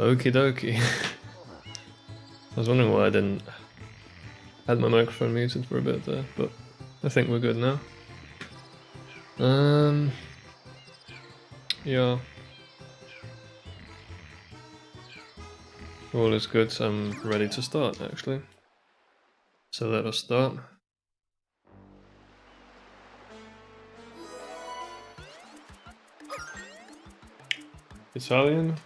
Okie dokie. I was wondering why I didn't had my microphone muted for a bit there, but I think we're good now. Yeah. All is good, so I'm ready to start actually. So let us start. Italian?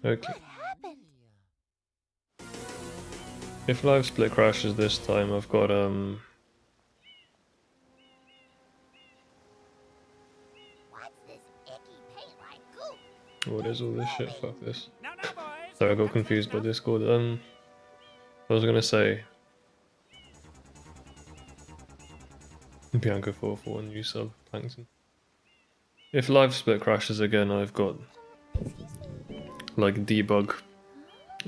Okay. If live split crashes this time, I've got what is all this shit? Fuck this. Sorry, I got confused by Discord. I was gonna say Bianca 441 new sub, Plankton. If live split crashes again, I've got like debug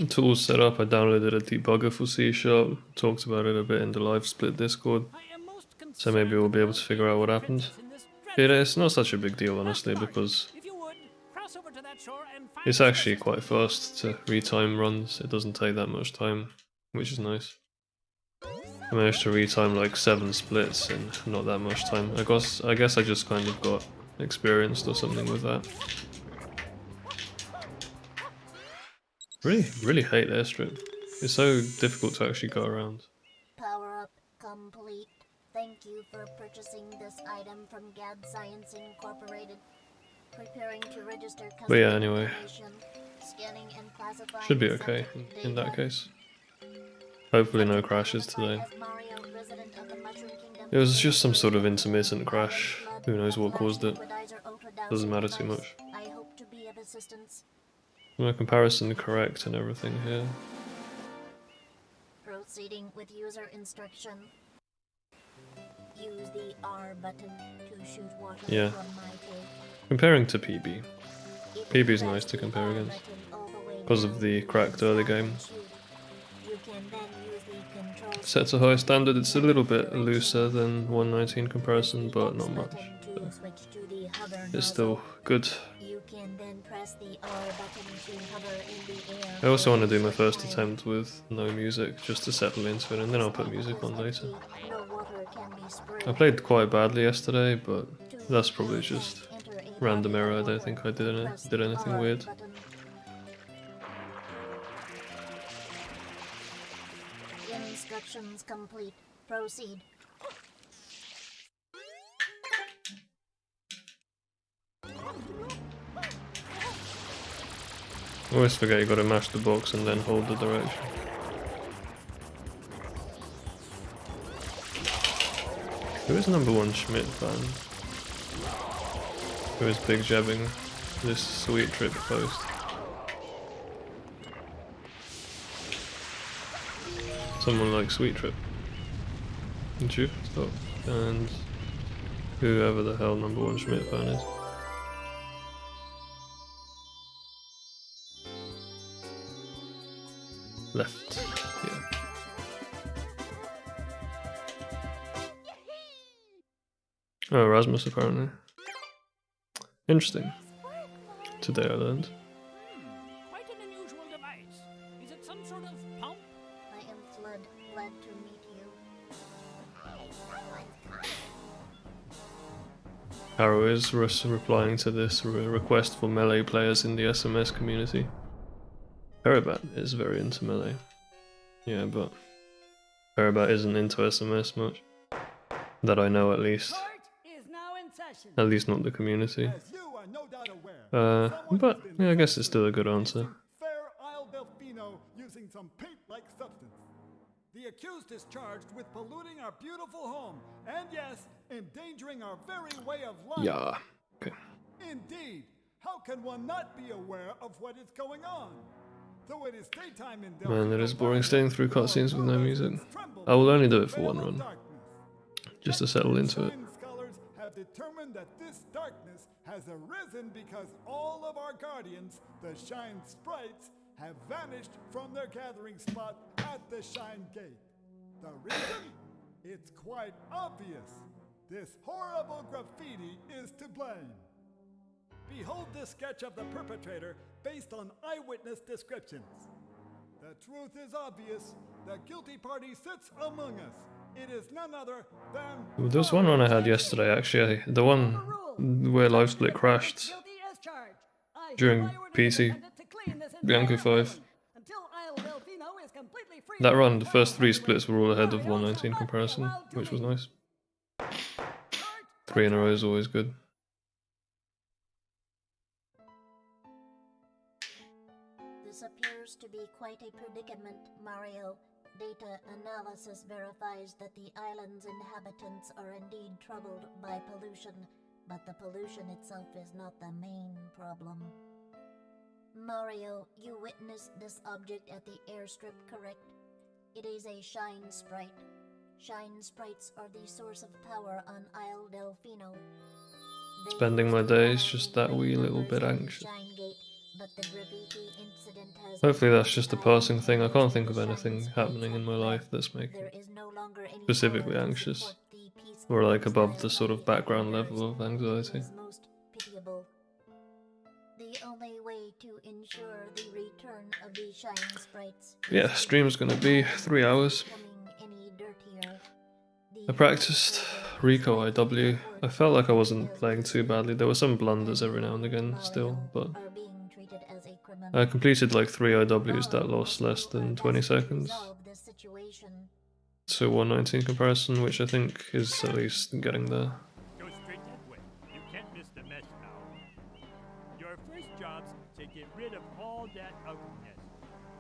tools set up. I downloaded a debugger for C#, talked about it a bit in the live split Discord, so maybe we'll be able to figure out what happened. It's not such a big deal, honestly, because it's actually quite fast to retime runs. It doesn't take that much time, which is nice. I managed to retime like 7 splits in not that much time. I guess I just kind of got experienced or something with that. Really hate airstrip. It's so difficult to actually go around. Power up complete. Thank you for purchasing this item from GAD Science Incorporated. Preparing to register customer But yeah, anyway. Scanning and classifying. Should be okay in that case. Hopefully no crashes today. It was just some sort of intermittent crash. Who knows what caused it. Doesn't matter too much. I hope to be of assistance. My comparison correct and everything here. Proceeding with user instruction. Use the R button to shoot water Yeah. from my tank. Comparing to PB. PB is nice to compare against. Because of the cracked early game. Set to high standard, it's a little bit looser than 119 comparison, but not much. So it's still good. I also want to do my first attempt with no music, just to settle into it, and then I'll put music on later. I played quite badly yesterday, but that's probably just random error. I don't think I did anything weird. Instructions complete. Proceed. I always forget you gotta mash the box and then hold the direction. Who is #1 Schmidt fan? Who is big jabbing this Sweet Trip post? Someone like Sweet Trip. Didn't you? Stop. And whoever the hell #1 Schmidt fan is. Left. Yeah. Oh, Erasmus apparently. Interesting. Today I learned. Quite an unusual device. Is it some sort of pump? I am Flood. Glad to meet you. Harrow is replying to this request for melee players in the SMS community. Peribat is very into melee. Yeah, but Peribat isn't into SMS much. That I know at least. At least not the community. But yeah, I guess it's still a good answer. Using some paint-like substance. The accused is charged with polluting our beautiful home, and yes, endangering our very way of life. Yeah. Okay. Indeed. How can one not be aware of what is going on? Though it is daytime in Delphi, Man, it is boring staying through cutscenes with no music. I will only do it for one run, just to settle into it. have determined that this darkness has arisen because all of our guardians, the Shine Sprites, have vanished from their gathering spot at the Shine Gate. The reason? It's quite obvious. This horrible graffiti is to blame. Behold this sketch of the perpetrator based on eyewitness descriptions. The truth is obvious. The guilty party sits among us. It is none other than... There was one run I had yesterday, actually. The one where LiveSplit crashed during PC Bianco 5. That run, the first 3 splits were all ahead of 119 comparison, which was nice. 3 in a row is always good. This appears to be quite a predicament, Mario. Data analysis verifies that the island's inhabitants are indeed troubled by pollution, but the pollution itself is not the main problem. Mario, you witnessed this object at the airstrip, correct? It is a Shine Sprite. Shine Sprites are the source of power on Isle Delfino. Spending my days just that wee little bit anxious. Hopefully that's just a passing thing. I can't think of anything happening in my life that's making me specifically anxious, or like above the sort of background level of anxiety. The only way to ensure the return of the Shine Sprites. Yeah, stream's gonna be 3 hours. I practiced Rico IW. I felt like I wasn't playing too badly. There were some blunders every now and again still, but I completed like 3 IWs that lost less than 20 seconds to 119 comparison, which I think is at least getting there. Go straight that way. You can't miss the mess now. Your first job's to get rid of all that ugliness.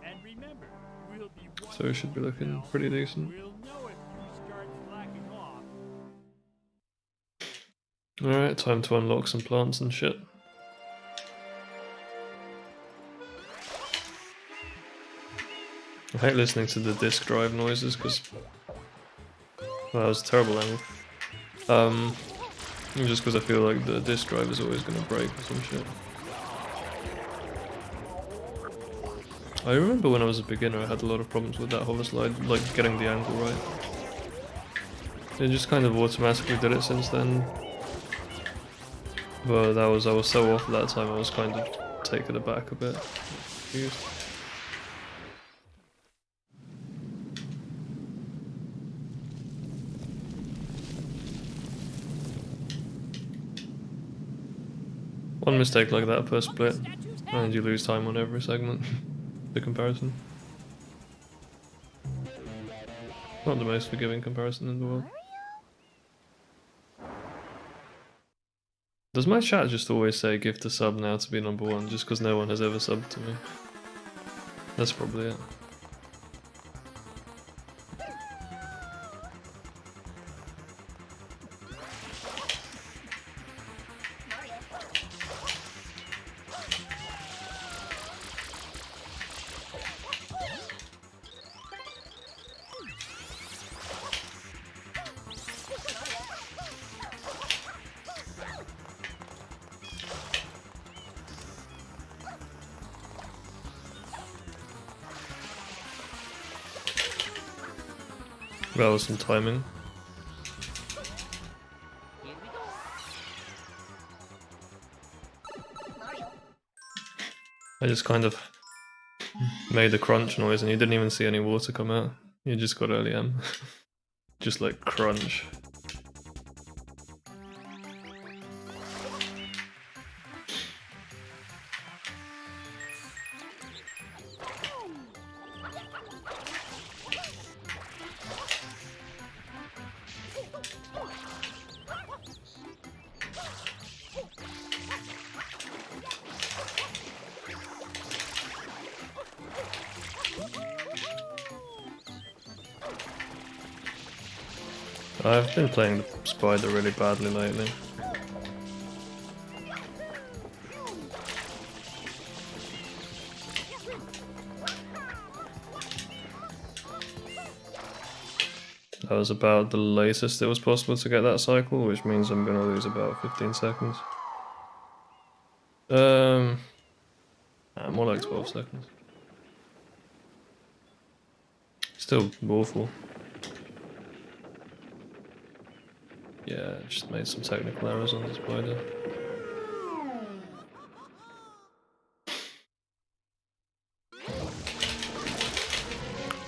And remember, we'll be So it should be looking pretty decent. We'll know if you start slacking off. Alright, time to unlock some plants and shit. I hate listening to the disk drive noises because well, that was a terrible angle. Just because I feel like the disk drive is always going to break or some shit. I remember when I was a beginner I had a lot of problems with that holoslide, like getting the angle right. It just kind of automatically did it since then. But I was so off at that time I was kind of taken aback a bit. Confused. One mistake like that per split, and you lose time on every segment. The comparison. Not the most forgiving comparison in the world. Does my chat just always say gift a sub now to be #1 just because no one has ever subbed to me? That's probably it. That was some timing. I just kind of made a crunch noise and you didn't even see any water come out. You just got early M. Just like crunch. I've been playing the spider really badly lately. That was about the latest it was possible to get that cycle, which means I'm gonna lose about 15 seconds. More like 12 seconds. Still awful. Yeah, just made some technical errors on the spider.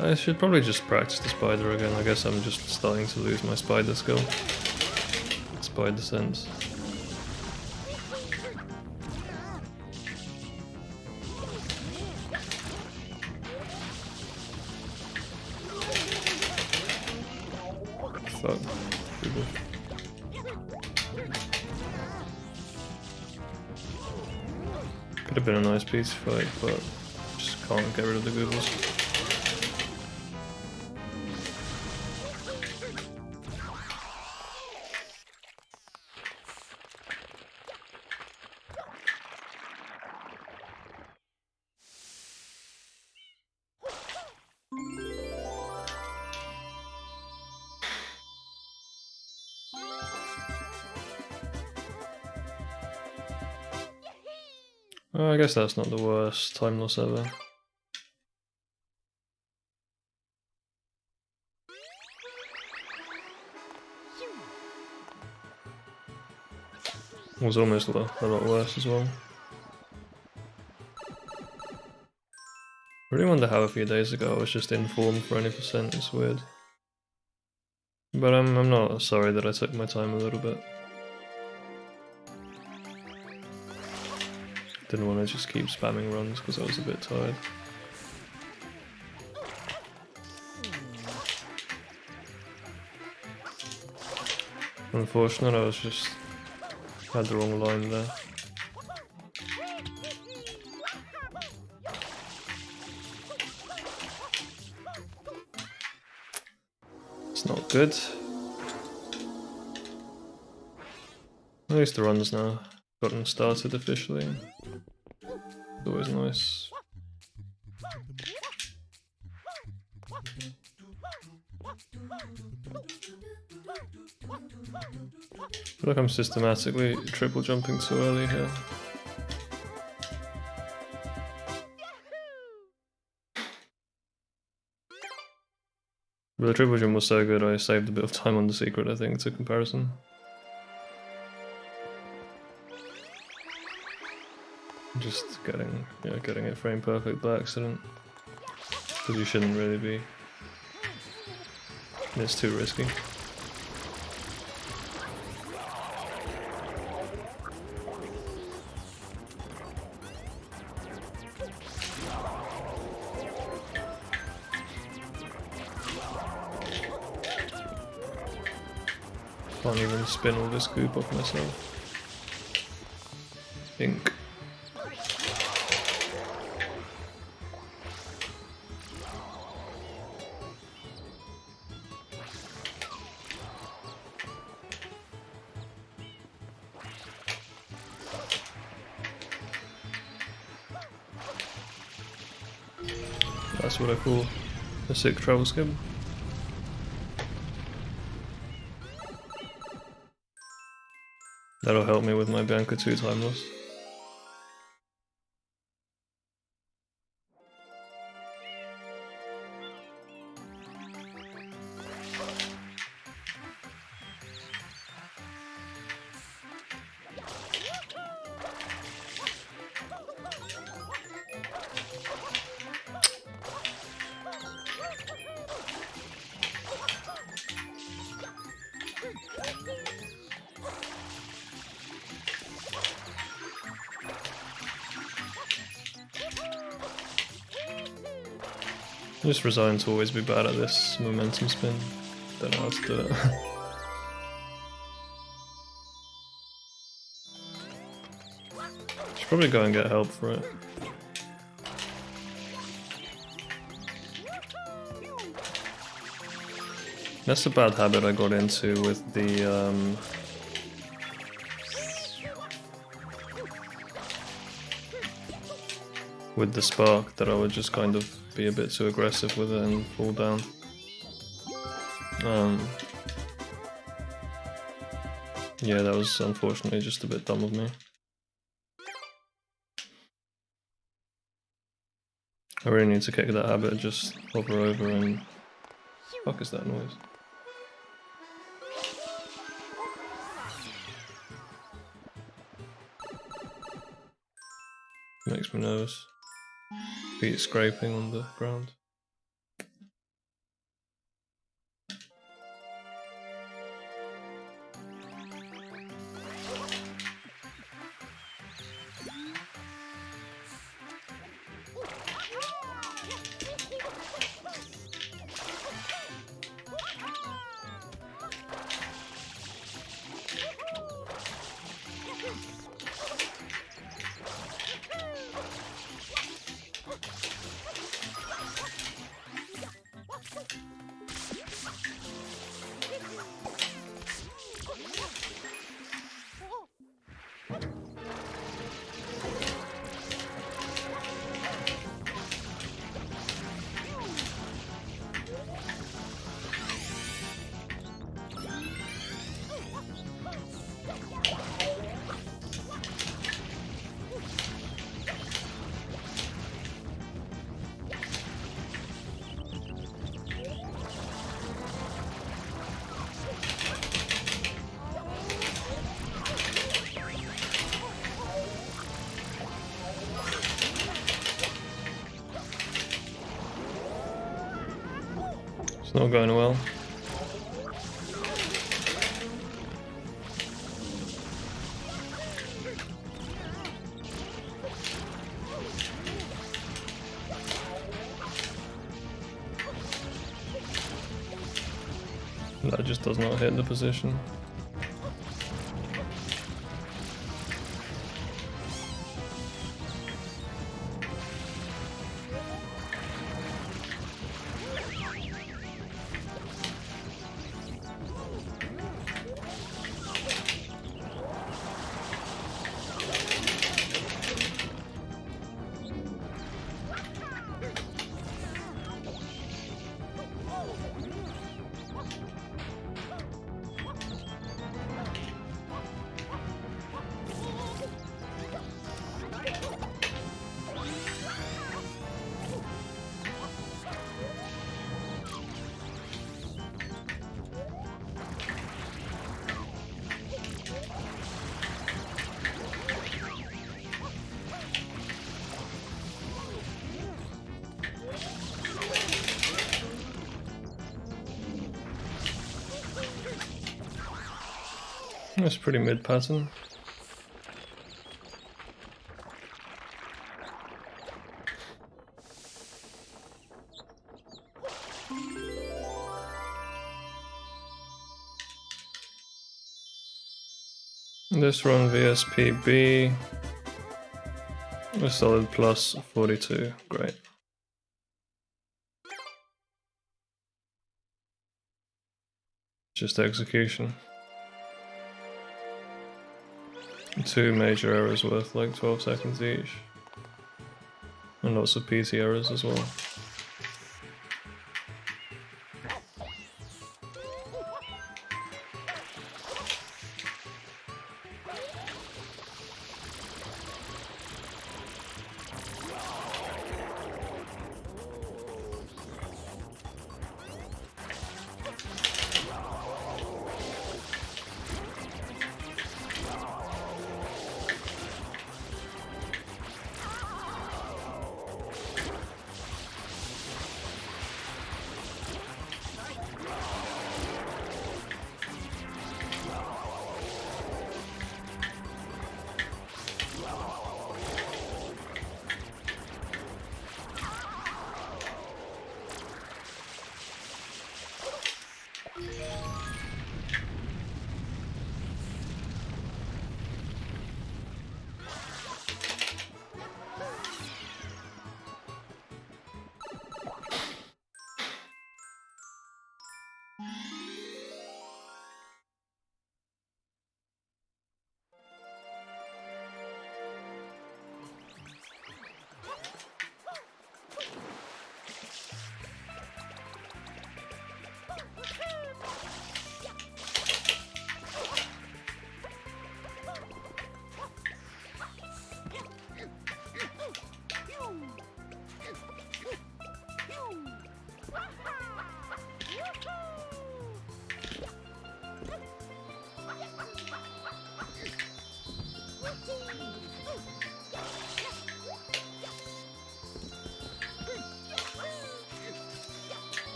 I should probably just practice the spider again. I guess I'm just starting to lose my spider skill. Spider sense. Fuck. Could have been a nice peace fight, but just can't get rid of the Googles. I guess that's not the worst time loss ever. It was almost a lot worse as well. I really wonder how a few days ago I was just informed for any percent. It's weird. But I'm not sorry that I took my time a little bit. Didn't want to just keep spamming runs because I was a bit tired. Unfortunate, I was just had the wrong line there. It's not good. At least the run's now gotten started officially. It's always nice. I feel like I'm systematically triple jumping too early here. But the triple jump was so good I saved a bit of time on the secret, I think, to comparison. Just getting it frame perfect by accident. Because you shouldn't really be. It's too risky. Can't even spin all this goop off myself. Ink. That's what I call a sick travel skim. That'll help me with my Bianca 2 time loss. I'm just resigned to always be bad at this momentum spin. Don't know how to do it. Should probably go and get help for it. That's a bad habit I got into with the spark, that I would just kind of be a bit too aggressive with it and fall down. Yeah, that was unfortunately just a bit dumb of me. I really need to kick that habit of just hover over and... Fuck is that noise? Makes me nervous. Feet scraping on the ground. It's not going well. That just does not hit the position. That's pretty mid pattern. This run VSPB, a solid plus 42, great. Just execution. 2 major errors worth like 12 seconds each. And lots of PT errors as well.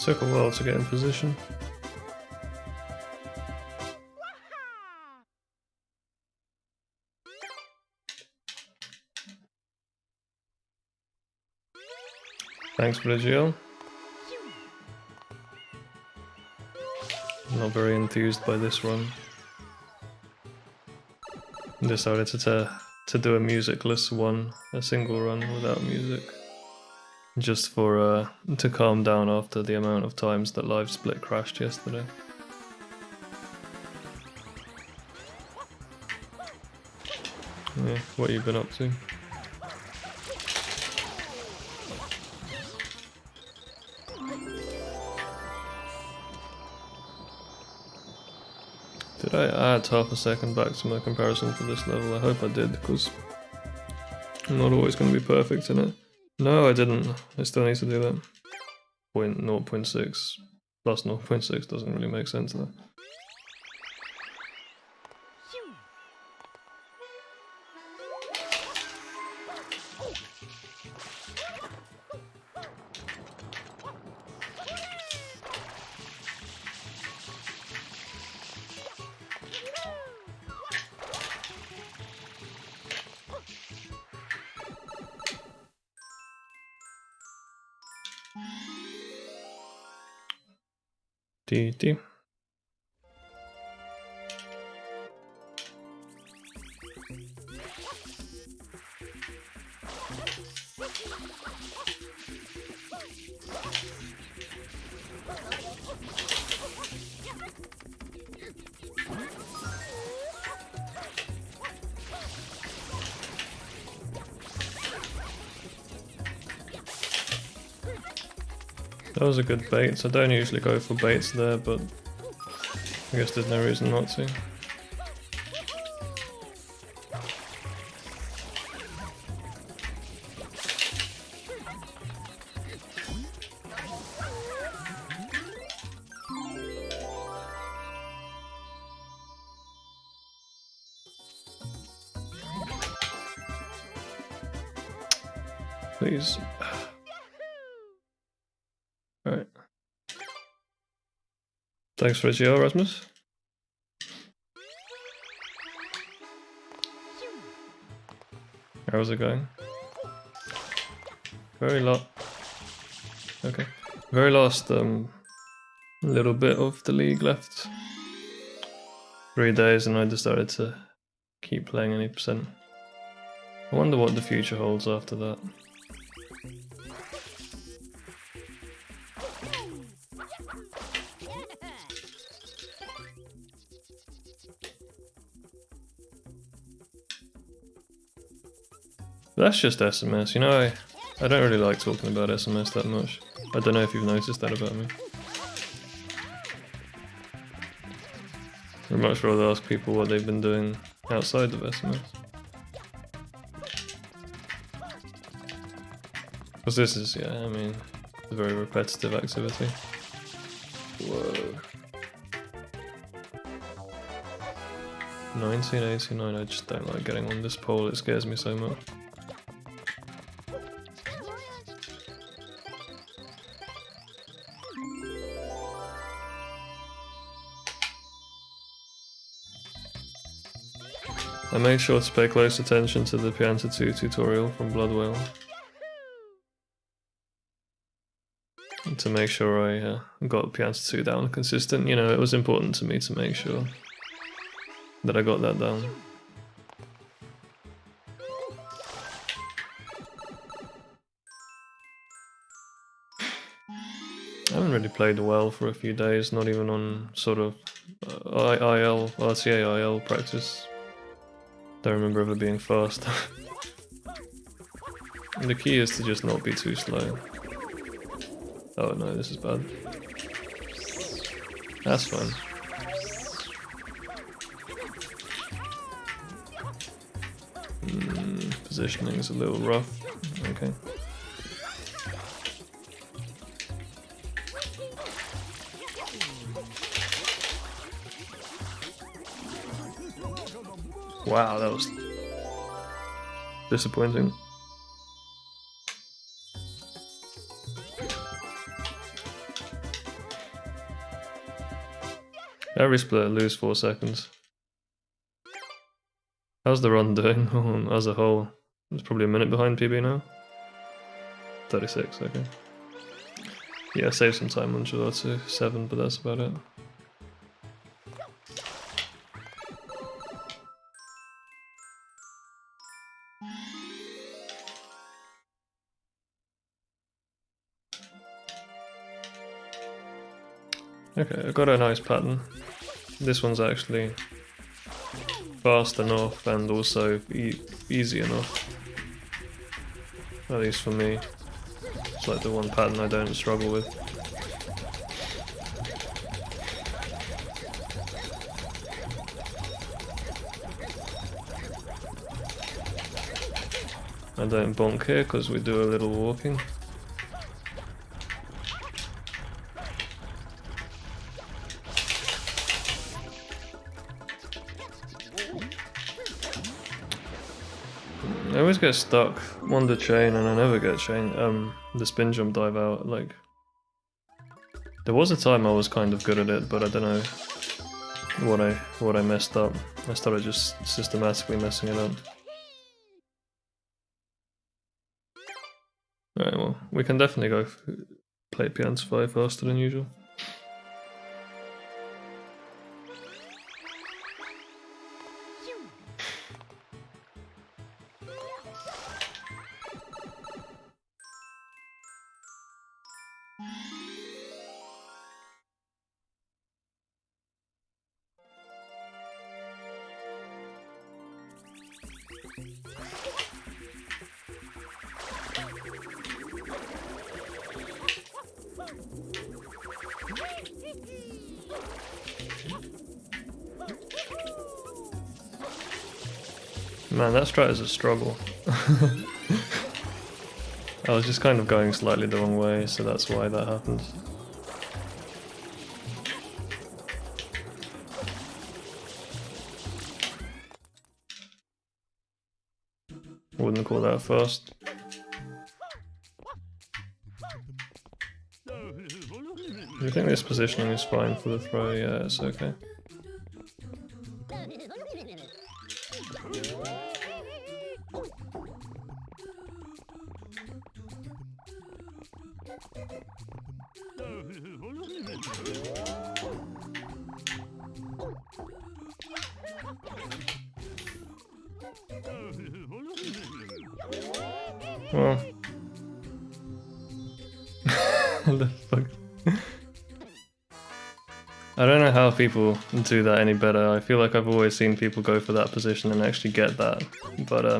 Took a while to get in position. Thanks, Reggio. Not very enthused by this run. Decided to do a musicless one, a single run without music. Just for to calm down after the amount of times that Live Split crashed yesterday. Yeah, what you been up to? Did I add half a second back to my comparison for this level? I hope I did, because I'm not always going to be perfect in it. No, I didn't. I still need to do that. 0.6 plus 0.6 doesn't really make sense though. DD. That was a good bait. I don't usually go for baits there, but I guess there's no reason not to. Please. Alright. Thanks for Reggio, Rasmus. How's it going? Very okay. Very last little bit of the league left. 3 days and I decided to keep playing any percent. I wonder what the future holds after that. That's just SMS, you know, I don't really like talking about SMS that much. I don't know if you've noticed that about me. I'd much rather ask people what they've been doing outside of SMS. Because this is, yeah, I mean, a very repetitive activity. Whoa. 1989, I just don't like getting on this pole, it scares me so much. I made sure to pay close attention to the Pianta 2 tutorial from Blood Whale. To make sure I got Pianta 2 down consistent, you know, it was important to me to make sure that I got that down. I haven't really played well for a few days, not even on sort of RTA IL practice. Don't remember ever being fast. The key is to just not be too slow. Oh no, this is bad. That's fine. Positioning is a little rough. Okay. Wow, that was disappointing. Every split, lose 4 seconds. How's the run doing as a whole? It's probably a minute behind PB now. 36, okay. Yeah, save some time on Gelotto 7, but that's about it. Okay, I got a nice pattern. This one's actually fast enough and also easy enough. At least for me. It's like the one pattern I don't struggle with. I don't bonk here because we do a little walking. I always get stuck on the chain and I never get the spin jump dive out. Like, there was a time I was kind of good at it, but I don't know what I messed up. I started just systematically messing it up. Alright, well, we can definitely go play Piance 5 faster than usual. Man, that strat is a struggle. I was just kind of going slightly the wrong way, so that's why that happened. Wouldn't call that fast. Do you think this positioning is fine for the throw? Yeah, it's okay. Well, the fuck? I don't know how people do that any better. I feel like I've always seen people go for that position and actually get that, but I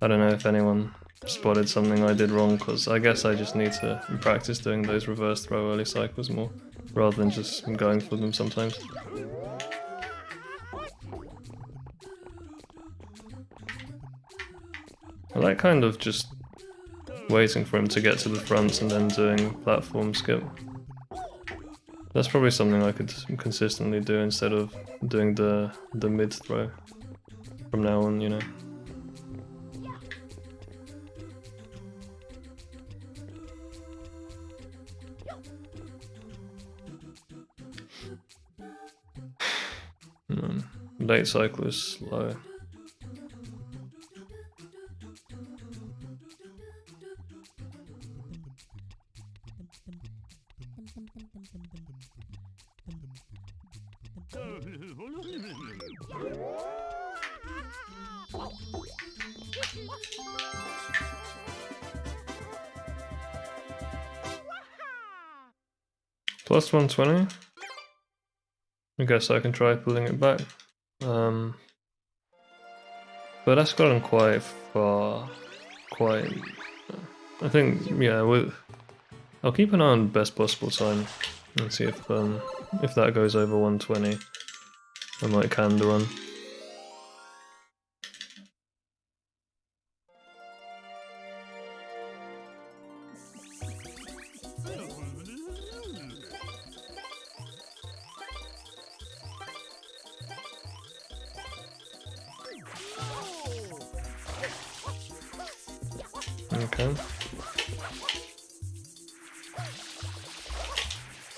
don't know if anyone spotted something I did wrong, because I guess I just need to practice doing those reverse throw early cycles more, rather than just going for them sometimes. I like kind of just waiting for him to get to the front and then doing platform skip. That's probably something I could consistently do instead of doing the mid throw from now on, you know. Late cycle is slow. Plus 120? I guess I can try pulling it back. But that's gotten quite far. I think, yeah, I'll keep an eye on best possible time and see if that goes over 120. I might can the run. Okay.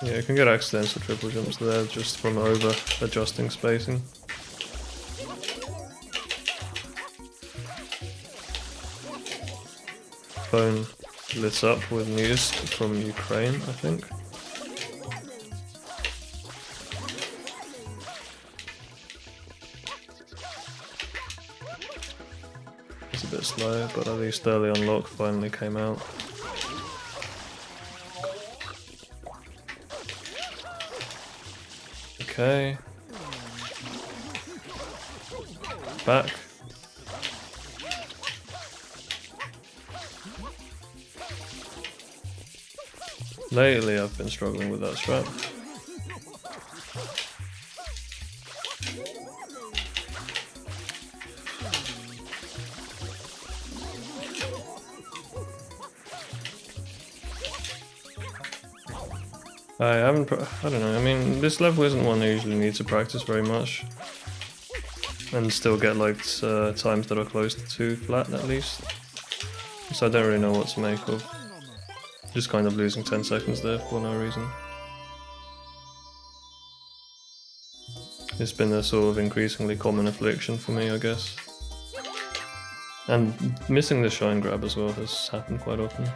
Yeah, you can get accidental triple jumps there just from over adjusting spacing. Phone lit up with news from Ukraine, I think. It's a bit slow, but at least early unlock finally came out. Okay. Back. Lately I've been struggling with that strap. I don't know, I mean, this level isn't one I usually need to practice very much. And still get like times that are close to 2 flat at least. So I don't really know what to make of. Just kind of losing 10 seconds there for no reason. It's been a sort of increasingly common affliction for me, I guess. And missing the shine grab as well has happened quite often.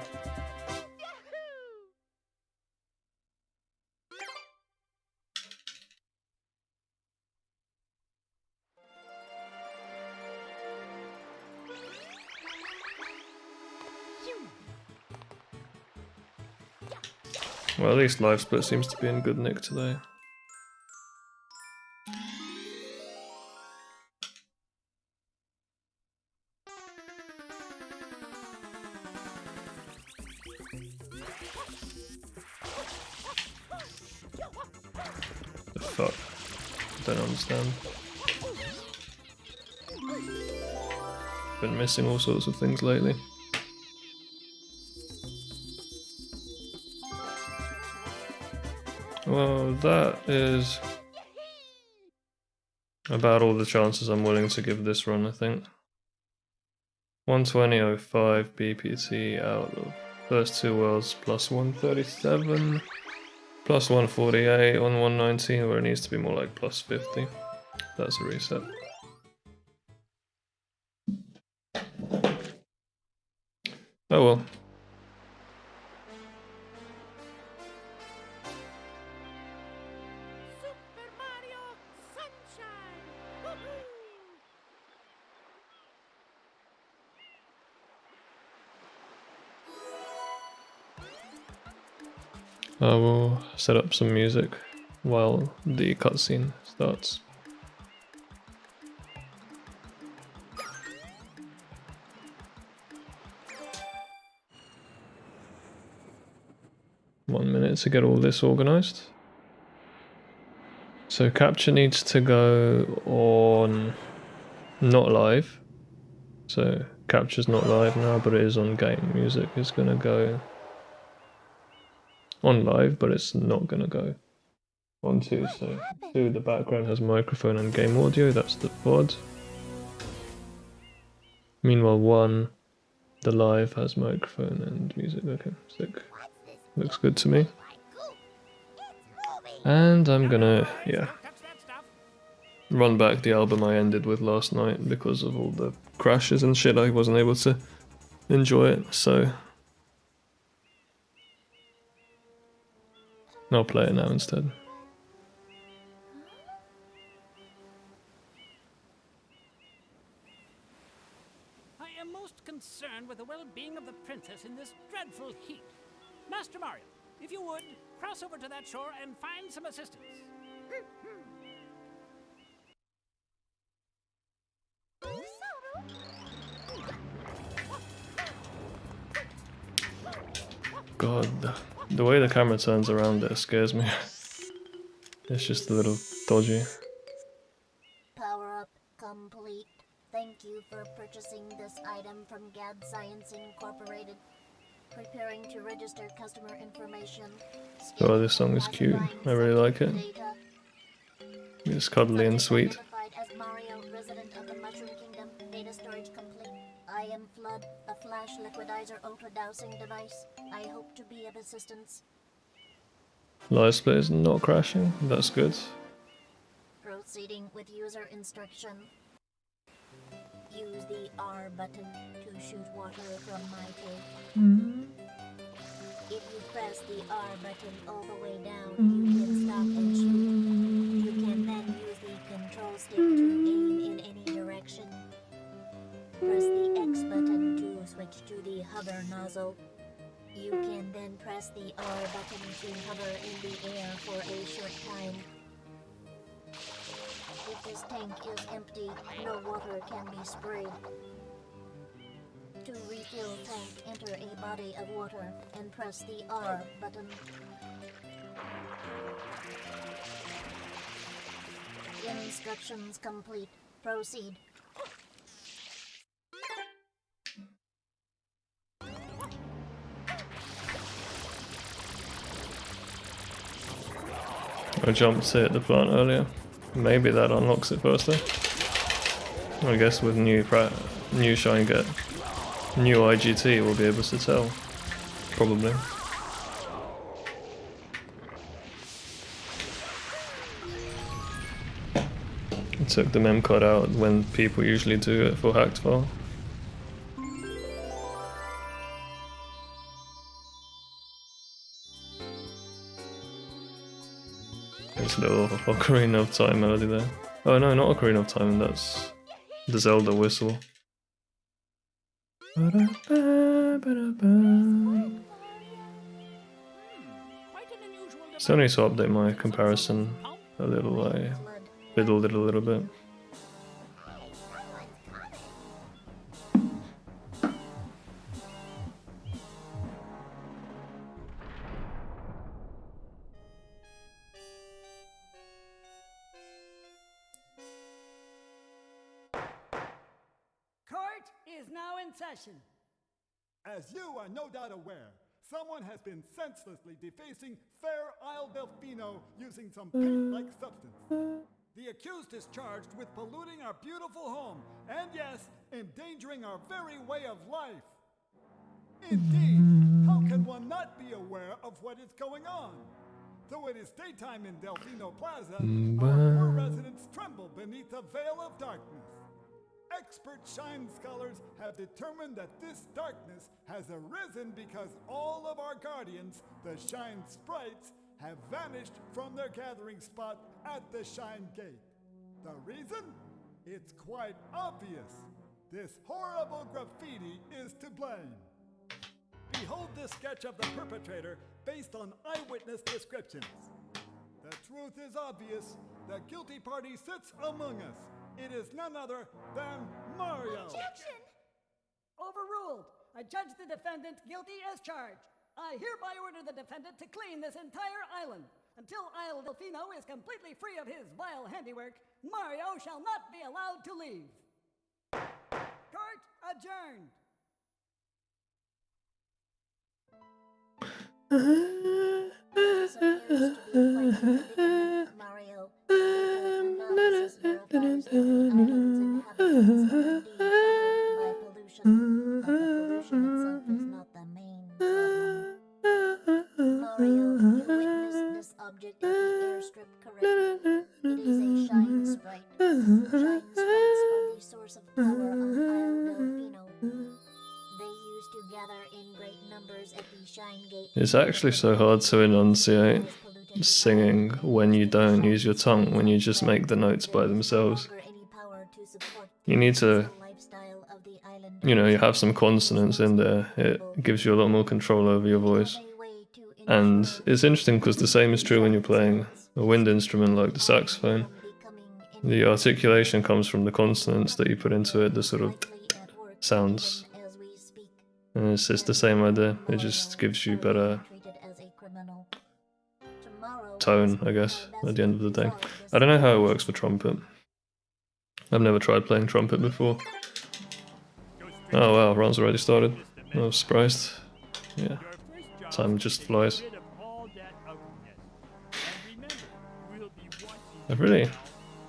Well, at least Life Split seems to be in good nick today. The fuck? I don't understand. Been missing all sorts of things lately. Well, that is about all the chances I'm willing to give this run, I think. 120.05 BPT out of first 2 worlds plus 137, plus 148 on 119 where it needs to be more like plus 50. That's a reset. Oh well. Super Mario Sunshine! Woohoo! I will set up some music while the cutscene starts. One minute to get all this organized. So capture needs to go on not live. So capture's not live now, but it is on game. Music is gonna go on live, but it's not gonna go on 2. So 2, the background has microphone and game audio, that's the VOD. Meanwhile 1, the live has microphone and music. Okay, sick. Looks good to me. And I'm gonna, yeah, run back the album I ended with last night because of all the crashes and shit. I wasn't able to enjoy it, so I'll play it now instead. I am most concerned with the well-being of the princess in this dreadful heat. Master Mario, if you would, cross over to that shore and find some assistance. God, the way the camera turns around there scares me. It's just a little dodgy. Power up complete. Thank you for purchasing this item from GAD Science Incorporated. Preparing to register customer information. Oh, this song is cute. I really like it. It's cuddly and sweet. Identified as Mario, resident of the Mushroom Kingdom. Data storage complete. I am Flood, a flash liquidizer ultra dowsing device. I hope to be of assistance. Live split is not crashing. That's good. Proceeding with user instruction. Use the R button to shoot water from my tank. If you press the R button all the way down, you can stop and shoot. You can then use the control stick to aim in any direction. Press the X button to switch to the hover nozzle. You can then press the R button to hover in the air for a short time. If this tank is empty, no water can be sprayed. To refill tank, enter a body of water and press the R button. Instructions complete. Proceed. I jumped to hit the plant earlier. Maybe that unlocks it faster. I guess with new Shine Get, new IGT, we'll be able to tell. Probably. I took the mem card out when people usually do it for hacked file. There's a little Ocarina of Time melody there. Oh no, not Ocarina of Time, that's the Zelda whistle. Quite an unusual Still need to update my comparison a little. I fiddled it a little bit. Court is now in session. As you are no doubt aware, someone has been senselessly defacing Fair Isle Delfino using some paint-like substance. The accused is charged with polluting our beautiful home, and yes, endangering our very way of life. Indeed, how can one not be aware of what is going on? Though it is daytime in Delfino Plaza, our poor residents tremble beneath a veil of darkness. Expert Shine scholars have determined that this darkness has arisen because all of our guardians, the Shine Sprites, have vanished from their gathering spot at the Shine Gate. The reason? It's quite obvious. This horrible graffiti is to blame. Behold this sketch of the perpetrator based on eyewitness descriptions. The truth is obvious. The guilty party sits among us. It is none other than Mario. Objection! Overruled. I judge the defendant guilty as charged. I hereby order the defendant to clean this entire island. Until Isle Delfino is completely free of his vile handiwork, Mario shall not be allowed to leave. Court adjourned. This appears to be quite a predicament, Mario. Analysis verifies that the island's inhabitants are indeed troubled by pollution, but the pollution itself is not the main problem. Mario, you witnessed this object at the airstrip correctly. It is a Shine Sprite. Shine Sprites are the source of power on Isle Delfino. They used to gather in great numbers at the Shine Gate. It's actually so hard to enunciate singing when you don't use your tongue, when you just make the notes by themselves. You need to, you have some consonants in there. It gives you a lot more control over your voice. And it's interesting because the same is true when you're playing a wind instrument like the saxophone. The articulation comes from the consonants that you put into it, the sort of sounds. And it's the same idea, it just gives you better tone, I guess, at the end of the day. I don't know how it works for trumpet. I've never tried playing trumpet before. Oh wow, round's already started. I was surprised. Yeah, time just flies. I've really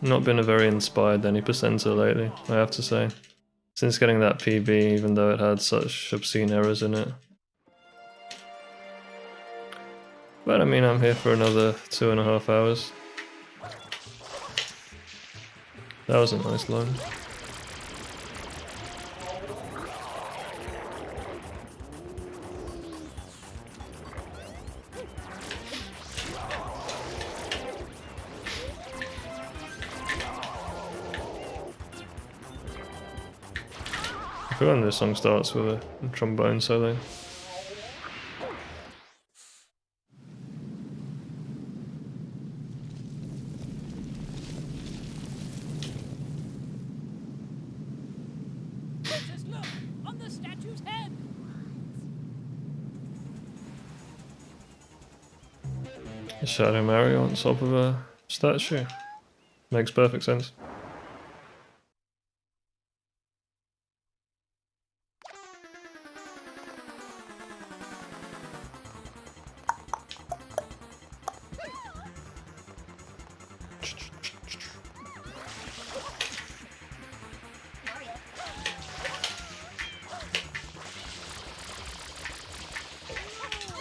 not been a very inspired Any Percenter lately, I have to say. Since getting that PB, even though it had such obscene errors in it. But I mean, I'm here for another 2.5 hours. That was a nice line. I feel like this song starts with a trombone solo. Princess, look! On the statue's head! Shadow Mario on top of a statue. Makes perfect sense.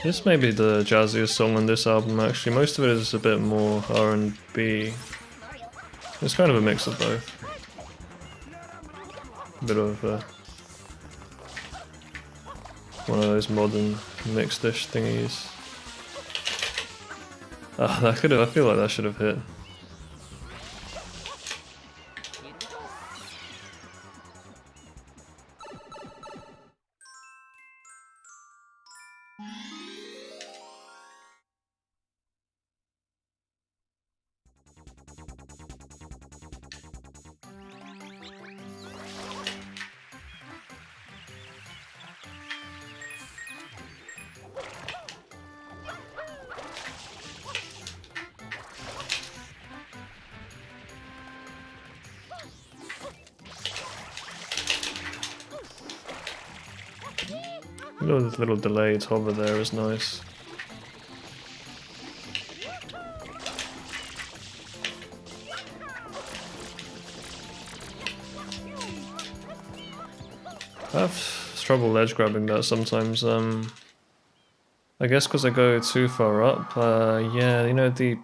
This may be the jazziest song on this album actually. Most of it is a bit more R&B. It's kind of a mix of both. A bit of one of those modern mixed-ish thingies. Ah, that could have, I feel like that should have hit. This little delayed hover there is nice. I have trouble ledge grabbing that sometimes. I guess because I go too far up. Yeah, you know, the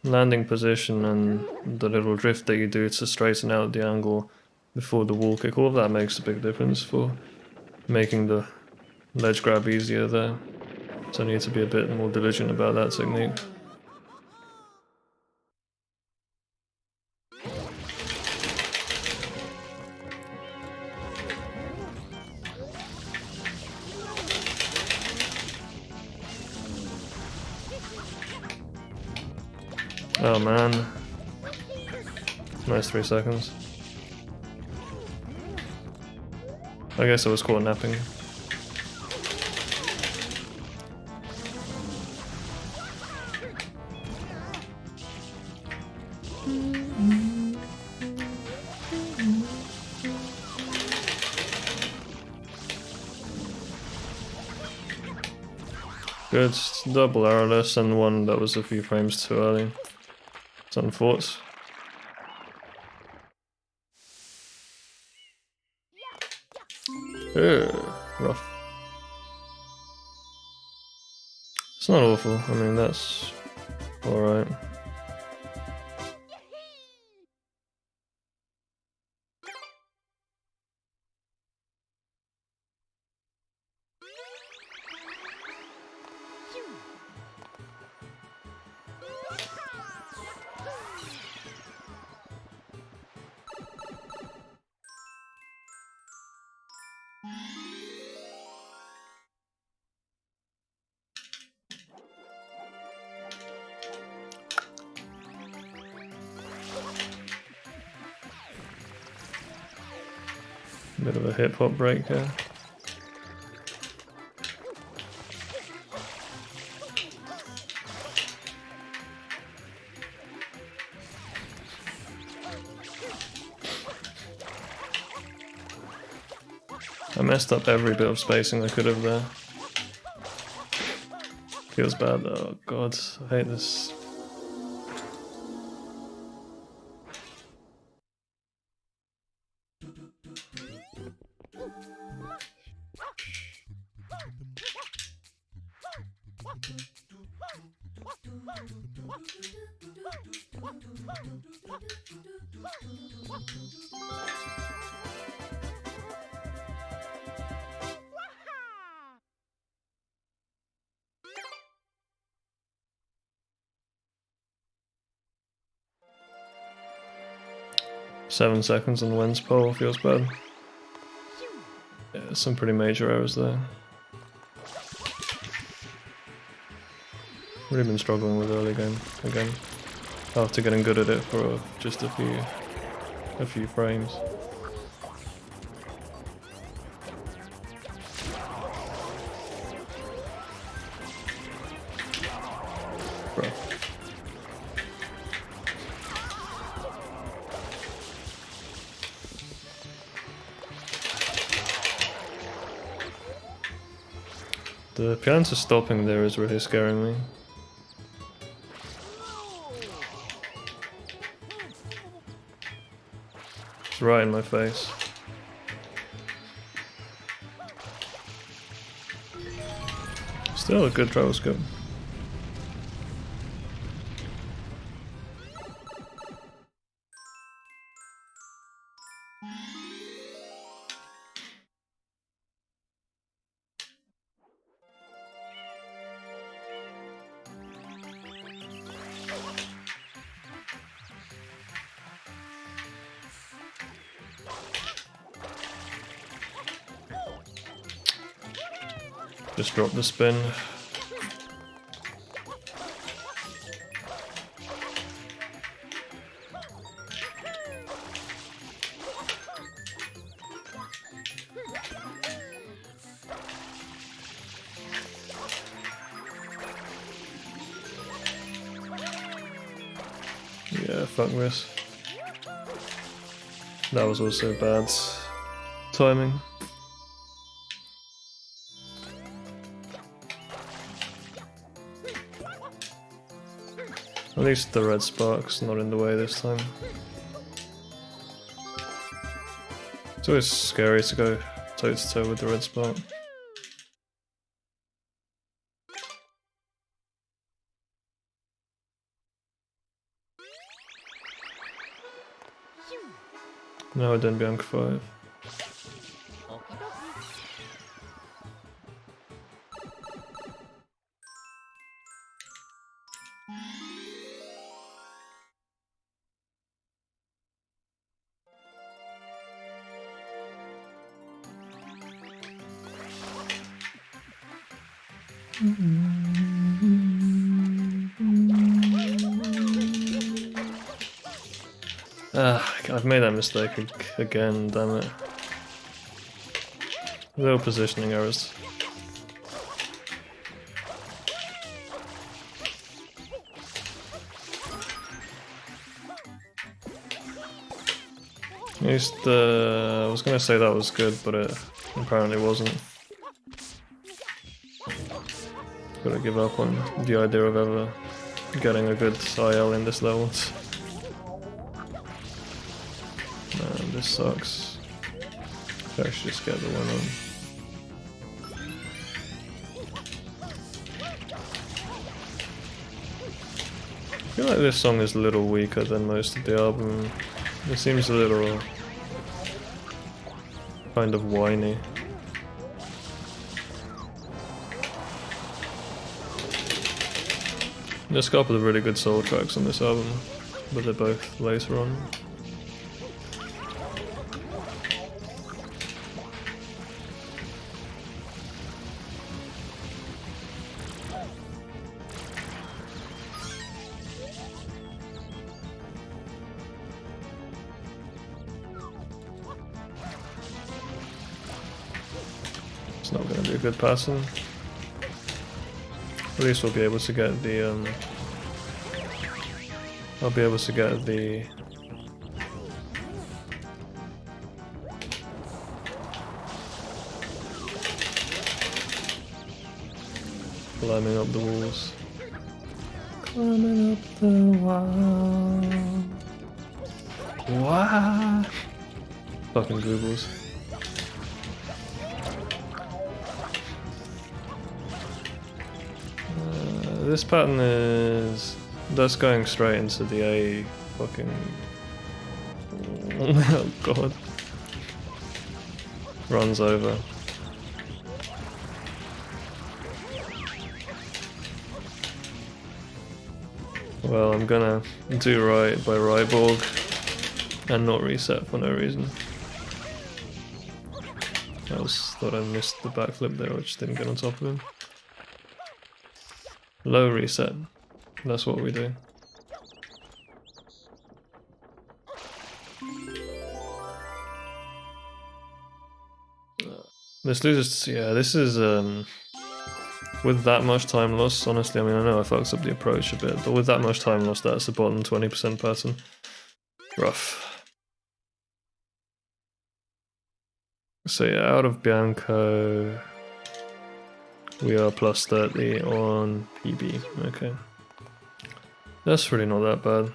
landing position and the little drift that you do to straighten out the angle before the wall kick, all of that makes a big difference for making the ledge grab easier there. So I need to be a bit more diligent about that technique. Oh man. Nice 3 seconds. I guess I was caught napping. Good, double arrowless and one that was a few frames too early. It's unfortunate. Rough. It's not awful, I mean that's alright. Bit of a hip hop break here. I messed up every bit of spacing I could have there. Feels bad. Oh god, I hate this. 7 seconds on Wen's pole feels bad. Yeah, some pretty major errors there. Really been struggling with early game again, after getting good at it for just a few frames. Bro. The Pianta stopping there is really scaring me. It's right in my face. Still a good travel scope. Just drop the spin. Yeah, fuck this. That was also bad timing. At least the red spark's not in the way this time. It's always scary to go toe to toe with the red spark. Now I done Bianca 5. I've made that mistake again, damn it. Little positioning errors. At least I was gonna say that was good, but it apparently wasn't. Gotta give up on the idea of ever getting a good IL in this level. Man, this sucks. I should just get the win on. I feel like this song is a little weaker than most of the album. It seems a little kind of whiny. There's a couple of really good soul tracks on this album, but they're both later on. It's not going to be a good passing. At least we'll be able to get the I'll be able to get the climbing up the walls. Climbing up the wall. Wow. Fucking Googles. This pattern is that's going straight into the A fucking oh god. Runs over. Well, I'm gonna do right by Ryborg. and not reset for no reason. Thought I missed the backflip there, I just didn't get on top of him. Low reset, that's what we do. This loses, yeah, this is, with that much time loss, honestly, I mean, I know I fucked up the approach a bit, but with that much time loss, that's the bottom 20% pattern. Rough. So yeah, out of Bianco, we are plus 30 on PB, okay. That's really not that bad.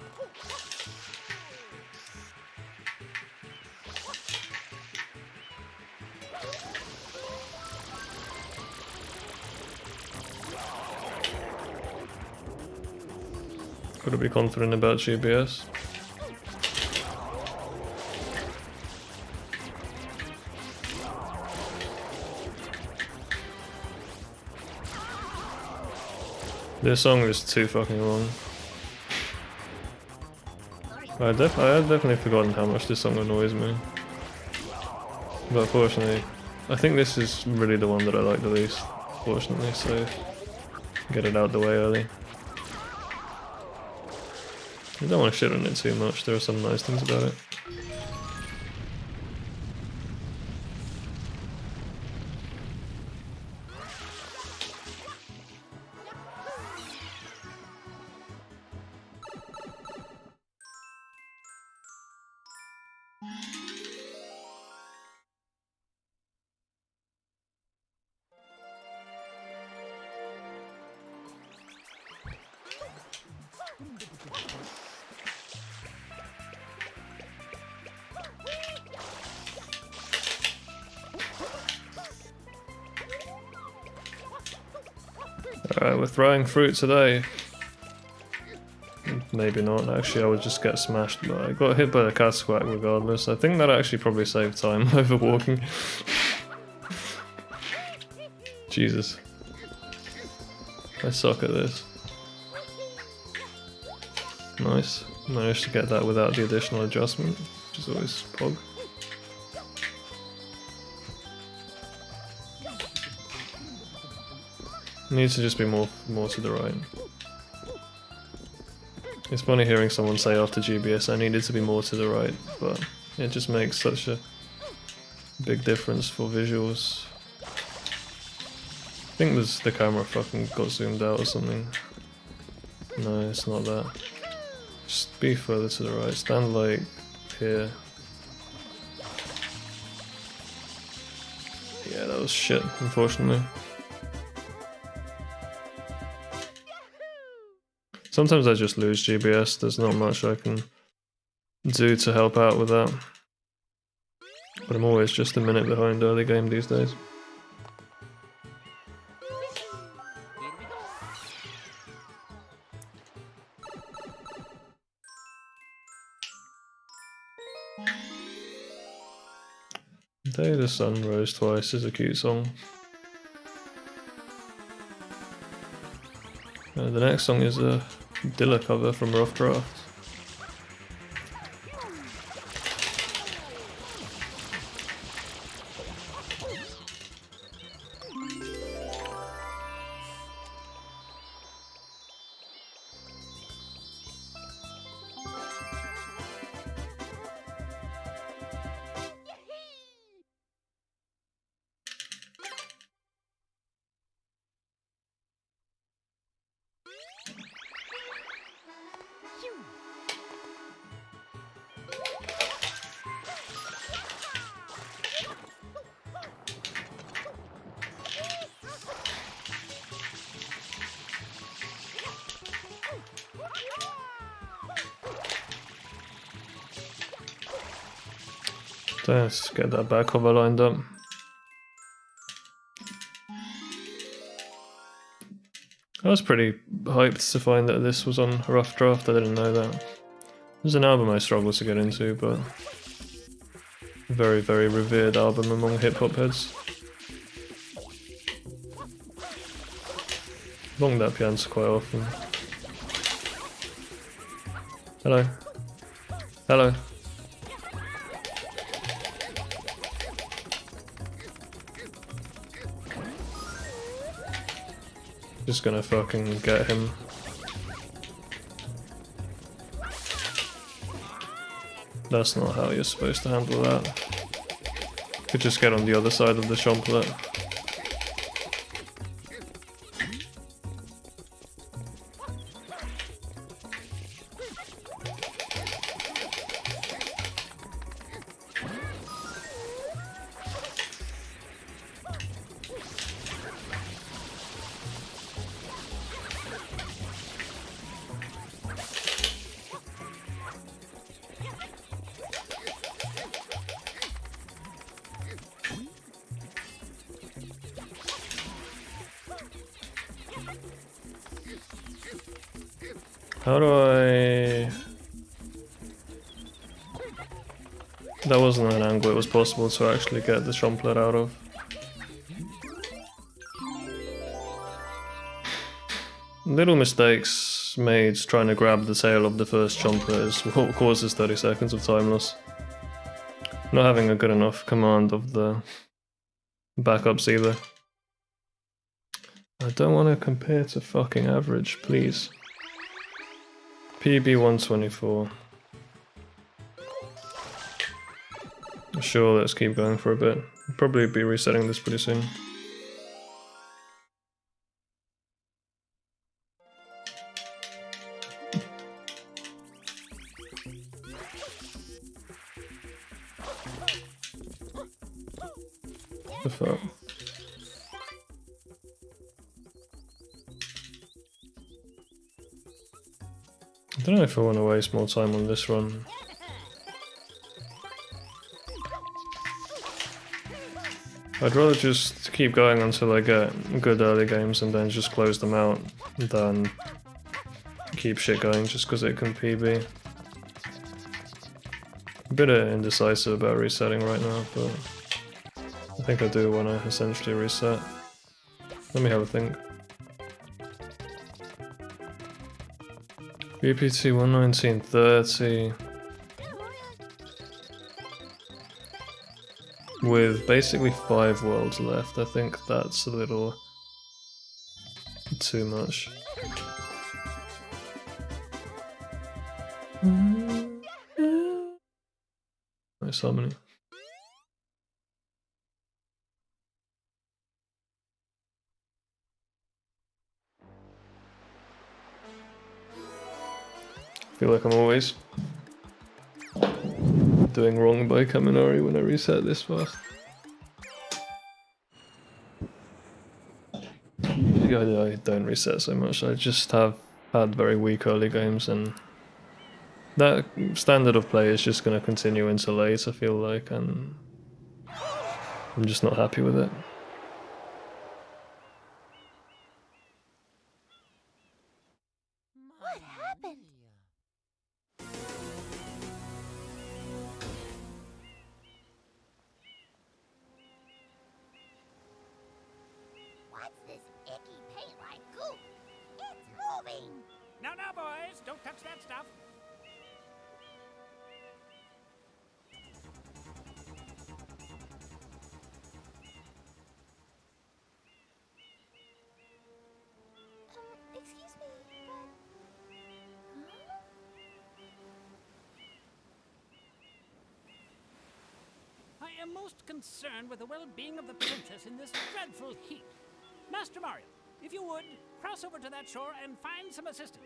Gotta be confident about GBS. This song is too fucking long. I had definitely forgotten how much this song annoys me. But fortunately, I think this is really the one that I like the least, fortunately, so get it out the way early. I don't want to shit on it too much, there are some nice things about it. Alright, we're throwing fruit today. Maybe not, actually I would just get smashed, but I got hit by the Catsquack regardless. I think that actually probably saved time over walking. Jesus. I suck at this. Nice. Managed to get that without the additional adjustment, which is always pog. Needs to just be more to the right. It's funny hearing someone say after GBS I needed to be more to the right, but it just makes such a big difference for visuals. I think the camera fucking got zoomed out or something. No, it's not that. Just be further to the right. Stand like here. Yeah, that was shit, unfortunately. Sometimes I just lose GBS, there's not much I can do to help out with that. But I'm always just a minute behind early game these days. Day the Sun Rose Twice is a cute song. The next song is a Dilla cover from Rough Draft. Let's get that back cover lined up. I was pretty hyped to find that this was on Rough Draft, I didn't know that. It was an album I struggled to get into, but a very, very revered album among hip-hop heads. Bong that piano quite often. Hello. Hello. Just gonna fucking get him. That's not how you're supposed to handle that. Could just get on the other side of the Chomplet. How do I... That wasn't an angle it was possible to actually get the Chomplet out of. Little mistakes made trying to grab the tail of the first Chomplet is what causes 30 seconds of time loss. Not having a good enough command of the backups either. I don't want to compare to fucking average, please. PB 124. Sure, let's keep going for a bit. Probably be resetting this pretty soon. The fuck? I don't know if I want to waste more time on this run. I'd rather just keep going until I get good early games and then just close them out than keep shit going just because it can PB. A bit indecisive about resetting right now, but I think I do want to essentially reset. Let me have a think. BPT 119.30 with basically 5 worlds left. I think that's a little too much. Nice harmony. I feel like I'm always doing wrong by Kaminari when I reset this fast. I don't reset so much, I just have had very weak early games and that standard of play is just going to continue into late, I feel like, and I'm just not happy with it. What happened? What's this icky paint-like goop? It's moving! Now, boys, don't touch that stuff. Excuse me, but... I am most concerned with the well-being of the princess in this dreadful heat. Master Mario, if you would, cross over to that shore and find some assistance.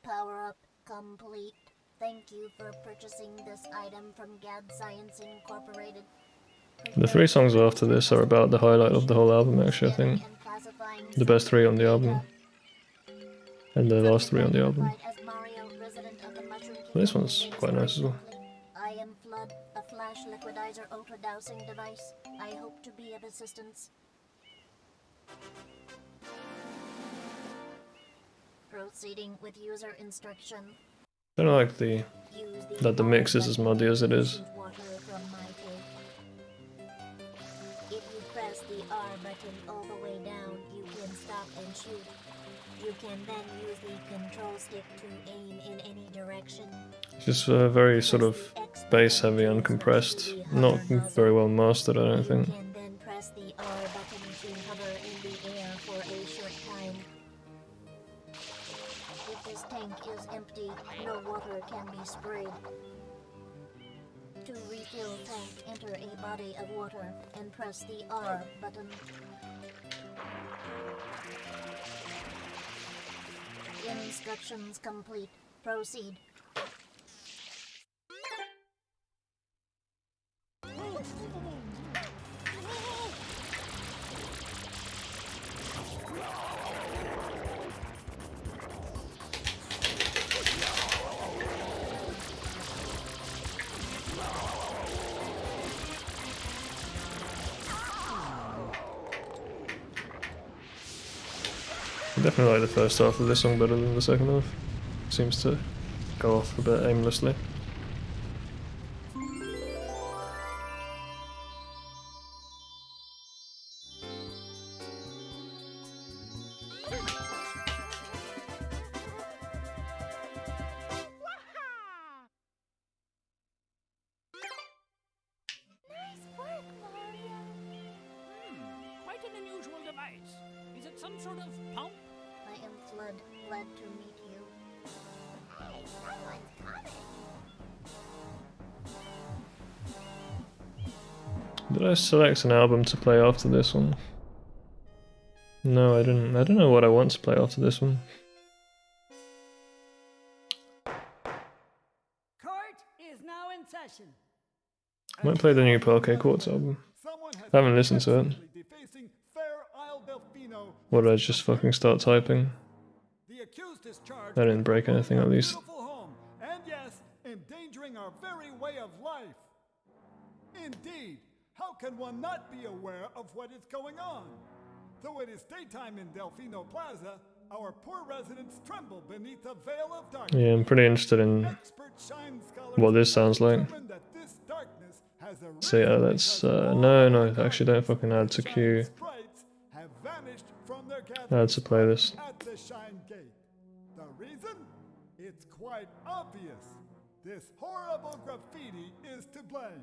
Power up complete. Thank you for purchasing this item from Gad Science Incorporated. The 3 songs after this are about the highlight of the whole album, actually, I think. The best 3 on the album. And the last 3 on the album. This one's quite nice as well. I am Flood, a flash liquidizer ultra dowsing device. I hope to be of assistance. Proceeding with user instruction. I don't like that the mix is as muddy as it is. Water from my tank. If you press the R button button all the way down, you can stop and shoot. You can then use the control stick to aim in any direction. Just very sort of bass heavy and compressed. Not very well mastered, I don't think. You can then press the R button to hover in the air for a short time. If this tank is empty, no water can be sprayed. To refill tank, enter a body of water and press the R button. Instructions complete. Proceed. I definitely like the first half of this song better than the second half. Seems to go off a bit aimlessly. Nice work, Mario. Quite an unusual device. Is it some sort of pump? I am Flood. Glad to meet you. Hey, someone's coming. Did I select an album to play after this one? No, I didn't. I don't know what I want to play after this one. Court is now in session. I might play the new Parquet Quartz album. Someone has I haven't listened to it. successfully defacing Fair Isle Delfino. What did I just fucking start typing? The accused is charged. I didn't break anything at with least. beautiful home, and yes, endangering our very way of life. Indeed, how can one not be aware of what is going on? Though it is daytime in Delfino Plaza, our poor residents tremble beneath a veil of darkness. Yeah, I'm pretty interested in Expert shine scholars what this sounds like. determine that this darkness has arisen So yeah, let's because all no, the actually don't fucking add to shine queue. sprites have vanished from their Add to playlist. at the Shine Gate. The reason? It's quite obvious. This horrible graffiti is to blame.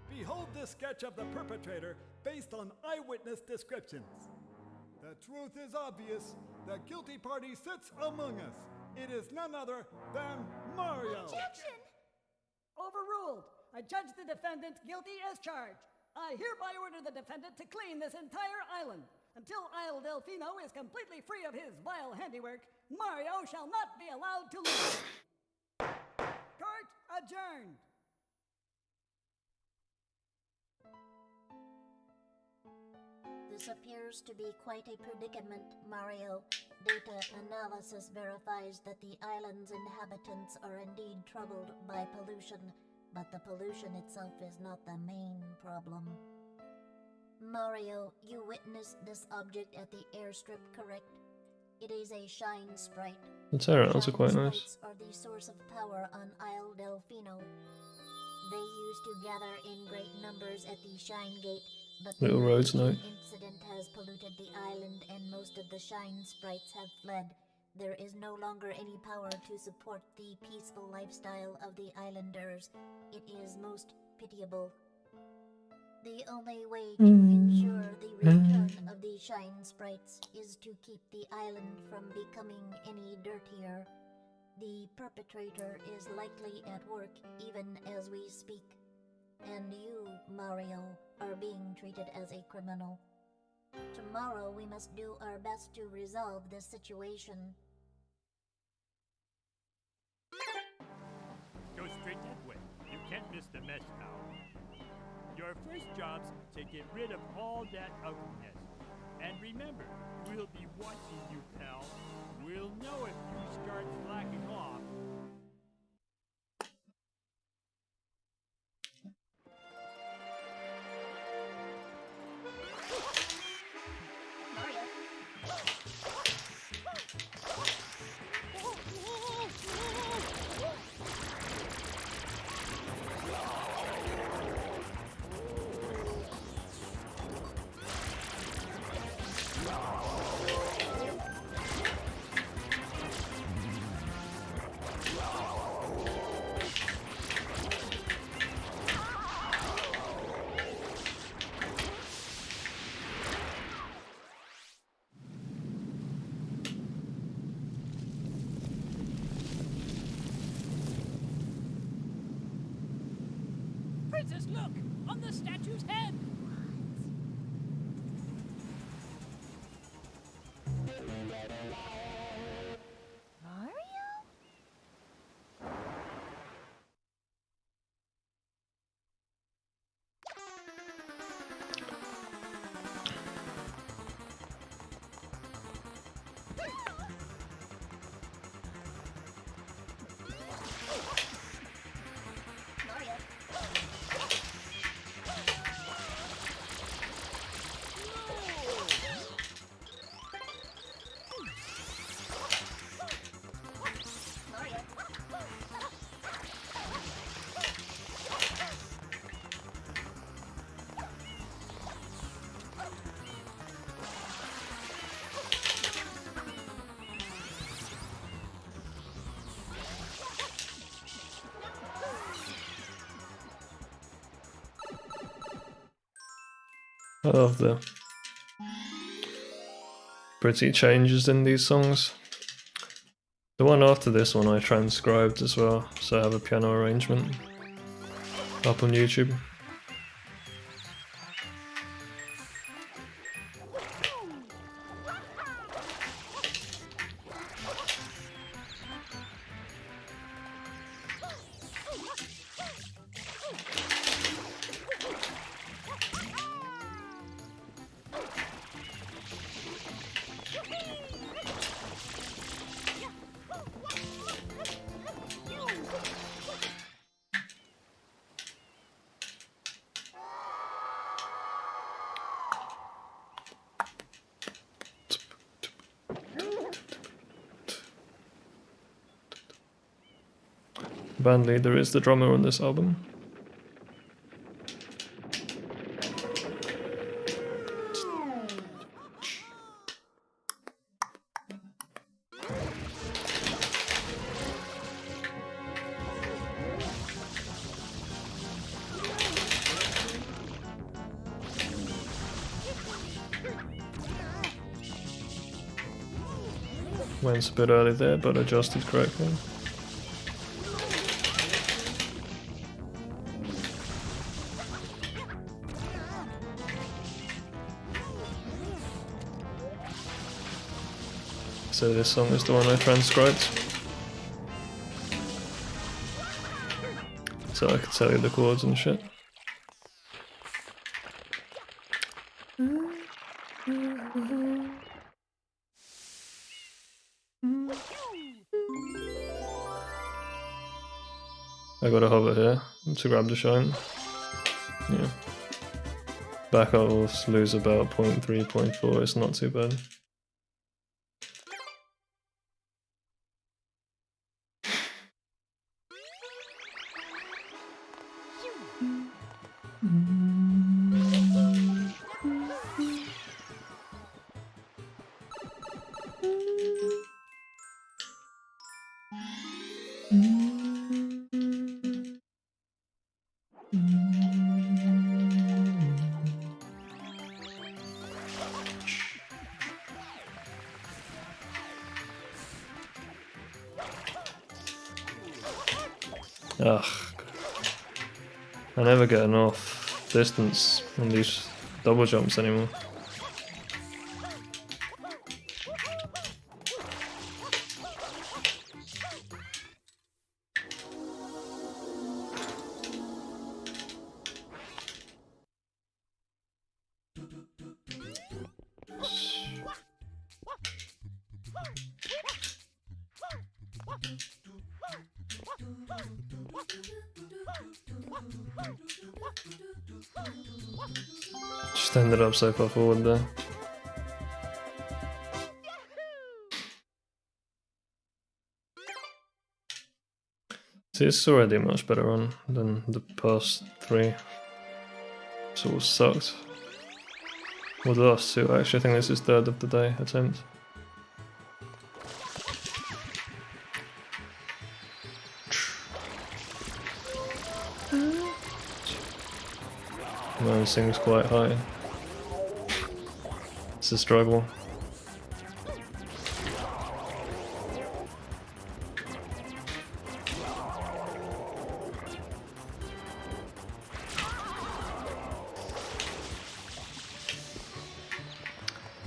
Behold this sketch of the perpetrator based on eyewitness descriptions. The truth is obvious. The guilty party sits among us. It is none other than Mario. Objection! Overruled. I judge the defendant guilty as charged. I hereby order the defendant to clean this entire island. Until Isle Delfino is completely free of his vile handiwork, Mario shall not be allowed to leave. Court adjourned. This appears to be quite a predicament, Mario. Data analysis verifies that the island's inhabitants are indeed troubled by pollution, but the pollution itself is not the main problem. Mario, you witnessed this object at the airstrip, correct? It is a shine sprite. The Pterodons are quite Shine nice. sprites are the source of power on Isle Delfino. They used to gather in great numbers at the Shine Gate, but the Little roads Hurricane note. incident has polluted the island and most of the Shine sprites have fled. There is no longer any power to support the peaceful lifestyle of the islanders. It is most pitiable. The only way to ensure the return of the Shine sprites is to keep the island from becoming any dirtier. The perpetrator is likely at work even as we speak. And you, Mario, are being treated as a criminal. Tomorrow we must do our best to resolve this situation. Go straight that way. You can't miss the mesh now. Your first job's to get rid of all that ugliness. And remember, we'll be watching you, pal. We'll know if you start slacking off. Princess, look! On the statue's head! Mario? I love the pretty changes in these songs. The one after this one I transcribed as well, so I have a piano arrangement up on YouTube. Band leader is the drummer on this album. Went a bit early there, but adjusted correctly. So this song is the one I transcribed. So I could tell you the chords and shit. I gotta hover here to grab the shine. Yeah. Back I will lose about 0.3, 0.4, it's not too bad. Ugh. I never get enough distance on these double jumps anymore. Just ended up so far forward there. See, it's already a much better run than the past three. Sort of sucked. Well, the last two, actually I think this is third of the day attempt. Man sings quite high. It's a struggle.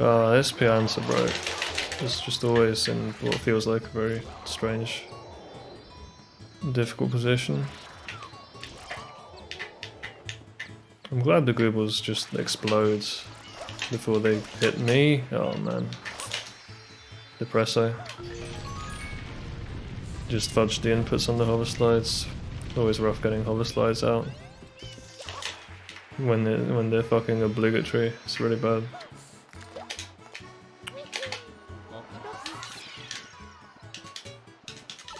Oh, this Pianta, bro. It's just always in what feels like a very strange, difficult position. I'm glad the Goobles just explode before they hit me. Oh man. Depresso. Just fudge the inputs on the hover slides. Always rough getting hover slides out. When they're fucking obligatory, it's really bad.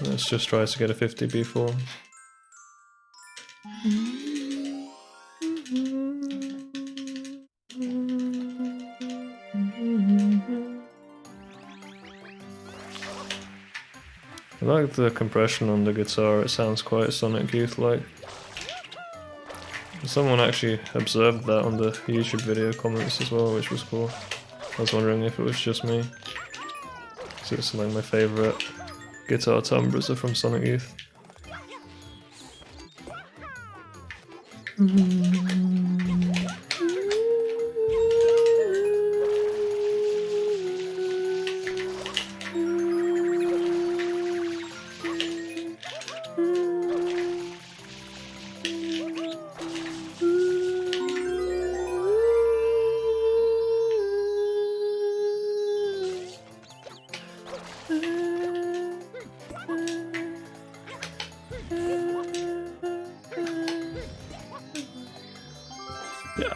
Let's just try to get a 50 B4. I like the compression on the guitar, it sounds quite Sonic Youth-like. Someone actually observed that on the YouTube video comments as well, which was cool. I was wondering if it was just me. So it's like my favourite guitar timbres are from Sonic Youth. Yeah.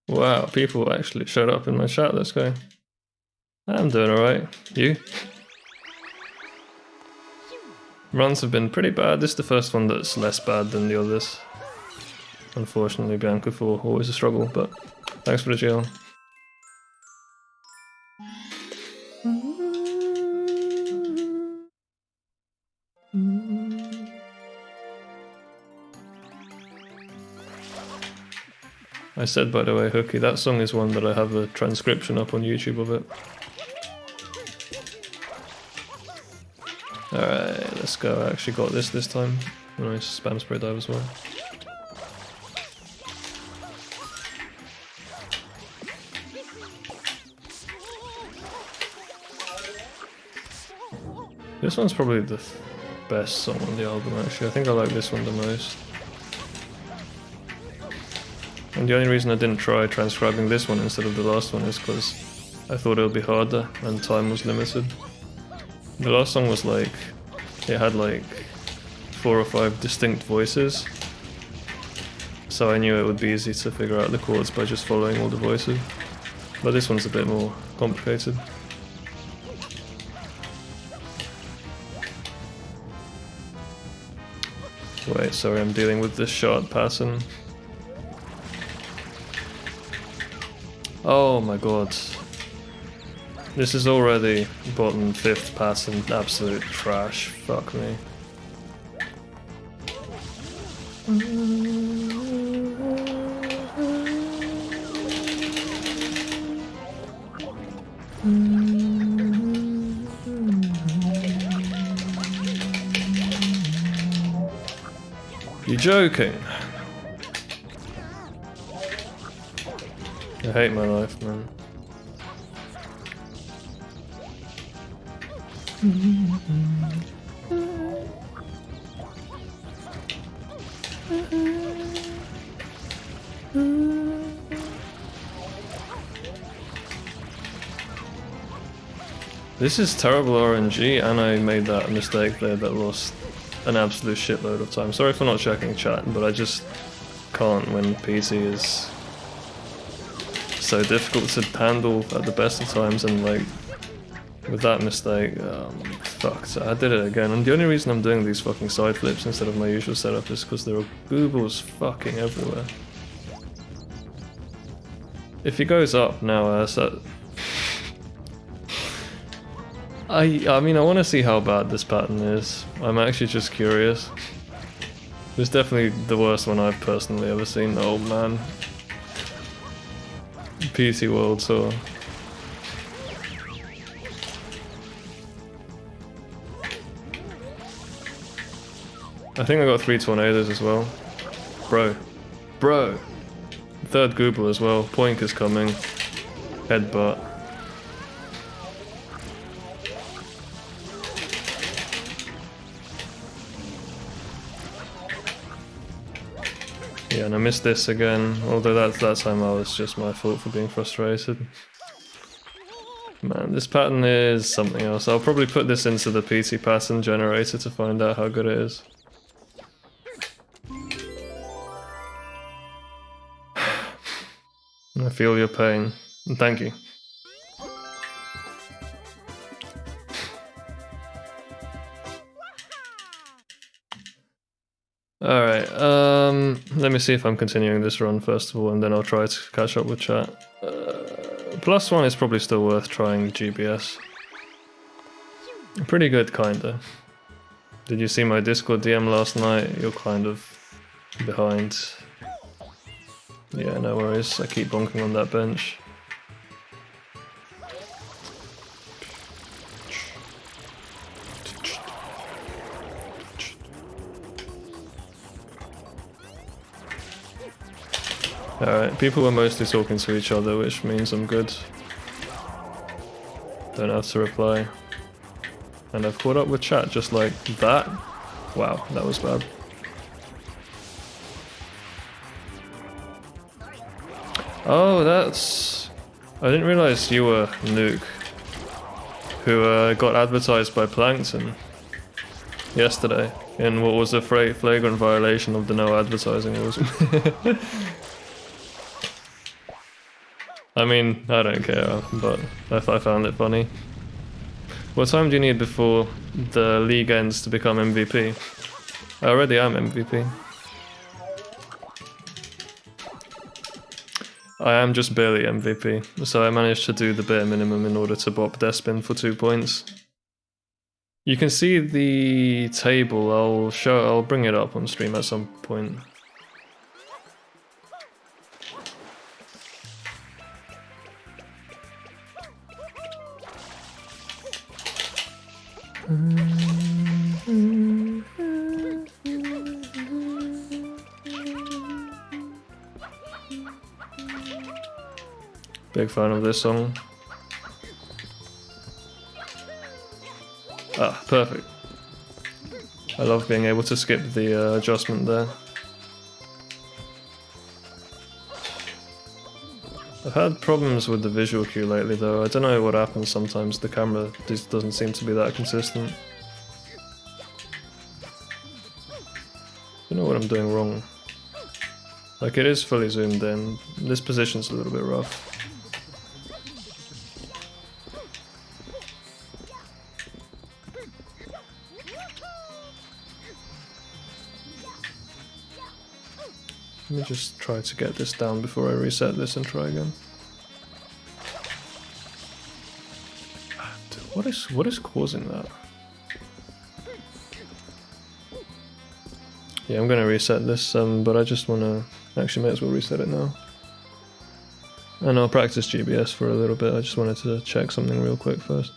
Wow, people actually showed up in my chat, let's go. I'm doing alright. You? Runs have been pretty bad. This is the first one that's less bad than the others. Unfortunately, Bianca 4 always a struggle, but thanks for the GL. I said, by the way, Hooky, that song is one that I have a transcription up on YouTube of it. Alright, let's go. I actually got this time. Nice spam spray dive as well. This one's probably the best song on the album, actually. I think I like this one the most. And the only reason I didn't try transcribing this one instead of the last one is because I thought it would be harder and time was limited. The last song was like, it had like 4 or 5 distinct voices, so I knew it would be easy to figure out the chords by just following all the voices. But this one's a bit more complicated. Wait, sorry, I'm dealing with this shard pattern. Oh my god. This is already bottom 5th pattern, absolute trash. Fuck me. You joking? I hate my life, man. This is terrible RNG, and I made that mistake there that lost an absolute shitload of time. Sorry for not checking chat, but I just can't when PT is so difficult to handle at the best of times, and like with that mistake, fuck, so I did it again. And the only reason I'm doing these fucking side flips instead of my usual setup is because there are Goobles fucking everywhere. If he goes up now, I mean, I want to see how bad this pattern is. I'm actually just curious. It's definitely the worst one I've personally ever seen. Oh man. PT World Tour. I think I got 3 tornadoes as well. Bro. Bro! Third Google as well. Poink is coming. Headbutt. Yeah, and I missed this again, although that time I was just my fault for being frustrated. Man, this pattern is something else. I'll probably put this into the PT pattern generator to find out how good it is. I feel your pain. Thank you. Alright, let me see if I'm continuing this run first of all, and then I'll try to catch up with chat. +1 is probably still worth trying GBS. Pretty good, kinda. Did you see my Discord DM last night? You're kind of behind. Yeah, no worries, I keep bonking on that bench. Alright, people were mostly talking to each other, which means I'm good. Don't have to reply. And I've caught up with chat just like that. Wow, that was bad. Oh, that's... I didn't realize you were Nuke, who got advertised by Plankton yesterday in what was a flagrant violation of the no advertising rules. I mean, I don't care, but I found it funny. What time do you need before the league ends to become MVP? I already am MVP. I am just barely MVP, so I managed to do the bare minimum in order to bop Despin for 2 points. You can see the table, I'll bring it up on stream at some point. Big fan of this song. Ah, perfect. I love being able to skip the adjustment there. I've had problems with the visual cue lately though. I don't know what happens sometimes. The camera just doesn't seem to be that consistent. I don't know what I'm doing wrong. Like, it is fully zoomed in. This position's a little bit rough. Let me just try to get this down before I reset this and try again. Dude, what is causing that? Yeah, I'm gonna reset this, but I just wanna... Actually, may as well reset it now. And I'll practice GBS for a little bit. I just wanted to check something real quick first.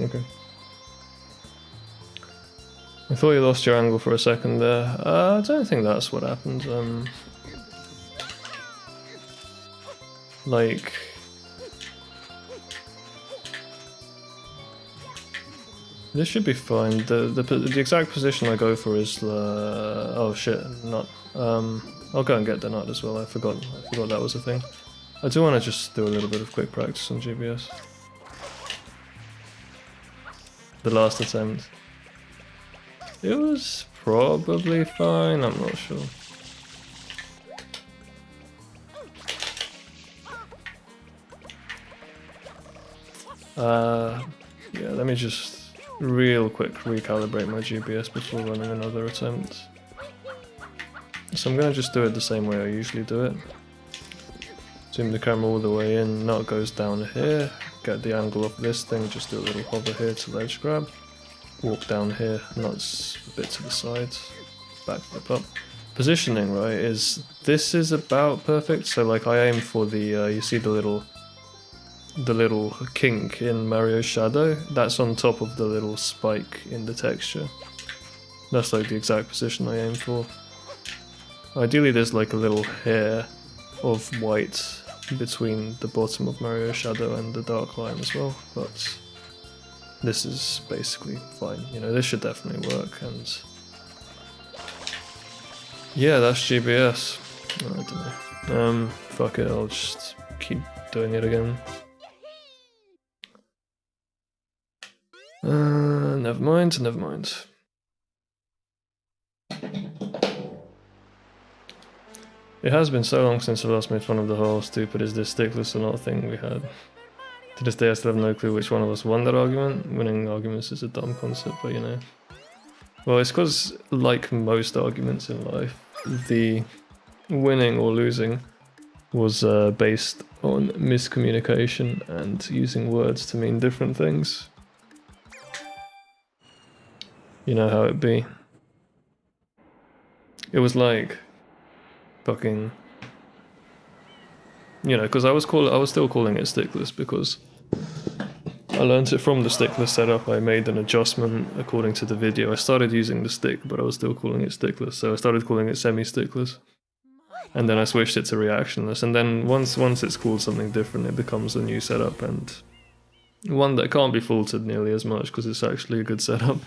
Okay. I thought you lost your angle for a second there. I don't think that's what happened. Like... This should be fine. The exact position I go for is the... Oh shit, nut. I'll go and get the nut as well. I forgot that was a thing. I do want to just do a little bit of quick practice on GBS. The last attempt. It was probably fine, I'm not sure. Yeah, let me just real quick recalibrate my GBS before running another attempt. So I'm gonna just do it the same way I usually do it. zoom the camera all the way in, now it goes down here, get the angle of this thing, just do a little hover here to ledge grab, walk down here, nuts a bit to the side, back flip up. Positioning, right, this is about perfect, so like I aim for the, you see the little kink in Mario's shadow, that's on top of the little spike in the texture. That's like the exact position I aim for. Ideally there's like a little hair of white between the bottom of Mario's shadow and the dark line as well, but this is basically fine. You know, this should definitely work, and yeah, that's GBS. I don't know. Fuck it, I'll just keep doing it again. Never mind, never mind. It has been so long since I last made fun of the whole stupid is this stickless or not thing we had. To this day I still have no clue which one of us won that argument. Winning arguments is a dumb concept, but you know. Well, it's because, like most arguments in life, the winning or losing was based on miscommunication and using words to mean different things. You know how it be. It was like fucking, you know, because I was still calling it stickless because I learned it from the stickless setup. I made an adjustment according to the video. I started using the stick, but I was still calling it stickless, so I started calling it semi-stickless. And then I switched it to reactionless, and then once it's called something different, it becomes a new setup, and one that can't be faulted nearly as much because it's actually a good setup.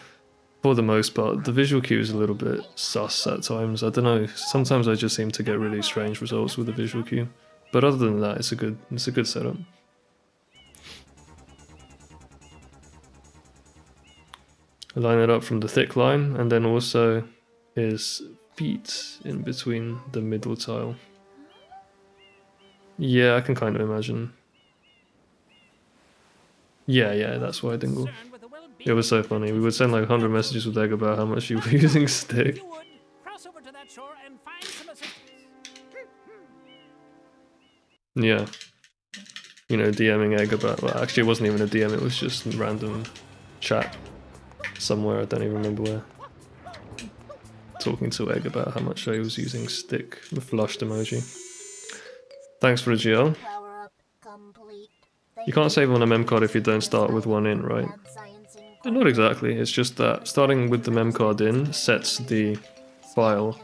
For the most part, the visual cue is a little bit sus at times. I don't know, sometimes I just seem to get really strange results with the visual cue. But other than that, it's a good setup. I line it up from the thick line, and then also his feet in between the middle tile. Yeah, I can kind of imagine. Yeah, that's why I dingle. It was so funny. We would send like 100 messages with Egg about how much you were using stick. If you would, cross over to that shore and find some assistance. Yeah. You know, DMing Egg about, well, actually it wasn't even a DM, it was just random chat somewhere, I don't even remember where. Talking to Egg about how much I was using stick, the flushed emoji. Thanks for the GL. Power up complete. You can't save on a mem card if you don't start with one in, right? Not exactly, it's just that starting with the mem card in sets the file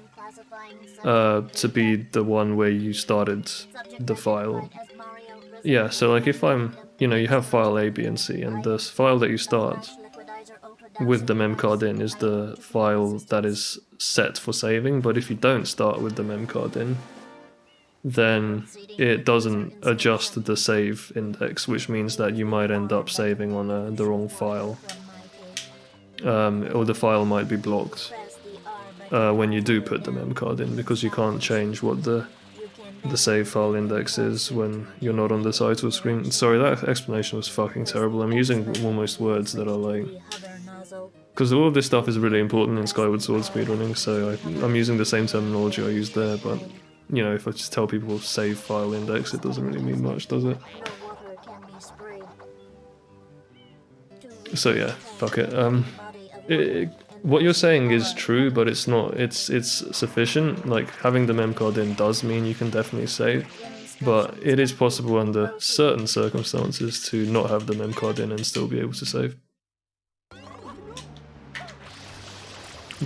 to be the one where you started the file. Yeah, so like if I'm, you know, you have file A, B, and C, and the file that you start with the mem card in is the file that is set for saving, but if you don't start with the mem card in, then it doesn't adjust the save index, which means that you might end up saving on the wrong file. Or the file might be blocked when you do put the mem card in, because you can't change what the save file index is when you're not on the title screen. Sorry, that explanation was fucking terrible. I'm using almost words that are like... Because all of this stuff is really important in Skyward Sword speedrunning, so I'm using the same terminology I used there, but, you know, if I just tell people save file index, it doesn't really mean much, does it? So yeah, fuck it. What you're saying is true, but it's not. It's sufficient. Like, having the mem card in does mean you can definitely save, but it is possible under certain circumstances to not have the mem card in and still be able to save.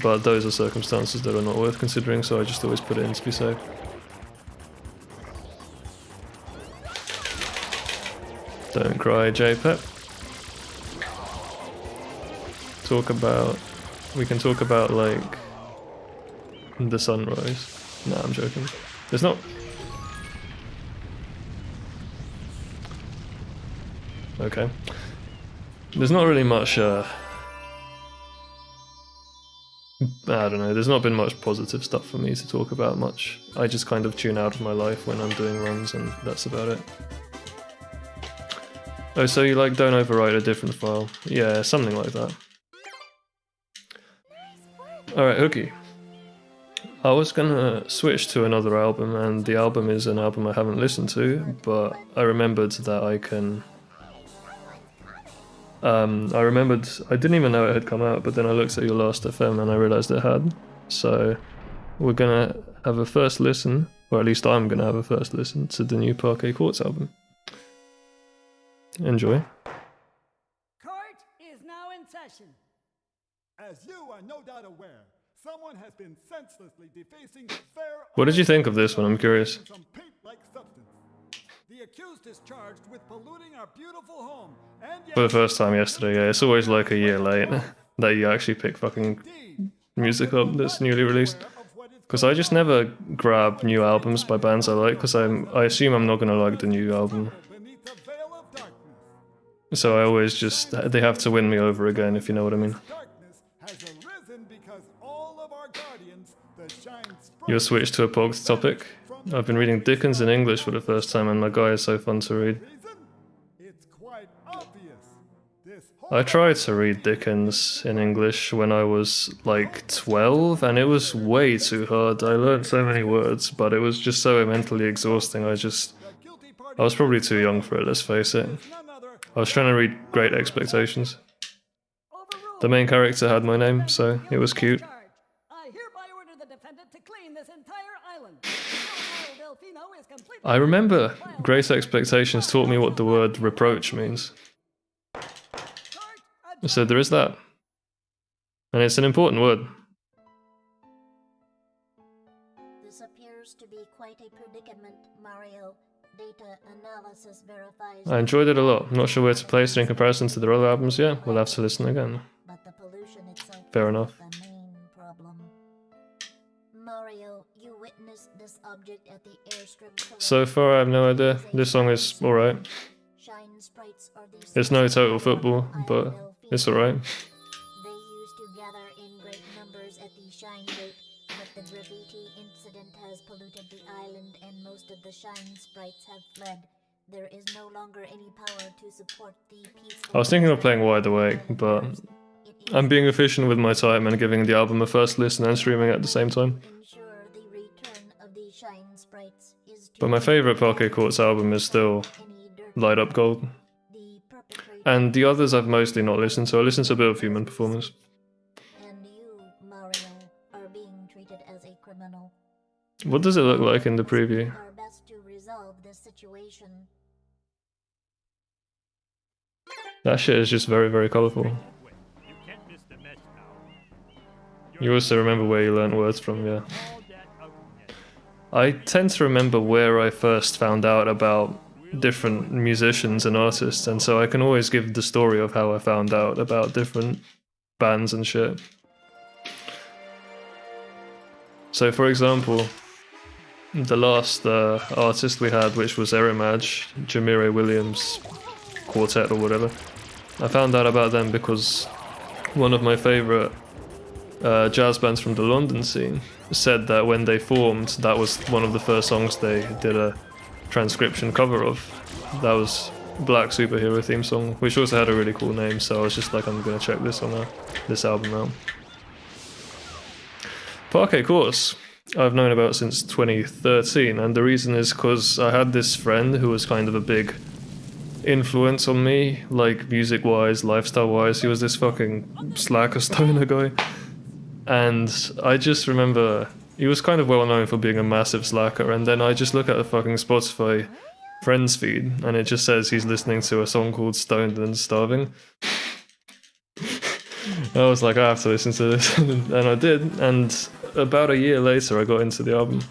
But those are circumstances that are not worth considering, so I just always put it in to be safe. Don't cry, JPEP. We can talk about, like, the sunrise. Nah, I'm joking. There's not... Okay. There's not really much, I don't know, there's not been much positive stuff for me to talk about much. I just kind of tune out of my life when I'm doing runs, and that's about it. Oh, so you, like, don't overwrite a different file? Yeah, something like that. Alright, Hooky. I was gonna switch to another album, and the album is an album I haven't listened to, but I remembered that I can. I didn't even know it had come out, but then I looked at your Last FM and I realized it had. So we're gonna have a first listen, or at least I'm gonna have a first listen to the new Parquet Courts album. Enjoy. Court is now in session. As you are no doubt aware, someone has been senselessly defacing fair. What did you think of this one? I'm curious. Some paint-like substance. The accused is charged with polluting our beautiful home, and yet For the first time yesterday, yeah, it's always like a year late that you actually pick fucking music up that's newly released. Because I just never grab new albums by bands I like, because I assume I'm not gonna like the new album. beneath a veil of darkness. So I always just, they have to win me over again, if you know what I mean. Darkness has arisen because all of our guardians, the shine You'll switch to a pogged topic. I've been reading Dickens in English for the first time, and my guy is so fun to read. reason? It's quite obvious. This I tried to read Dickens in English when I was like 12, and it was way too hard. I learned so many words, but it was just so mentally exhausting. I guilty party was probably too young for it, let's face it. none other I was trying to read Great Expectations. Overruled. The main character had my name, so it was cute. I hereby order the defendant to clean this entire island. Until Isle Delfino is completely I remember Great Expectations taught me what the word reproach means. So there is that. And it's an important word. This appears to be quite a predicament, Mario. Data analysis verifies. I enjoyed it a lot. I'm not sure where to place it in comparison to the other albums yet. We'll have to listen again. But the pollution itself Fair is not enough. the main problem. Mario, you witnessed this object at the airstrip. So far, I have no idea. This song is alright. Shine sprites are the It's no total football, but it's alright. They used to gather in great numbers at the Shine Gate, but the graffiti incident has polluted the island and most of the Shine sprites have fled. There is no longer any power to support the peaceful. I was thinking of playing Wide Awake, but I'm being efficient with my time and giving the album a first listen and streaming at the same time. Ensure the return of the Shine sprites is to But my favourite Parquet Courts album is still any dirt. Light Up Gold. The perpetrator And the others I've mostly not listened to. I listened to a bit of Human Performance. and you, Mario, are being treated as a criminal. What does it look like in the preview? Our best to resolve this situation. That shit is just very, very colourful. Wait, you can't miss the mess, pal. You also remember where you learnt words from, yeah. All that ugliness. I tend to remember where I first found out about different musicians and artists, and so I can always give the story of how I found out about different bands and shit. So, for example, the last artist we had, which was Erimaj, Jamire Williams Quartet or whatever, I found out about them because one of my favourite jazz bands from the London scene said that when they formed, that was one of the first songs they did a transcription cover of. That was Black Superhero theme song, which also had a really cool name, so I was just like, I'm gonna check this album out. Parquet Courts I've known about since 2013, and the reason is because I had this friend who was kind of a big influence on me, like music-wise, lifestyle-wise. He was this fucking slacker stoner guy. And I just remember he was kind of well known for being a massive slacker, and then I just look at the fucking Spotify friends feed and it just says he's listening to a song called Stoned and Starving. I was like, I have to listen to this, and I did, and about a year later I got into the album.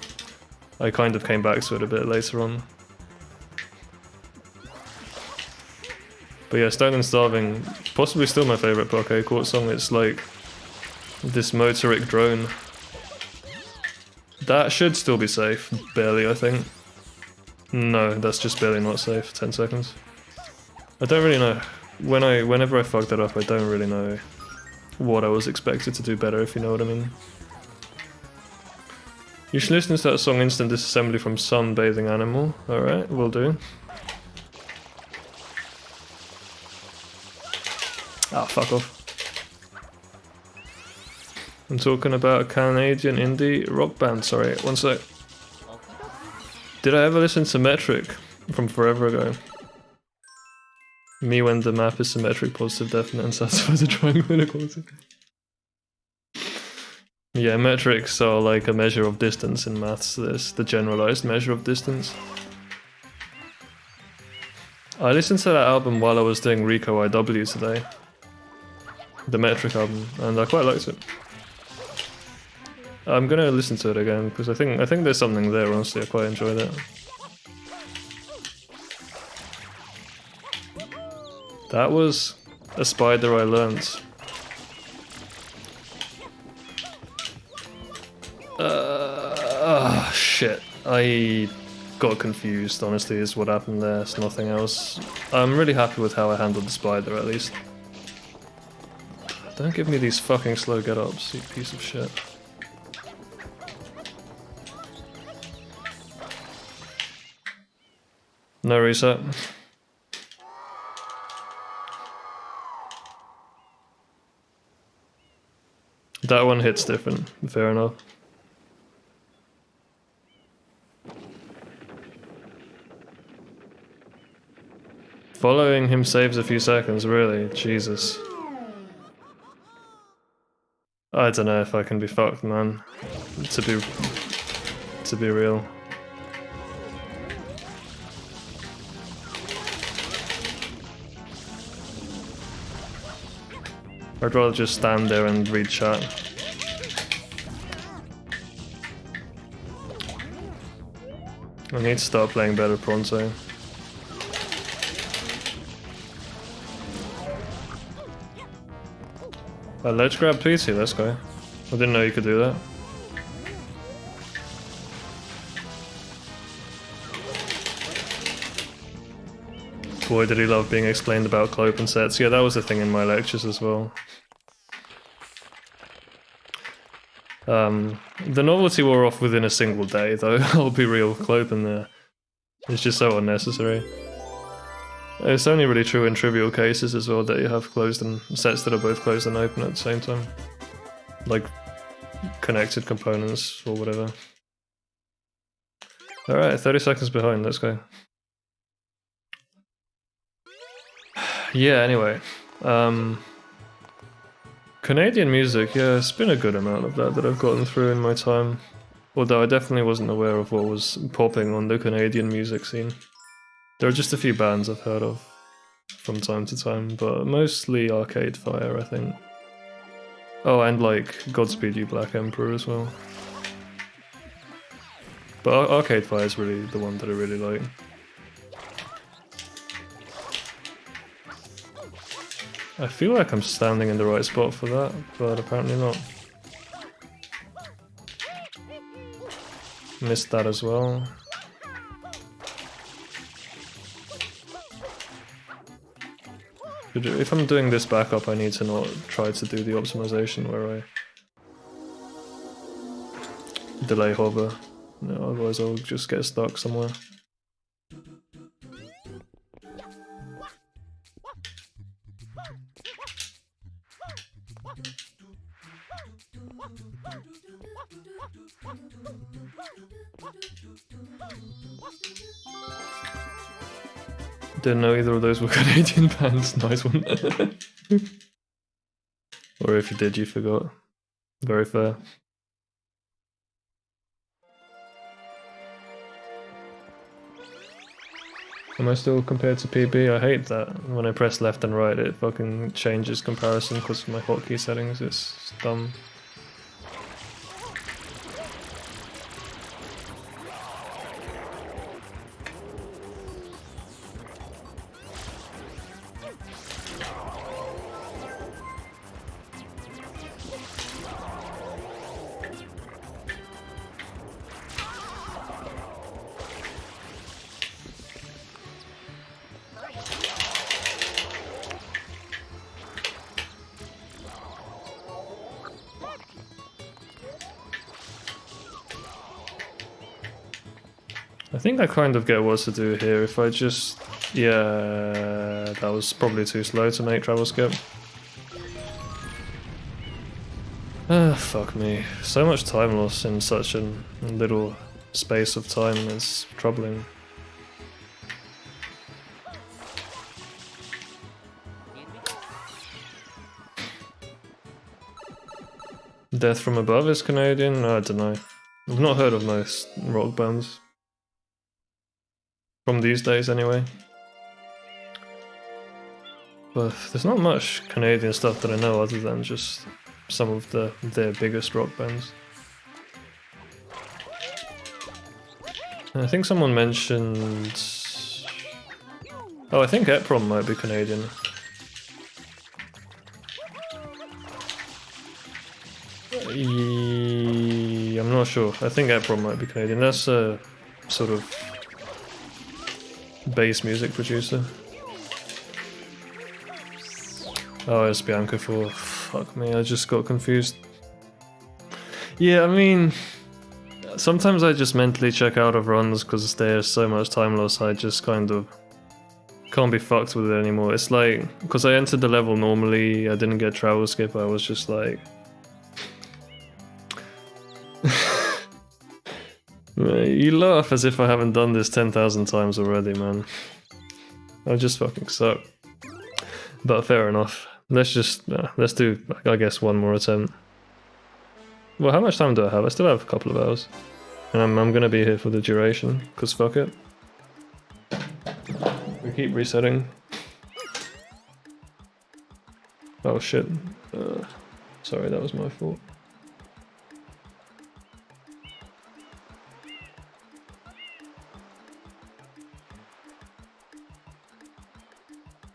I kind of came back to it a bit later on. But yeah, Stoned and Starving, possibly still my favourite Parquet Courts song. It's like this motoric drone. That should still be safe, barely I think. No, that's just barely not safe, 10 seconds. I don't really know. Whenever I fuck that up, I don't really know what I was expected to do better, if you know what I mean. You should listen to that song Instant Disassembly from Sunbathing Animal. Alright, will do. Ah, fuck off. I'm talking about a Canadian indie rock band. Sorry, one sec. Did I ever listen to Metric from forever ago? Me when the map is symmetric, positive, definite, and satisfies a triangle inequality. Yeah, metrics are like a measure of distance in maths. There's the generalized measure of distance. I listened to that album while I was doing Rico IW today. The Metric album, and I quite liked it. I'm gonna listen to it again because I think there's something there. Honestly, I quite enjoyed it. That was a spider I learnt. Shit. I got confused, honestly, is what happened there. It's nothing else. I'm really happy with how I handled the spider, at least. Don't give me these fucking slow get-ups, you piece of shit. No reset. That one hits different, fair enough. Following him saves a few seconds, really? Jesus. I don't know if I can be fucked, man. To be real. I'd rather just stand there and read chat. I need to start playing better pronto. A ledge grab PT, let's go. I didn't know you could do that. Boy, did he love being explained about clopen sets. Yeah, that was a thing in my lectures as well. The novelty wore off within a single day, though. I'll be real, clopen there. It's just so unnecessary. It's only really true in trivial cases as well that you have closed and sets that are both closed and open at the same time. Like connected components or whatever. Alright, 30 seconds behind, let's go. Yeah, anyway. Canadian music, yeah, it's been a good amount of that I've gotten through in my time. Although I definitely wasn't aware of what was popping on the Canadian music scene. There are just a few bands I've heard of from time to time, but mostly Arcade Fire, I think. Oh, and like Godspeed You Black Emperor as well. But Arcade Fire is really the one that I really like. I feel like I'm standing in the right spot for that, but apparently not. Missed that as well. If I'm doing this backup, I need to not try to do the optimization where I delay hover. No, otherwise I'll just get stuck somewhere. Didn't know either of those were Canadian bands. Nice one. Or if you did, you forgot. Very fair. Am I still compared to PB? I hate that. When I press left and right, it fucking changes comparison because of my hotkey settings. It's dumb. I think I kind of get what to do here. If I just... yeah, that was probably too slow to make travel skip. Ah, fuck me. So much time loss in such a little space of time is troubling. Death from Above is Canadian? I don't know. I've not heard of most rock bands. From these days, anyway. But there's not much Canadian stuff that I know other than just some of their biggest rock bands. I think someone mentioned... Oh, I think Eprom might be Canadian. I'm not sure. I think Eprom might be Canadian. That's a sort of bass music producer. Oh, it's Bianca 4. Fuck me, I just got confused. Yeah, I mean, sometimes I just mentally check out of runs because there's so much time loss, I just kind of can't be fucked with it anymore. It's like, because I entered the level normally, I didn't get travel skip, I was just like... You laugh as if I haven't done this 10,000 times already, man. I just fucking suck. But fair enough. Let's just, let's do, I guess, one more attempt. Well, how much time do I have? I still have a couple of hours. And I'm gonna be here for the duration, because fuck it. We keep resetting. Oh shit. Sorry, that was my fault.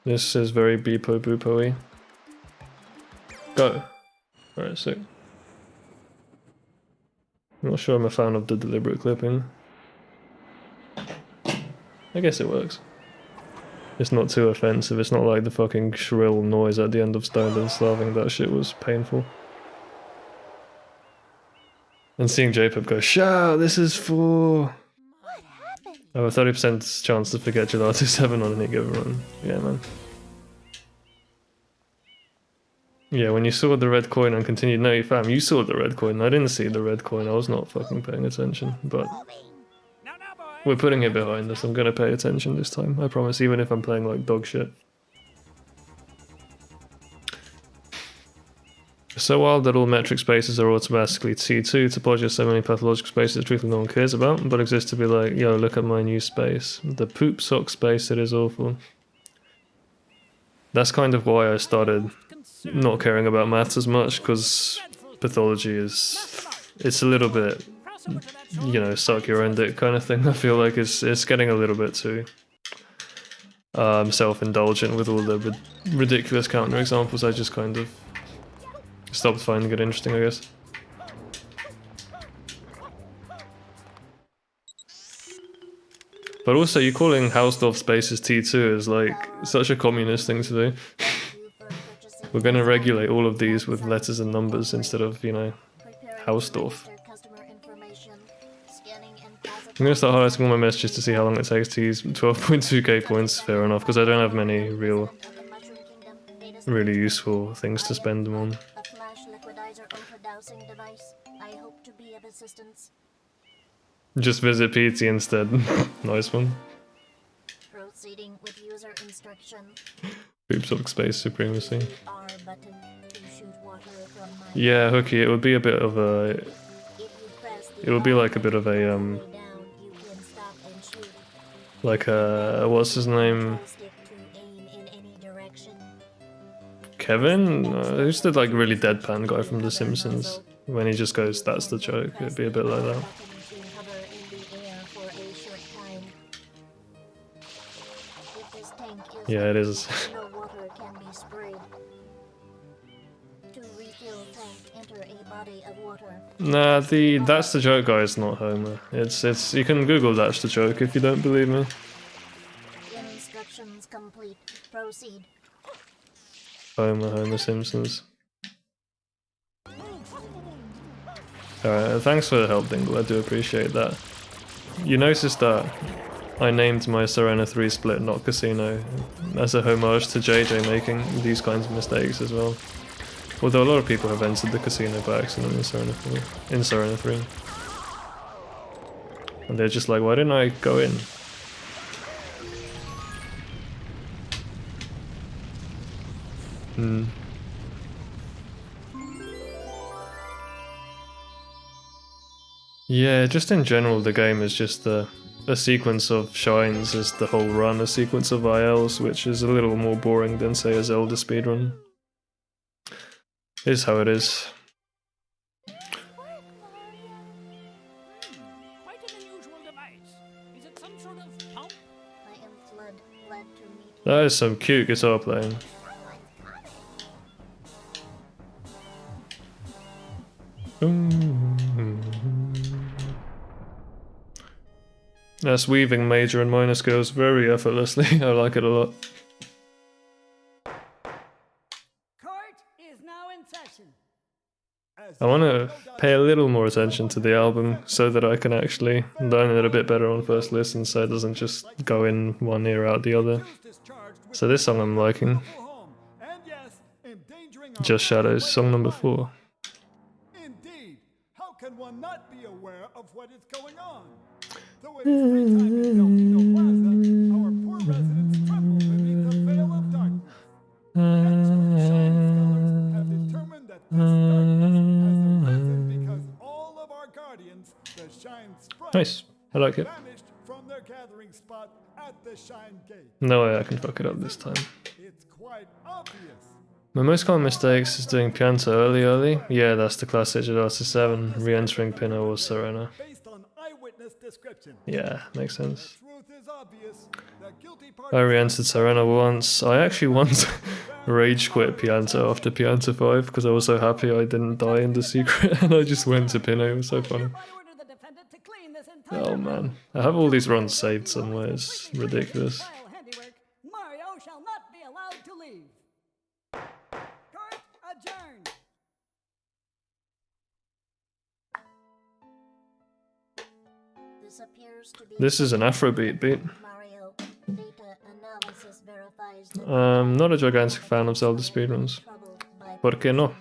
This is very beepo boopo-y. Go! Alright, sick. I'm not sure I'm a fan of the deliberate clipping. I guess it works. It's not too offensive, it's not like the fucking shrill noise at the end of Stoned and Starving, that shit was painful. And seeing J-Pop go, "Shout, this is for..." I have a 30% chance to forget Gelato 7 on any given run. Yeah, man. Yeah, when you saw the red coin and continued, no, fam, you saw the red coin. I didn't see the red coin. I was not fucking paying attention. But we're putting it behind us. I'm gonna pay attention this time. I promise, even if I'm playing like dog shit. So wild that all metric spaces are automatically T2, topology so many pathological spaces truthfully no one cares about, but exists to be like, yo, look at my new space. The poop sock space, it is awful. That's kind of why I started not caring about maths as much, because pathology is... it's a little bit, you know, suck your own dick kind of thing. I feel like it's getting a little bit too self-indulgent with all the ridiculous counterexamples. I just kind of stopped finding it interesting, I guess. But also, you calling Hausdorff spaces T2 is like such a communist thing to do. We're gonna regulate all of these with letters and numbers instead of, you know, Hausdorff. I'm gonna start highlighting all my messages to see how long it takes to use 12.2k points, fair enough, because I don't have many really useful things to spend them on. Just visit PT instead. Nice one. Proceeding with user instruction. Poop space supremacy. Yeah, Hooky, it would be a bit of a... it would be like a bit of a, like a... what's his name? Kevin? Who's the like really deadpan guy from The Simpsons? When he just goes, that's the joke, it'd be a bit like that. Yeah, it is. Nah, the that's the joke guy is not Homer. It's you can Google that's the joke if you don't believe me. Instructions complete. Proceed. Homer Simpsons. Alright, thanks for the help, Dingle, I do appreciate that. You noticed that I named my Serena 3 split not Casino as a homage to JJ making these kinds of mistakes as well. Although a lot of people have entered the casino by accident in Serena 3. And they're just like, why didn't I go in? Yeah, just in general, the game is just a sequence of shines is the whole run, a sequence of ILs, which is a little more boring than, say, a Zelda speedrun. Is how it is. Quite an unusual device. Is it some sort of pump? I am Flood, glad to meet you. That is some cute guitar playing. That's weaving major and minor scales very effortlessly. I like it a lot. Court is now in session. I want to pay a little more attention to the album so that I can actually learn it a bit better on first listen, so it doesn't just go in one ear out the other. So this song I'm liking. Just Shadows, song number 4. Indeed, how can one not be aware of what is going on? Though it is daytime in Delfino Plaza, our poor residents tremble beneath the veil of darkness. Expert shine scholars have determined that this darkness has arisen because all of our guardians, the Shine Sprites, Nice, I like it. vanished from their gathering spot at the Shine Gate. No way I can fuck it up this time. It's quite obvious. My most common mistakes is doing Pianta early. Yeah, that's the classic Jadata 7, re-entering Pinna or Serena. Based on eyewitness description. Yeah, makes sense. Truth is obvious. The guilty I party re-entered Serena once. I actually once rage quit Pianta after Pianta 5 because I was so happy I didn't die in the secret and I just went to Pinna. It was so funny. Hereby order the defendant to clean this entire Oh man, I have all these runs saved somewhere. It's ridiculous. vile handiwork. Mario shall not be allowed to leave. Court adjourned. This appears to be This is an Afrobeat beat. Mario. Data analysis verifies that Not a gigantic fan of Zelda speedruns. troubled by ¿Por qué no?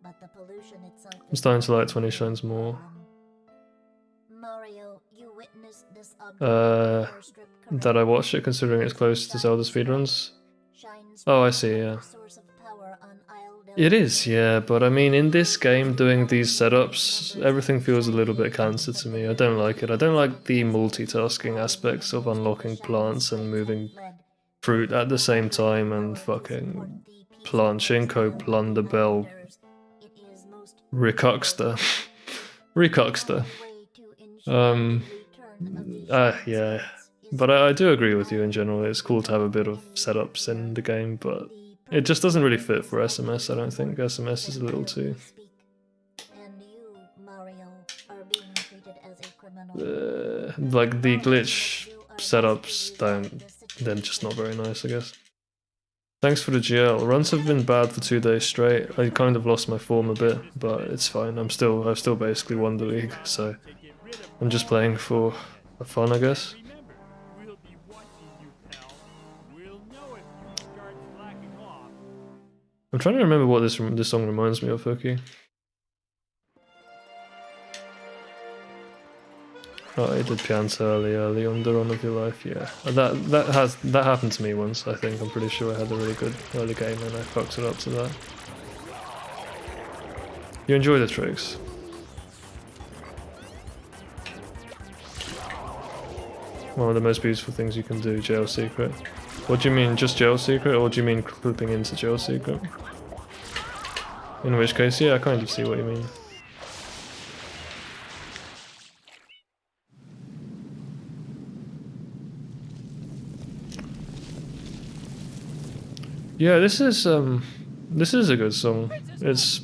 but the pollution itself I'm starting to like 20 Shines more. Mario, you witnessed this Uh, object strip That I watched it considering it's close to Zelda speedruns. shines Oh, I see, yeah. source of power on Isle It is, yeah, but I mean, in this game, doing these setups, everything feels a little bit cancer to me. I don't like it. I don't like the multitasking aspects of unlocking plants and moving fruit at the same time and fucking Planchinko Plunderbell Ricuxter. Ricuxter. Yeah. But I do agree with you in general. It's cool to have a bit of setups in the game, but it just doesn't really fit for SMS, I don't think. SMS is a little too... And you, Mario, are being treated as a criminal. like, the glitch setups they're just not very nice, I guess. Thanks for the GL. Runs have been bad for 2 days straight. I kind of lost my form a bit, but it's fine. I've still basically won the league, so I'm just playing for fun, I guess. Remember, we'll be watching you, pal. We'll know if you start slacking off. I'm trying to remember what this song reminds me of, Hookie. Oh, I did Pianta early on the Run of Your Life, yeah. That happened to me once, I think. I'm pretty sure I had a really good early game and I fucked it up to that. You enjoy the tricks. One of the most beautiful things you can do, Jail Secret. What do you mean, just Jail Secret, or do you mean clipping into Jail Secret? In which case, yeah, I kind of see what you mean. Yeah, this is a good song. It's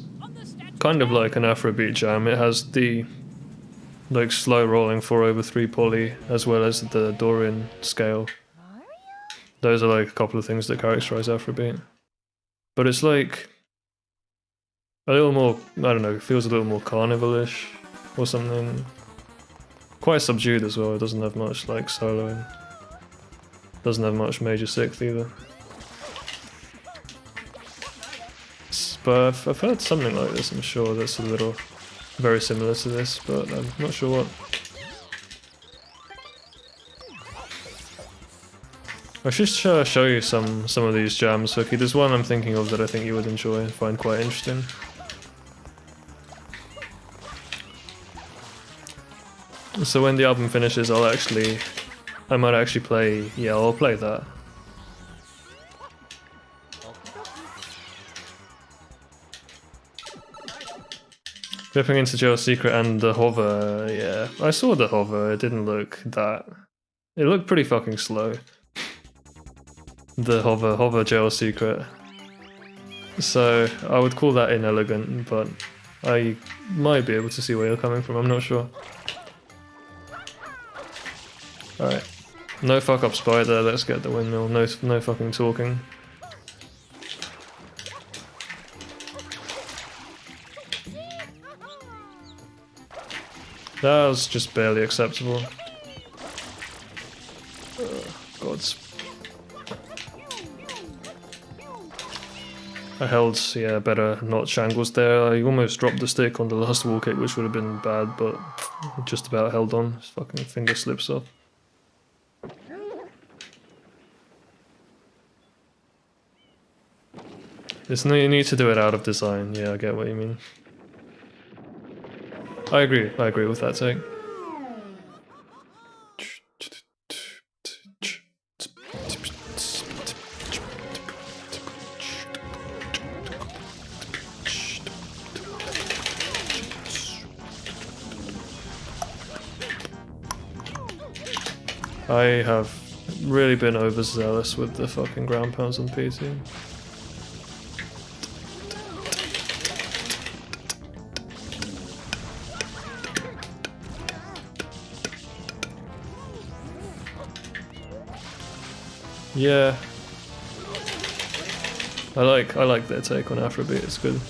kind of like an Afrobeat jam. It has the like slow rolling 4/3 poly as well as the Dorian scale. Those are like a couple of things that characterize Afrobeat. But it's like a little more, I don't know, it feels a little more carnival-ish or something. Quite subdued as well. It doesn't have much like soloing. Doesn't have much major sixth either. It's but I've heard something like this, I'm sure, that's a little very similar to this, but I'm not sure what. I should show you some of these jams, Hooky. There's one I'm thinking of that I think you would enjoy and find quite interesting. So when the album finishes, I might actually play, yeah, I'll play that. Flipping into Jail Secret and the hover, yeah. I saw the hover, it didn't look that... It looked pretty fucking slow. The hover Jail Secret. So, I would call that inelegant, but I might be able to see where you're coming from, I'm not sure. Alright. No fuck up spider, let's get the windmill, no fucking talking. That was just barely acceptable. Gods. I held, yeah, better notch angles there. I almost dropped the stick on the last wall kick, which would have been bad, but just about held on. His fucking finger slips off. You need to do it out of design. Yeah, I get what you mean. I agree with that take. I have really been overzealous with the fucking ground pounds on PT. Yeah, I like their take on Afrobeat. It's good.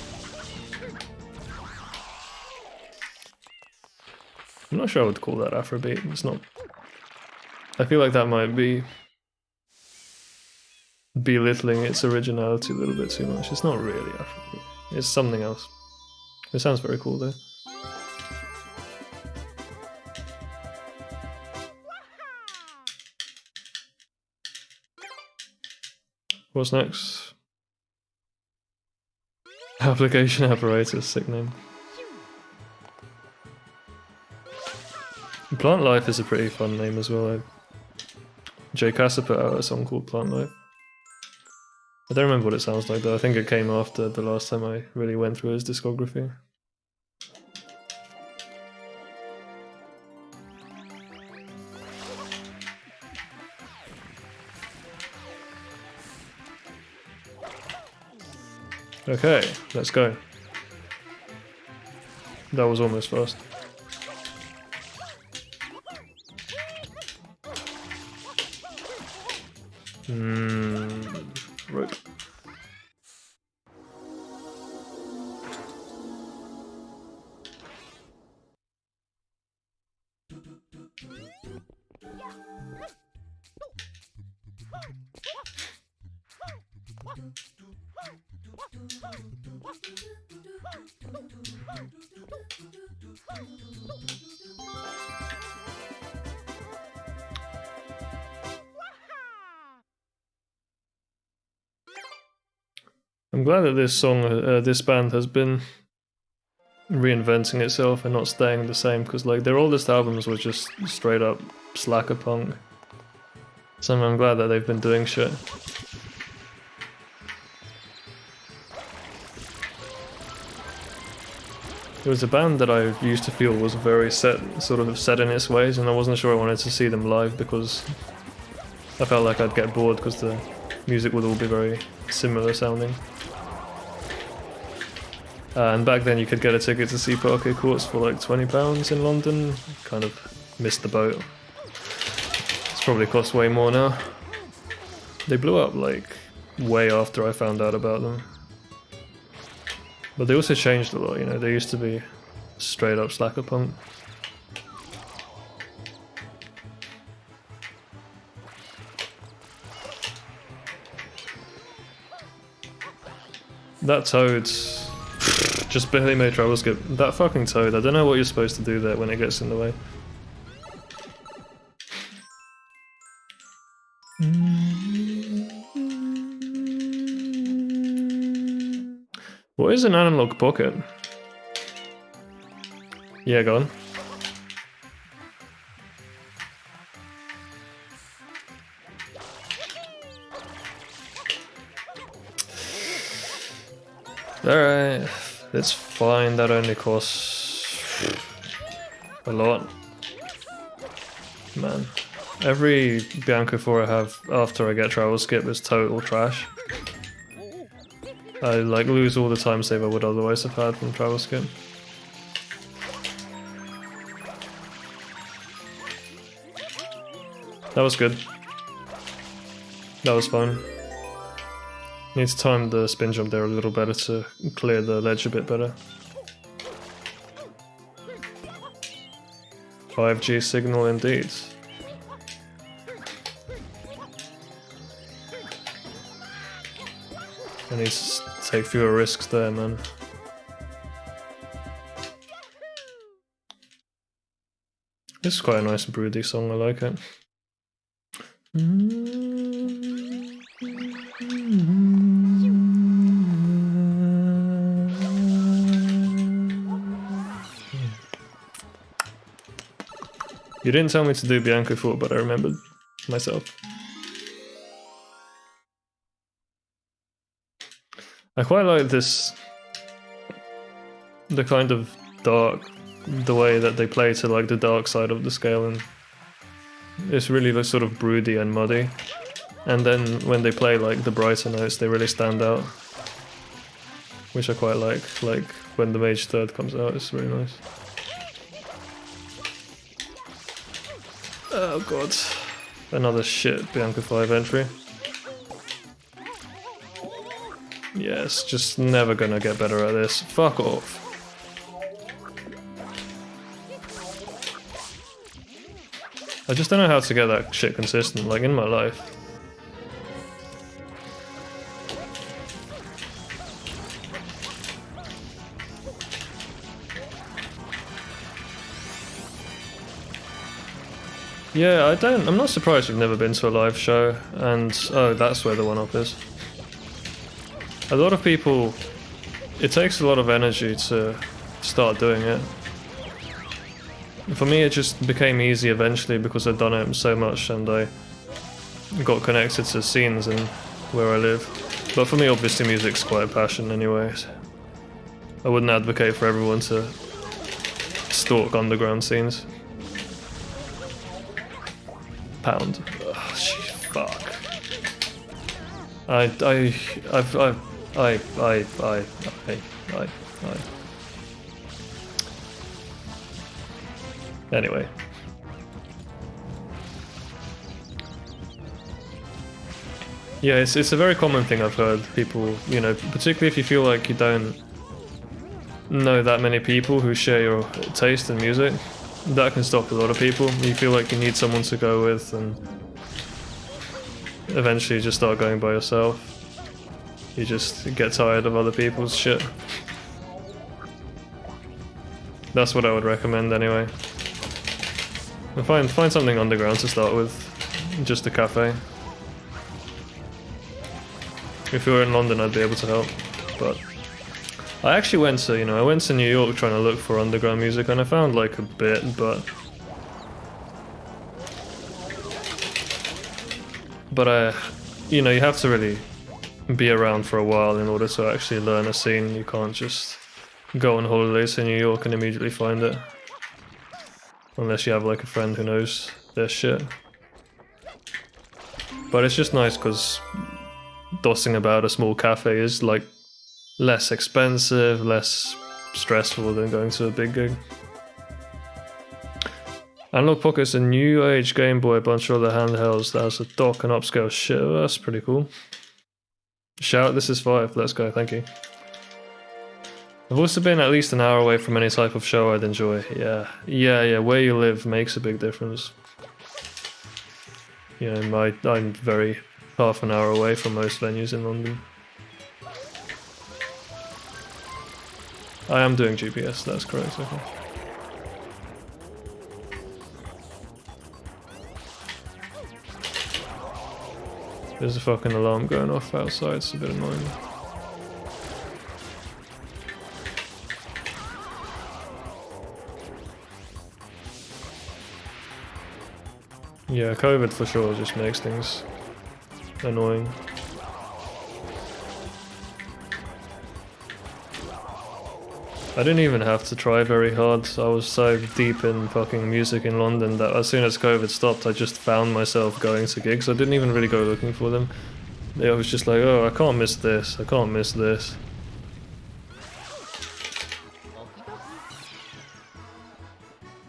I'm not sure I would call that Afrobeat. It's not. I feel like that might be belittling its originality a little bit too much. It's not really Afrobeat. It's something else. It sounds very cool though. What's next? Application apparatus, sick name. Plant Life is a pretty fun name as well. Jay Kasser put out a song called Plant Life. I don't remember what it sounds like though. I think it came after the last time I really went through his discography. Okay, let's go. That was almost fast. Rope. I'm glad that this song, this band has been reinventing itself and not staying the same, because like their oldest albums were just straight up slacker punk. So I'm glad that they've been doing shit. It was a band that I used to feel was very set in its ways, and I wasn't sure I wanted to see them live because I felt like I'd get bored because the music would all be very similar sounding. And back then you could get a ticket to see Parquet Courts for like £20 in London. Kind of missed the boat. It's probably cost way more now. They blew up like way after I found out about them. But they also changed a lot, you know, they used to be straight up slacker punk. That Toad just barely made travel skip. That fucking Toad, I don't know what you're supposed to do there when it gets in the way. What is an analog pocket? Yeah, go on. Alright, it's fine, that only costs a lot. Man, every Bianco 4 I have after I get travel skip is total trash. I like lose all the time save I would otherwise have had from travel skip. That was good. That was fun. Need to time the spin jump there a little better to clear the ledge a bit better. 5G signal indeed. I need to take fewer risks there, man. This is quite a nice broody song, I like it. You didn't tell me to do Bianco 4, but I remembered myself. I quite like this, the kind of dark, the way that they play to like the dark side of the scale, and it's really like sort of broody and muddy. And then when they play like the brighter notes, they really stand out, which I quite like when the Mage Third comes out, it's really nice. Oh god, another shit Bianco 5 entry. Yes, just never gonna get better at this. Fuck off. I just don't know how to get that shit consistent, like in my life. Yeah, I'm not surprised you've never been to a live show, and oh, that's where the 1-up is. A lot of people, it takes a lot of energy to start doing it. For me it just became easy eventually because I'd done it so much and I got connected to scenes and where I live. But for me obviously music's quite a passion anyways. I wouldn't advocate for everyone to stalk underground scenes. Pound. Oh, shit, fuck. Anyway. Yeah, it's a very common thing I've heard people, you know, particularly if you feel like you don't know that many people who share your taste in music, that can stop a lot of people. You feel like you need someone to go with and eventually you just start going by yourself. You just get tired of other people's shit. That's what I would recommend anyway. And find something underground to start with, just a cafe. If you were in London I'd be able to help, but I actually went to, I went to New York trying to look for underground music and I found like a bit, but you have to really be around for a while in order to actually learn a scene. You can't just go on holidays to New York and immediately find it. Unless you have like a friend who knows their shit. But it's just nice because dossing about a small cafe is like less expensive, less stressful than going to a big gig. Analog Pocket's a new age Game Boy, a bunch of other handhelds that has a dock and upscale shit. Oh, that's pretty cool. Shout, this is 5, let's go, thank you. I've also been at least an hour away from any type of show I'd enjoy. Yeah, where you live makes a big difference. I'm very half an hour away from most venues in London. I am doing GPS, that's correct, okay. There's a fucking alarm going off outside, it's a bit annoying. Yeah, COVID for sure just makes things annoying. I didn't even have to try very hard. I was so deep in fucking music in London that as soon as COVID stopped, I just found myself going to gigs. I didn't even really go looking for them. I was just like, oh, I can't miss this. I can't miss this.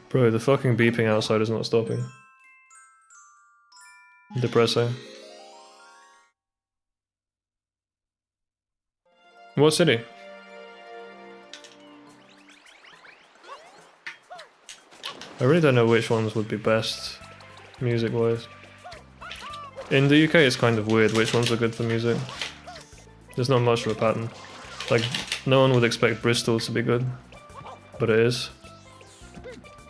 Bro, the fucking beeping outside is not stopping. Depressing. What city? I really don't know which ones would be best, music-wise. In the UK it's kind of weird which ones are good for music. There's not much of a pattern. Like, no one would expect Bristol to be good, but it is.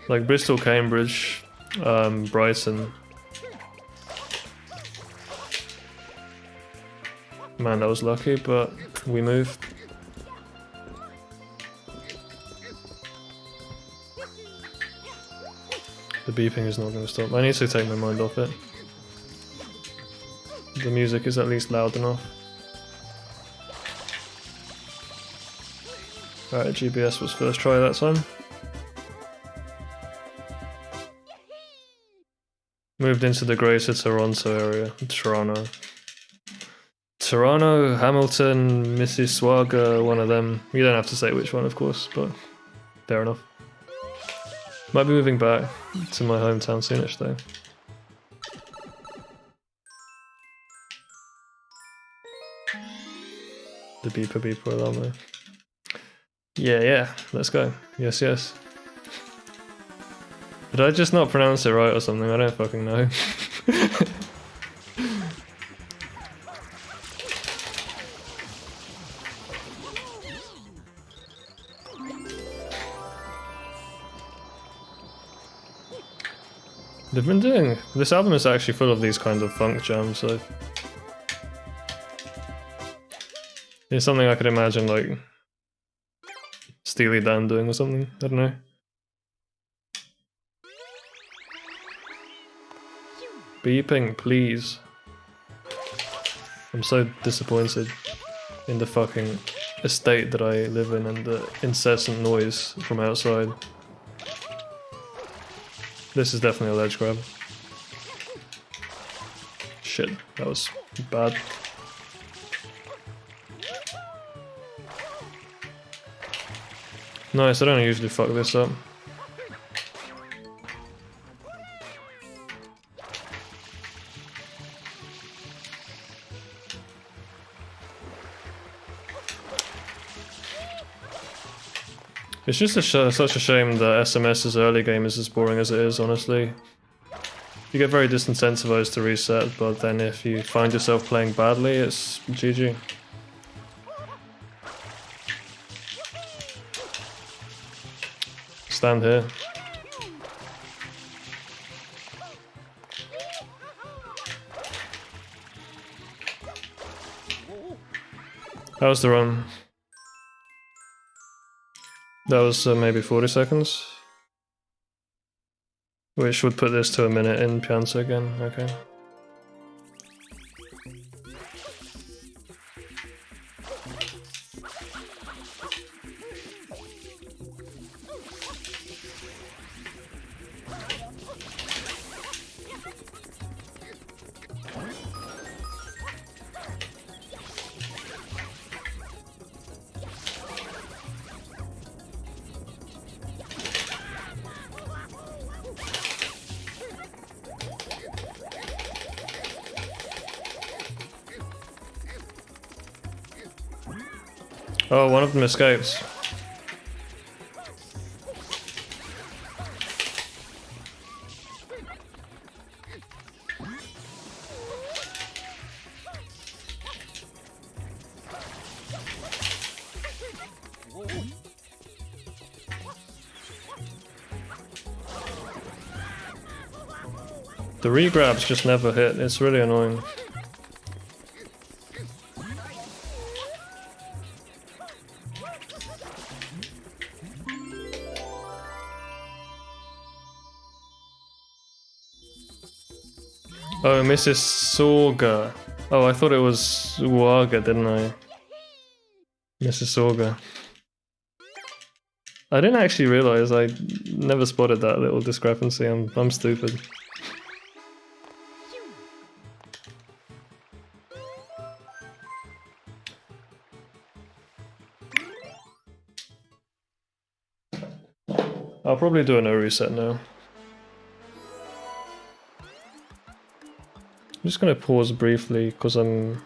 Like Bristol, Cambridge, Brighton. Man, that was lucky, but we moved. The beeping is not going to stop. I need to take my mind off it. The music is at least loud enough. Alright, GPS was first try that time. Moved into the Greater Toronto area. Toronto, Hamilton, Mississauga, one of them. You don't have to say which one, of course, but fair enough. Might be moving back to my hometown soonish though. The beeper alarm though. Yeah, let's go. Yes. Did I just not pronounce it right or something? I don't fucking know. They've been doing... This album is actually full of these kind of funk jams, so... It's something I could imagine, like... Steely Dan doing or something, I don't know. Beeping, please. I'm so disappointed in the fucking estate that I live in and the incessant noise from outside. This is definitely a ledge grab. Shit, that was bad. Nice, I don't usually fuck this up. It's just such a shame that SMS's early game is as boring as it is, honestly. You get very disincentivized to reset, but then if you find yourself playing badly, it's GG. Stand here. How was the run? That was maybe 40 seconds. Which would put this to a minute in Pianta again, okay. Oh, one of them escapes. The regrabs just never hit, it's really annoying. Oh, Mississauga. Oh, I thought it was Uaga, didn't I? Mississauga. I didn't actually realize, I never spotted that little discrepancy. I'm stupid. I'll probably do a no reset now. I'm just gonna pause briefly because I'm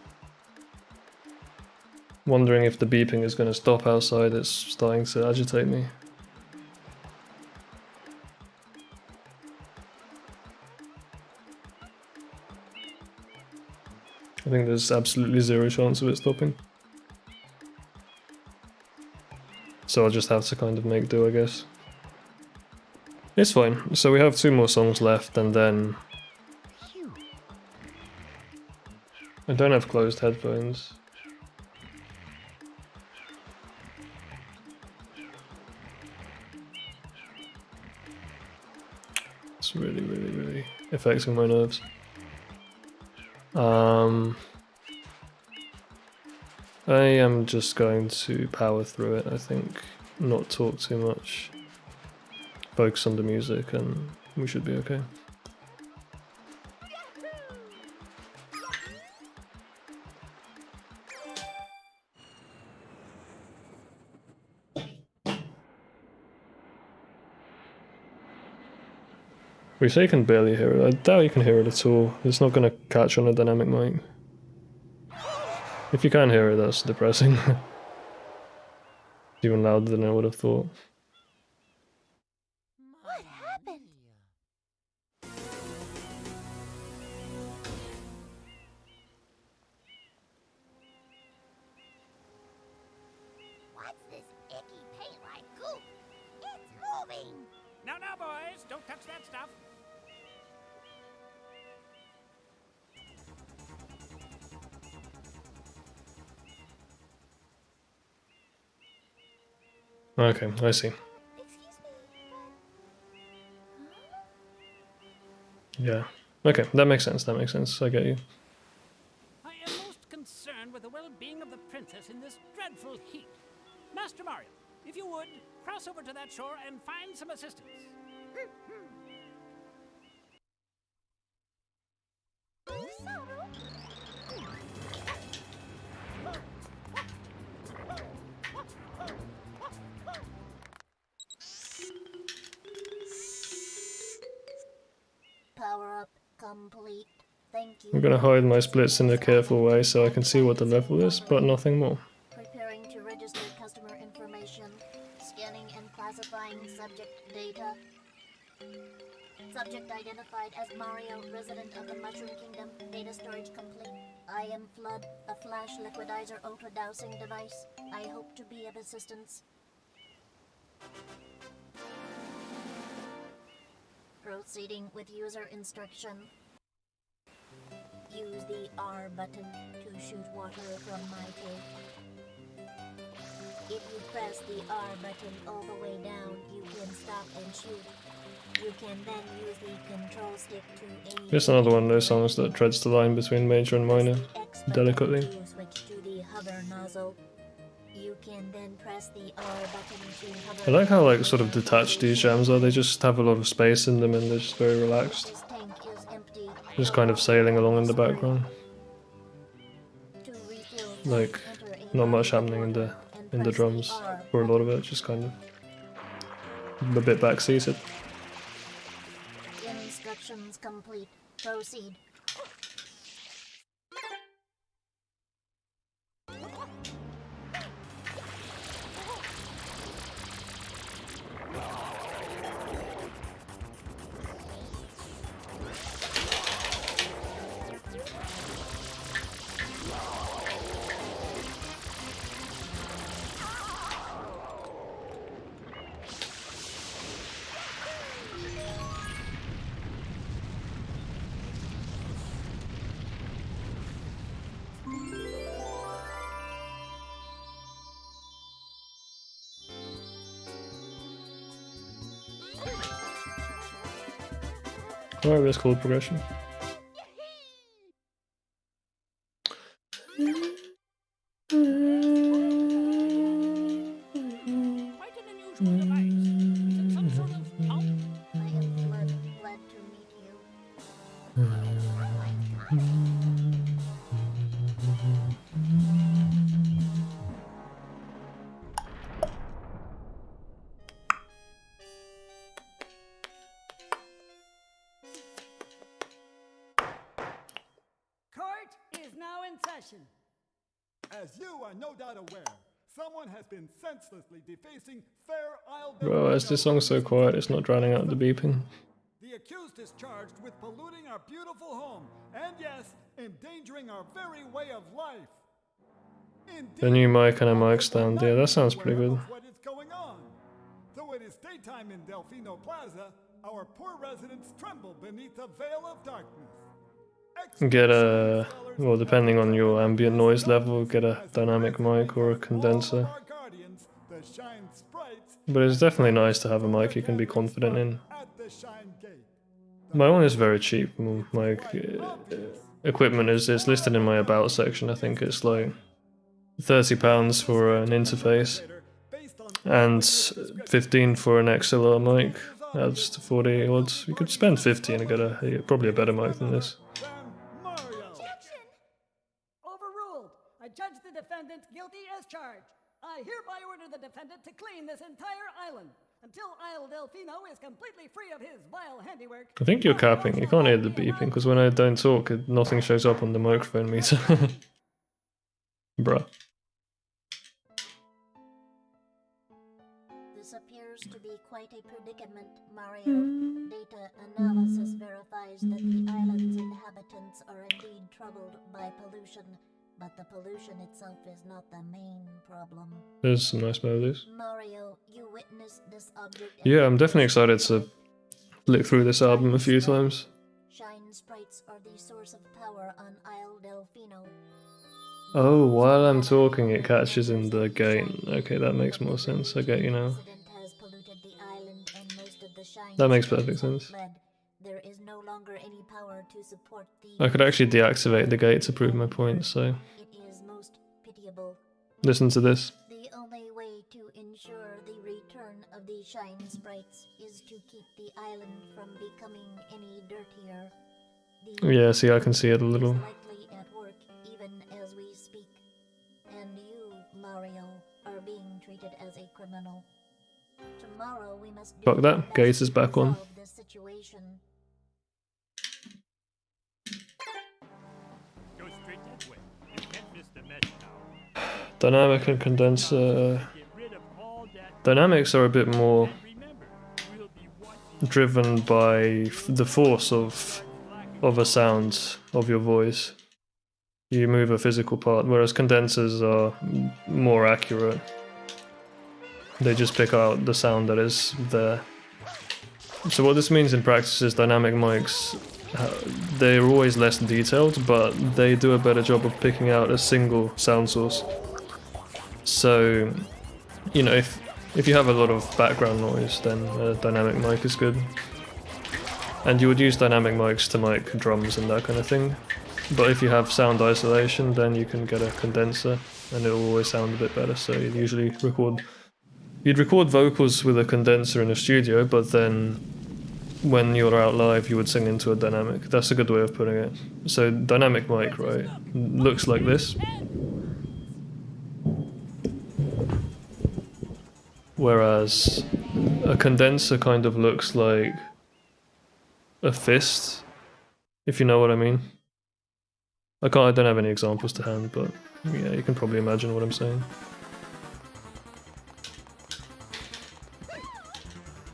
wondering if the beeping is gonna stop outside. It's starting to agitate me. I think there's absolutely zero chance of it stopping. So I'll just have to kind of make do, I guess. It's fine. So we have 2 more songs left and then... I don't have closed headphones. It's really affecting my nerves. I am just going to power through it, I think. Not talk too much. Focus on the music and we should be okay. We say you can barely hear it. I doubt you can hear it at all. It's not going to catch on a dynamic mic. If you can hear it, that's depressing. Even louder than I would have thought. What happened? What's this icky paint-like goop? It's moving! Now, boys, don't touch that stuff. Okay, I see. Excuse me. Yeah. Okay, that makes sense, I get you. I am most concerned with the well-being of the princess in this dreadful heat. Master Mario, if you would, cross over to that shore and find some assistance. Power up complete. Thank you. I'm gonna hide my splits in a careful way so I can see what the level is, but nothing more. Preparing to register customer information. Scanning and classifying subject data. Subject identified as Mario, resident of the Mushroom Kingdom. Data storage complete. I am Flood, a flash liquidizer ultra-dowsing device. I hope to be of assistance. Proceeding with user instruction. Use the R button to shoot water from my tank. If you press the R button all the way down, you can stop and shoot. You can then use the control stick to aim. Here's another one of those songs that treads the line between major and minor, delicately. You switch to the hover nozzle. You can then press the R button to hover. I like how like sort of detached these jams are, they just have a lot of space in them and they're just very relaxed. This tank is empty. Just kind of sailing along in the background. To refill, Like, enter a not much bucket happening in water the and press drums, R or a lot of it, just kind of a bit backseated. Instructions complete. Proceed. Alright, that's called progression. Quite an unusual device. Is it some sort of pump? I am glad to meet you. Court is now in session. As you are no doubt aware, someone has been senselessly defacing Fair Isle. Bro, why is this song so quiet? It's not drowning out the beeping. The accused is charged with polluting our beautiful home, and yes, endangering our very way of life. The new mic and a mic stand, yeah, that sounds pretty good. What is going on? Though it is daytime in Delfino Plaza, our poor residents tremble beneath a veil of darkness. Get a, well, depending on your ambient noise level, get a dynamic mic or a condenser. But it's definitely nice to have a mic you can be confident in. My one is very cheap. My equipment is listed in my about section. I think it's like £30 for an interface and 15 for an XLR mic. Adds to 40 odds. You could spend 50 and get probably a better mic than this. Overruled. I judge the defendant guilty as charged. I hereby order the defendant to clean this entire island until Isle Delfino is completely free of his vile handiwork. I think you're capping. You can't hear the beeping because when I don't talk, nothing shows up on the microphone meter. Bruh. This appears to be quite a predicament, Mario. Data analysis verifies that the island's inhabitants are indeed troubled by pollution, but the pollution itself is not the main problem. There's some nice melodies. Mario, you witnessed this object. Yeah, I'm definitely excited to flick through this album a few times. Shine sprites are the source of power on Isle Delfino. Oh, while I'm talking, it catches in the gain. Okay, that makes more sense. I get you now. That makes perfect sense. There is no longer any power to support the. I could actually deactivate the gate to prove my point, so. It is most pitiable. Listen to this. The only way to ensure the return of the shine sprites is to keep the island from becoming any dirtier. Yeah, see, I can see it a little. Likely at work even as we speak, and you, Mario, are being treated as a criminal. Tomorrow we must do Fuck that. our best Gate is to back on. resolve this situation. Go straight that way. You can't miss the mesh now. Dynamic and condenser. Get rid of all that. Dynamics are a bit more Remember, we'll be watching driven by the force of a sound of your voice. You move a physical part, whereas condensers are more accurate. They just pick out the sound that is there. So what this means in practice is dynamic mics, they're always less detailed, but they do a better job of picking out a single sound source. So, you know, if you have a lot of background noise, then a dynamic mic is good. And you would use dynamic mics to mic drums and that kind of thing. But if you have sound isolation, then you can get a condenser and it will always sound a bit better. So you'd record vocals with a condenser in a studio, but then when you're out live, you would sing into a dynamic. That's a good way of putting it. So dynamic mic, right, looks like this. Whereas a condenser kind of looks like a fist, if you know what I mean. I don't have any examples to hand, but yeah, you can probably imagine what I'm saying.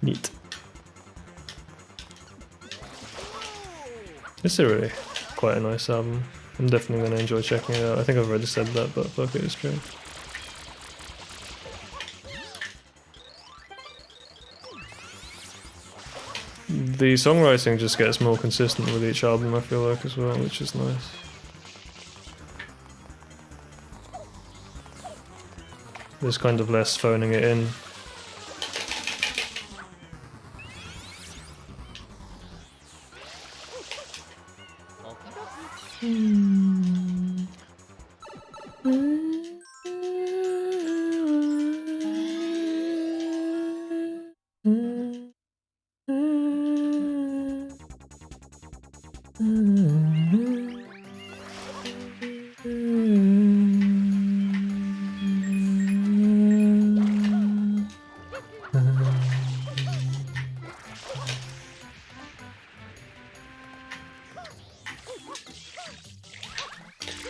Neat. It's really quite a nice album. I'm definitely going to enjoy checking it out. I think I've already said that, but fuck it, it's true. The songwriting just gets more consistent with each album, I feel like, as well, which is nice. There's kind of less phoning it in.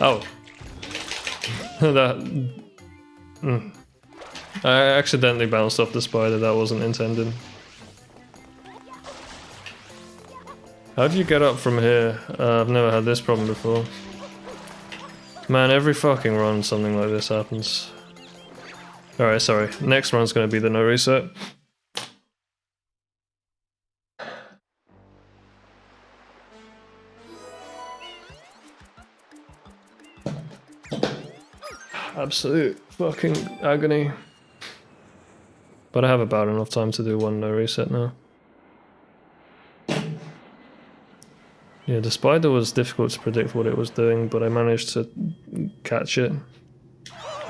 Oh. That... I accidentally bounced off the spider, that wasn't intended. How do you get up from here? I've never had this problem before. Man, every fucking run something like this happens. Alright, sorry. Next run's gonna be the no reset. Absolute fucking agony. But I have about enough time to do one no reset now. Yeah, the spider was difficult to predict what it was doing, but I managed to catch it.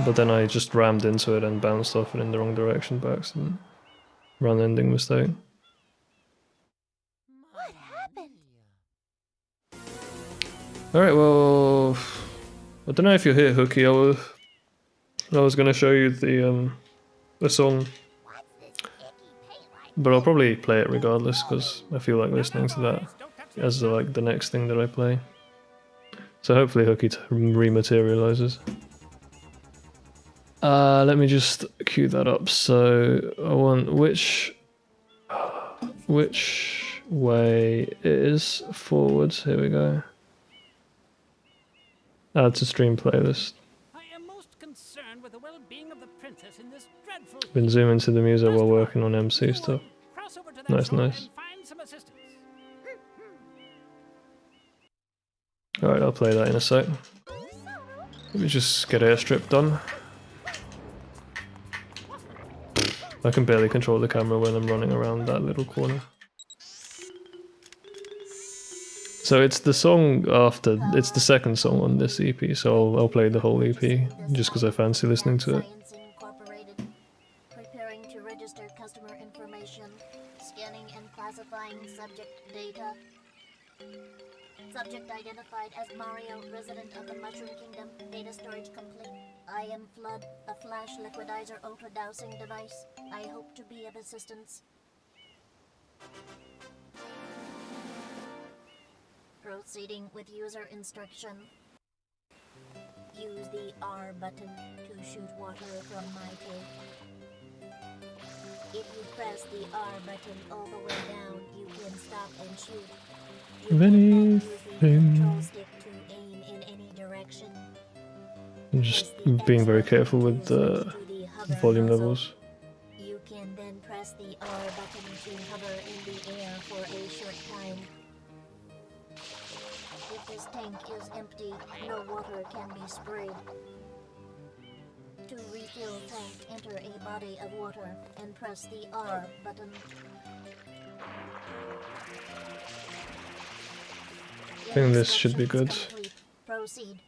But then I just rammed into it and bounced off it in the wrong direction by accident. Run ending mistake. What happened? Alright, well... I don't know if you're here, Hooky. I was gonna show you the song. But I'll probably play it regardless, because I feel like listening to that as like the next thing that I play. So hopefully Hooky rematerializes. Let me just cue that up. So I want which way is forwards. Here we go. Add to stream playlist. I am most concerned with the well-being of the princess in this dreadful Been zooming to the music while working on MC stuff. Cross over to that Nice, shore nice. and find some assistance. Alright, I'll play that in a sec. Let me just get airstrip done. I can barely control the camera when I'm running around that little corner. So it's the song after, it's the second song on this EP, so I'll play the whole EP, just because I fancy listening to it. Science Incorporated. Preparing to register customer information. Scanning and classifying subject data. Subject identified as Mario, resident of the Mushroom Kingdom. Data storage complete. I am Flood, a flash liquidizer ultra dowsing device. I hope to be of assistance. Proceeding with user instruction. Use the R button to shoot water from my tank. If you press the R button all the way down, you can stop and shoot. You can then use the control stick to aim in any direction. I'm just being very careful with the volume levels. You can then press the R button to hover in the air for a short time. If this tank is empty, no water can be sprayed. To refill tank, enter a body of water and press the R button. I think this should be good. Complete. Proceed.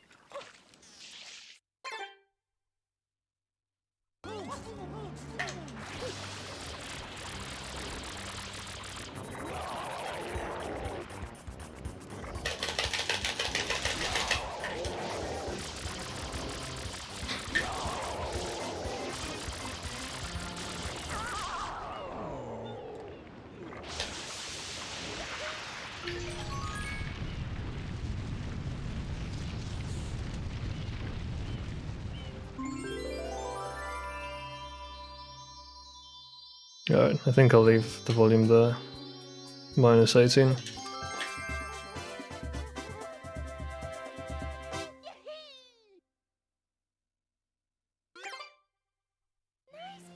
Alright, I think I'll leave the volume there. Minus 18. Nice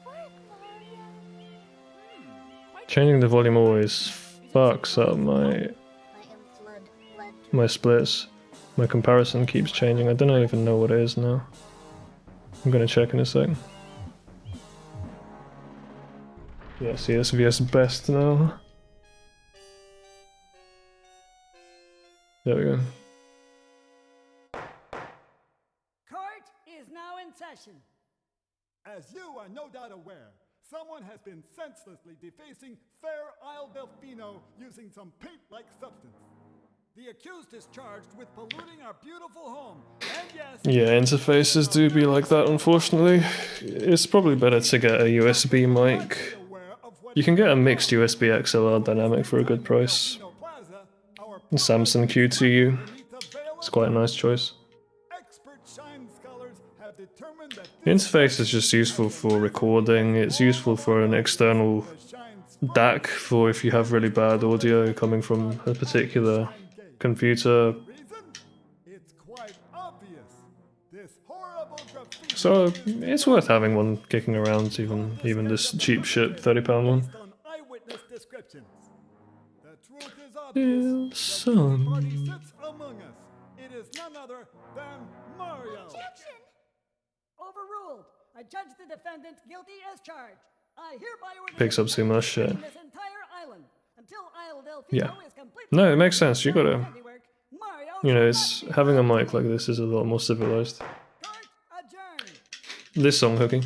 work, Mario. Changing the volume always fucks up my I am Flood. splits. My comparison keeps changing. I don't even know what it is now. I'm gonna check in a sec. Yeah, CSVS best now. There we go. Court is now in session. As you are no doubt aware, someone has been senselessly defacing Fair Isle Delfino using some paint-like substance. The accused is charged with polluting our beautiful home, and yes... Yeah, interfaces do be like that, unfortunately. It's probably better to get a USB mic. You can get a mixed USB XLR dynamic for a good price. Samsung Q2U. It's quite a nice choice. have determined that The interface is just useful for recording, it's useful for an external the Shine DAC for if you have really bad audio coming from a particular computer. reason? It's quite obvious. This horrible graffiti So it's worth having one kicking around, even this cheap shit £30 one. based on eyewitness descriptions. The truth is obvious. Still The guilty party sun. sits among us. It is none other than Mario. Overruled. I judge the defendant guilty as charged. I hereby order Picks the up too much shit. defendant to clean this entire island until Isle Delfino Yeah. is completely No, it free makes of sense. You his gotta, handiwork. Mario you know, should it's not be having a mic like this is a lot more civilized. Court adjourned. This song hooking.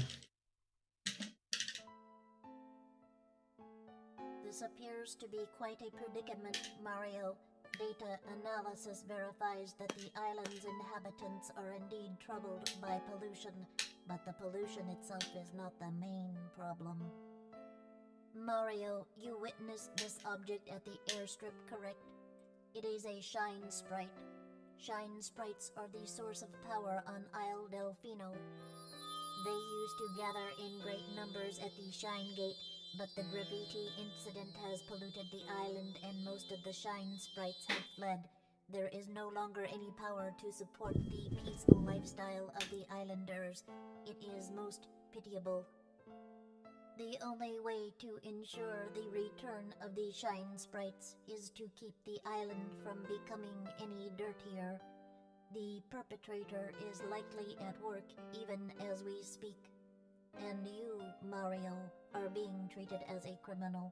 This appears to be quite a predicament, Mario. Data analysis verifies that the island's inhabitants are indeed troubled by pollution, but the pollution itself is not the main problem. Mario, you witnessed this object at the airstrip, correct? It is a shine sprite. Shine sprites are the source of power on Isle Delfino. They used to gather in great numbers at the Shine Gate, but the graffiti incident has polluted the island and most of the Shine sprites have fled. There is no longer any power to support the peaceful lifestyle of the islanders. It is most pitiable. The only way to ensure the return of the Shine sprites is to keep the island from becoming any dirtier. The perpetrator is likely at work even as we speak. And you, Mario, are being treated as a criminal.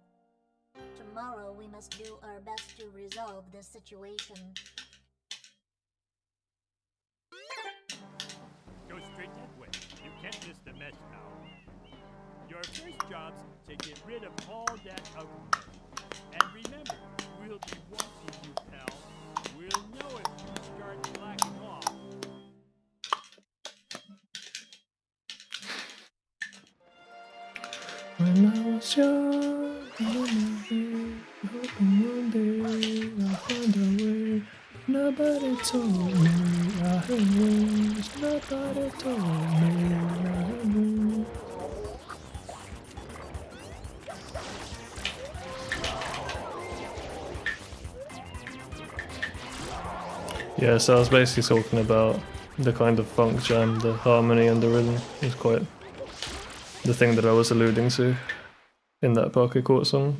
Tomorrow we must do our best to resolve this situation. Go straight that way. You can't miss the mess, pal. Your first job's to get rid of all that ugliness. And remember, we'll be watching you, pal. We'll know if you start slacking off. When I was young, hoping one day I'll find a way. Nobody told me I had wings. Nobody told me I had wings. Yeah, so I was basically talking about the kind of funk jam, the harmony and the rhythm is quite the thing that I was alluding to in that Parquet Court song.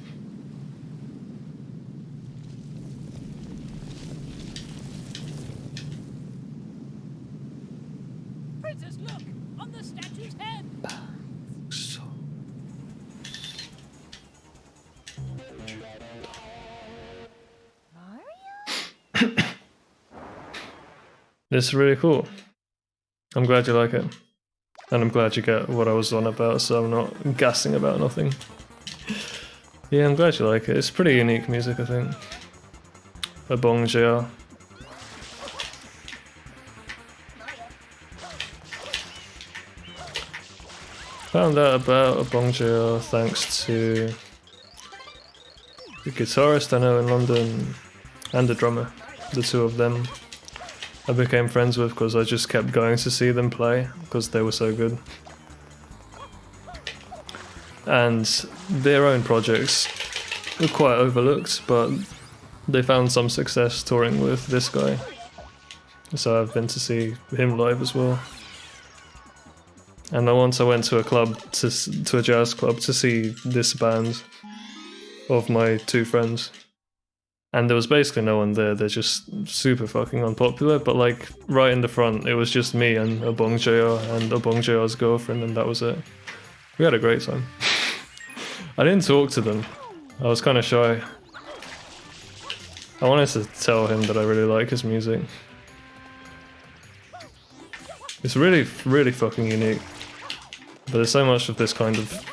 Princess, look! On the statue's head! So this is really cool. I'm glad you like it. And I'm glad you get what I was on about, so I'm not gassing about nothing. Yeah, I'm glad you like it. It's pretty unique music, I think. A Bong JR. Found out about a Bong JR thanks to the guitarist I know in London and the drummer, the two of them. I became friends with because I just kept going to see them play because they were so good. And their own projects were quite overlooked, but they found some success touring with this guy. So I've been to see him live as well. And once I went to a club, to a jazz club, to see this band of my two friends. And there was basically no one there, they're just super fucking unpopular, but like right in the front it was just me and a Bong JR and a Bong JR's girlfriend, and that was it. We had a great time. I didn't talk to them, I was kind of shy. I wanted to tell him that I really like his music. It's really, really fucking unique. But there's so much of this kind of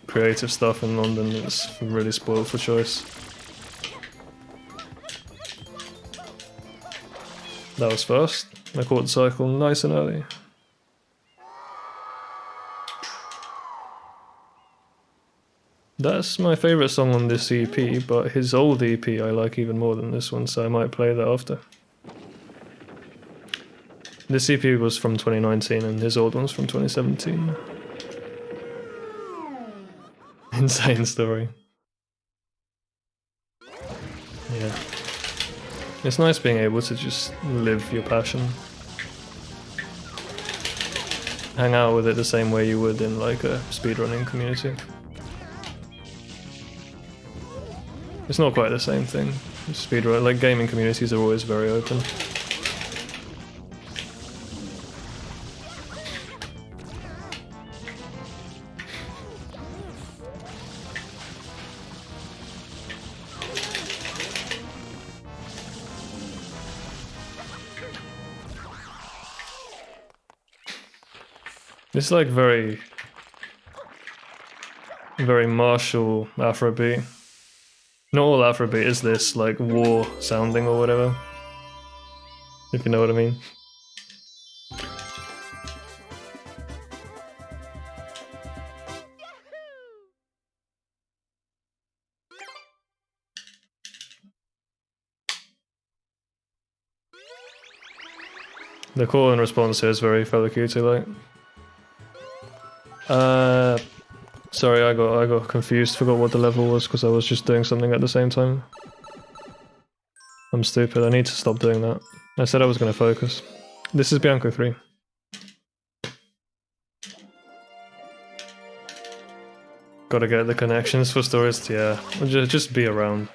creative stuff in London that's really spoiled for choice. That was fast. I caught the cycle nice and early. That's my favourite song on this EP, but his old EP I like even more than this one, so I might play that after. This EP was from 2019 and his old one's from 2017. Insane story. Yeah. It's nice being able to just live your passion. Hang out with it the same way you would in like a speedrunning community. It's not quite the same thing. Speedrun, like gaming communities are always very open. It's like very martial Afrobeat. Not all Afrobeat is this, like war sounding or whatever. If you know what I mean. The call and response here is very Fellow Cutie-like. Sorry, I got confused, forgot what the level was because I was just doing something at the same time. I'm stupid, I need to stop doing that. I said I was going to focus. This is Bianco 3. Gotta get the connections for stories, yeah. Just be around.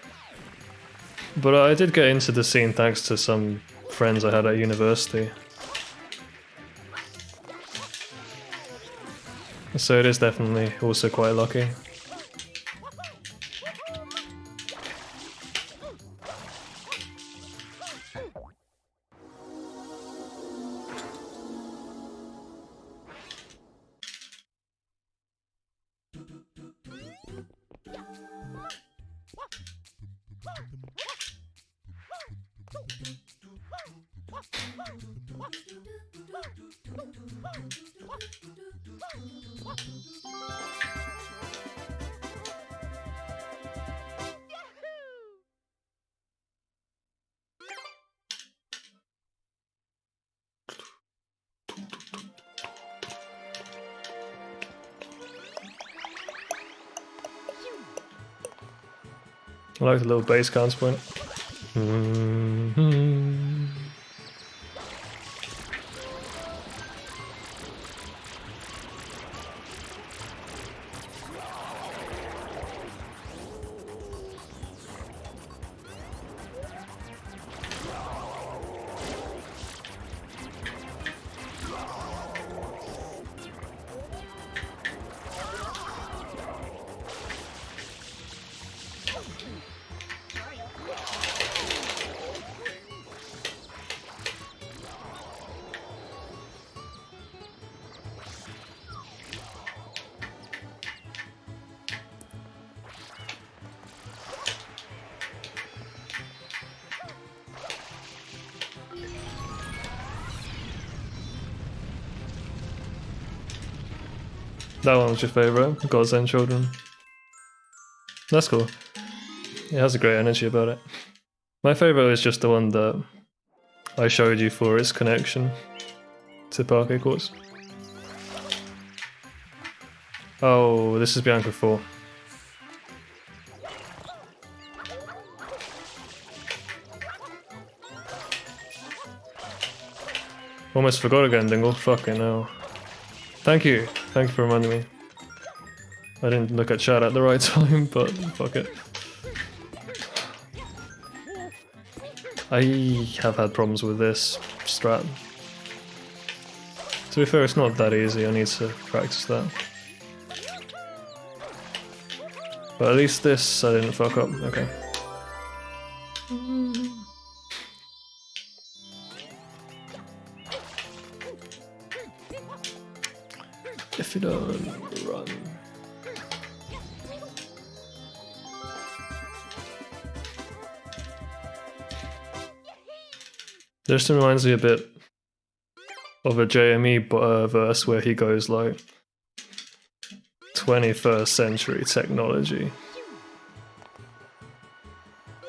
But I did get into the scene thanks to some friends I had at university. So it is definitely also quite lucky. I like the little bass counterpoint. That one was your favourite, Gods and Children. That's cool. It has a great energy about it. My favourite is just the one that I showed you for its connection to Parquet Courts. Oh, this is Bianca 4. Almost forgot again, Dingle. Fucking hell. Thank you for reminding me. I didn't look at chat at the right time, but fuck it. I have had problems with this strat. To be fair, it's not that easy, I need to practice that. But at least this I didn't fuck up, okay. If you don't run. This reminds me a bit of a JME verse where he goes like 21st century technology.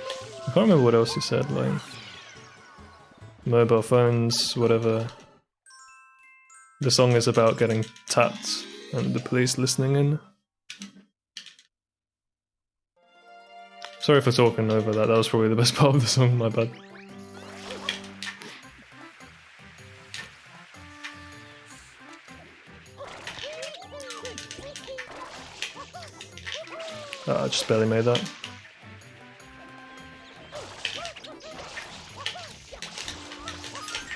I can't remember what else he said, like mobile phones, whatever. The song is about getting tapped and the police listening in. Sorry for talking over that, that was probably the best part of the song, my bad. Oh, I just barely made that.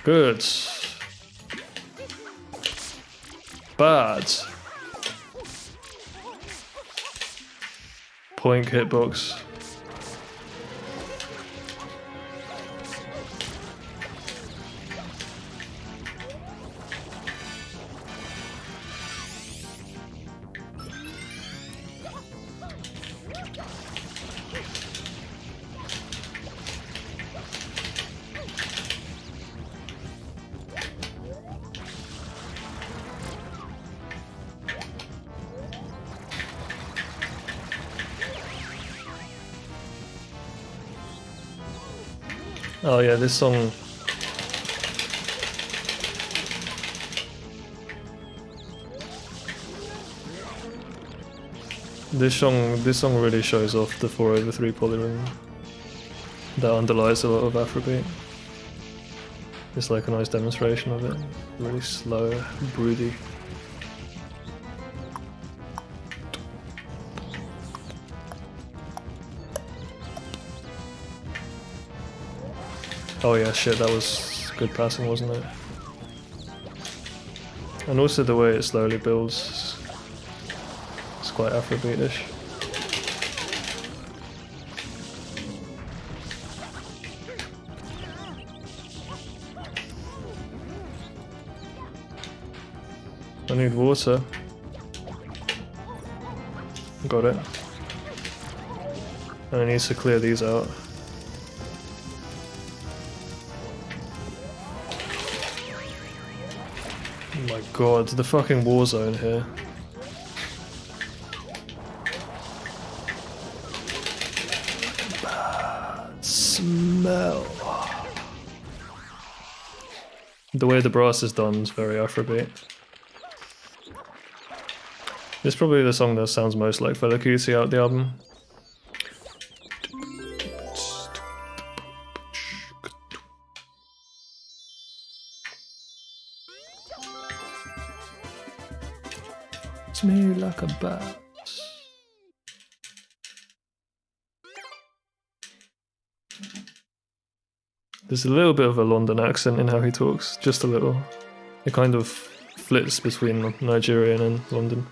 Good. Bad. Point hitbox. Oh yeah, this song. This song really shows off the 4/3 polyrhythm that underlies a lot of Afrobeat. It's like a nice demonstration of it. Really slow, broody. Oh yeah, shit, that was good passing, wasn't it? And also the way it slowly builds, it's quite Afrobeat-ish. I need water. Got it. And I need to clear these out. Oh my god, the fucking war zone here. Bad smell. The way the brass is done is very Afrobeat. This is probably the song that sounds most like Fela Kuti out the album. It's me like a bat. There's a little bit of a London accent in how he talks, just a little. It kind of flits between Nigerian and London.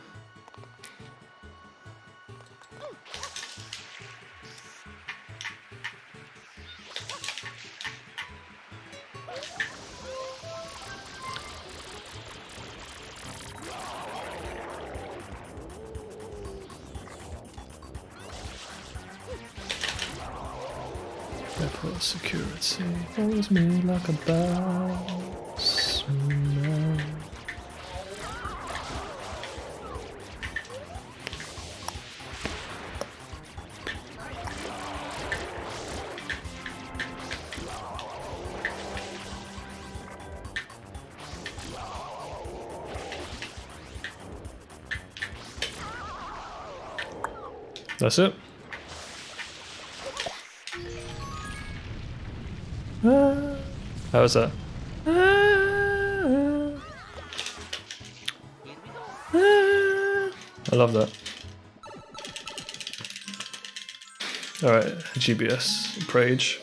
Airport security follows me like a bad smell. That's it. How was that? I love that. Alright, GBS, Prage.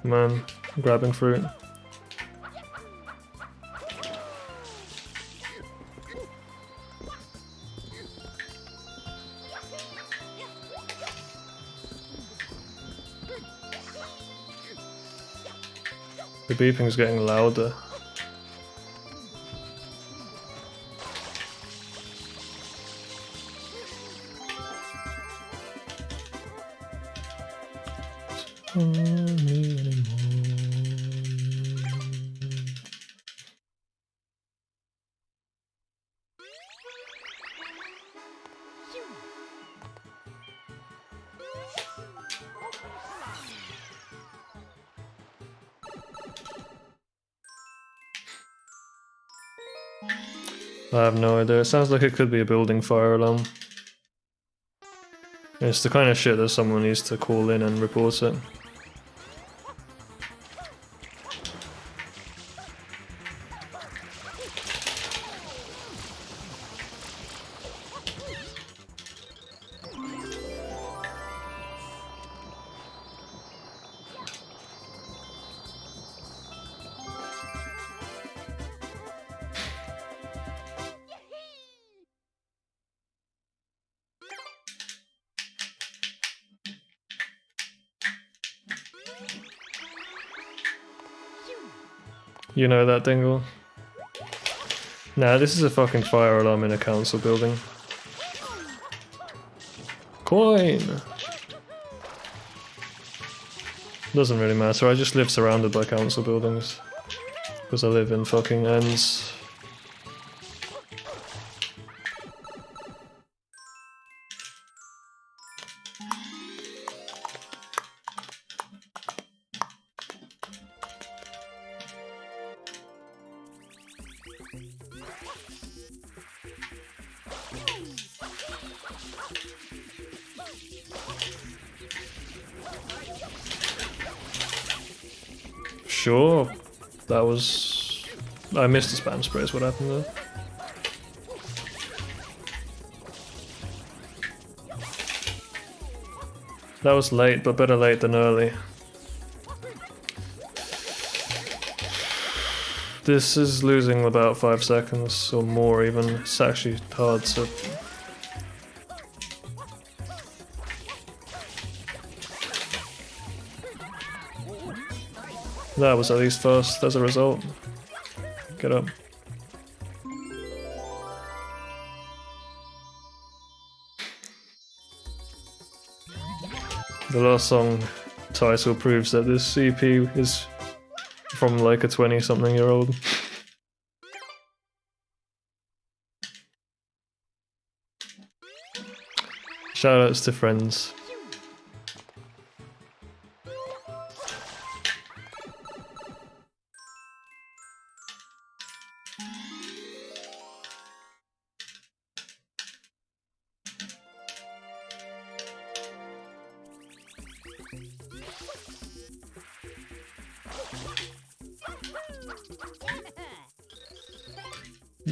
Man, grabbing fruit. The beeping's getting louder. on me anymore. I have no idea. It sounds like it could be a building fire alarm. It's the kind of shit that someone needs to call in and report it. You know that, Dingle? Nah, this is a fucking fire alarm in a council building. Coin! Doesn't really matter, I just live surrounded by council buildings. Because I live in fucking ends. Sure, that was... I missed the spam spray is what happened there. That was late, but better late than early. This is losing about 5 seconds or more even. It's actually hard to... That was at least first as a result. Get up. The last song title proves that this EP is from like a 20-something-year-old. Shoutouts to friends.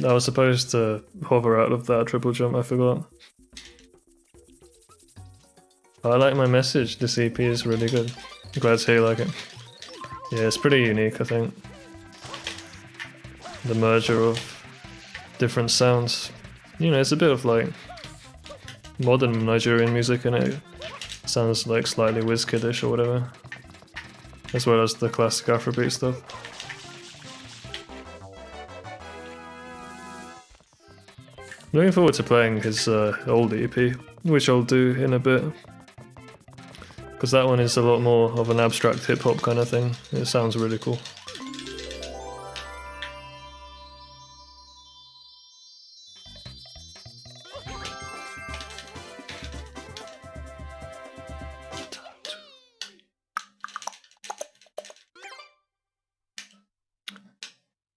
I was supposed to hover out of that triple jump, I forgot. I like my message, this EP is really good. I'm glad to hear you like it. Yeah, it's pretty unique, I think. The merger of different sounds. You know, it's a bit of like modern Nigerian music in it. Sounds like slightly Wizkid-ish or whatever. As well as the classic Afrobeat stuff. Looking forward to playing his old EP, which I'll do in a bit. Because that one is a lot more of an abstract hip-hop kind of thing. It sounds really cool.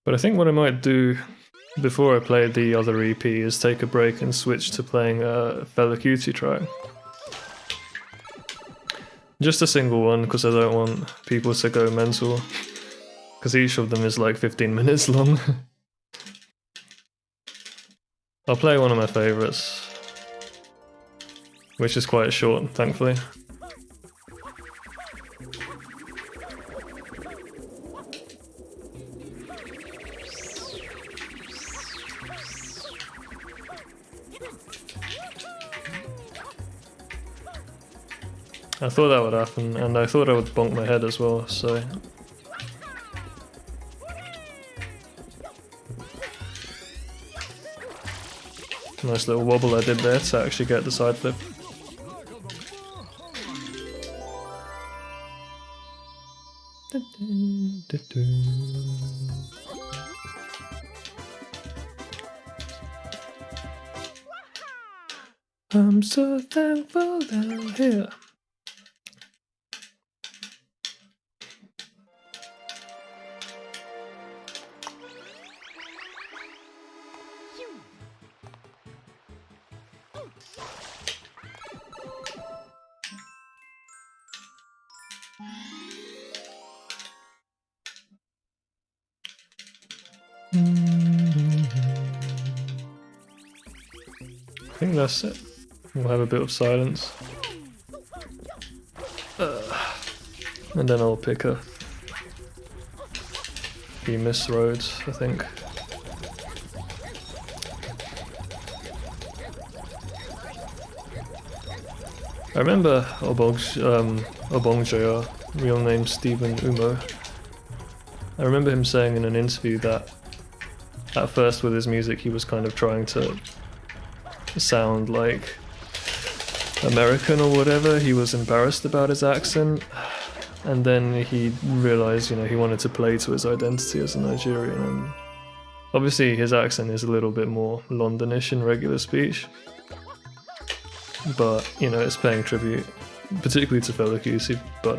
But I think what I might do before I play the other EP is take a break and switch to playing a Fela Kuti track. Just a single one, because I don't want people to go mental. Because each of them is like 15 minutes long. I'll play one of my favourites. Which is quite short, thankfully. I thought that would happen, and I thought I would bonk my head as well, so... Nice little wobble I did there to actually get the side flip. I'm so thankful down here. I think that's it. We'll have a bit of silence. And then I'll pick a few Miss Roads, I think. I remember Obong JR, real name Stephen Umo. I remember him saying in an interview that at first with his music he was kind of trying to sound like American or whatever. He was embarrassed about his accent, and then he realized, he wanted to play to his identity as a Nigerian, and obviously his accent is a little bit more Londonish in regular speech, but it's paying tribute particularly to Fela Kuti, but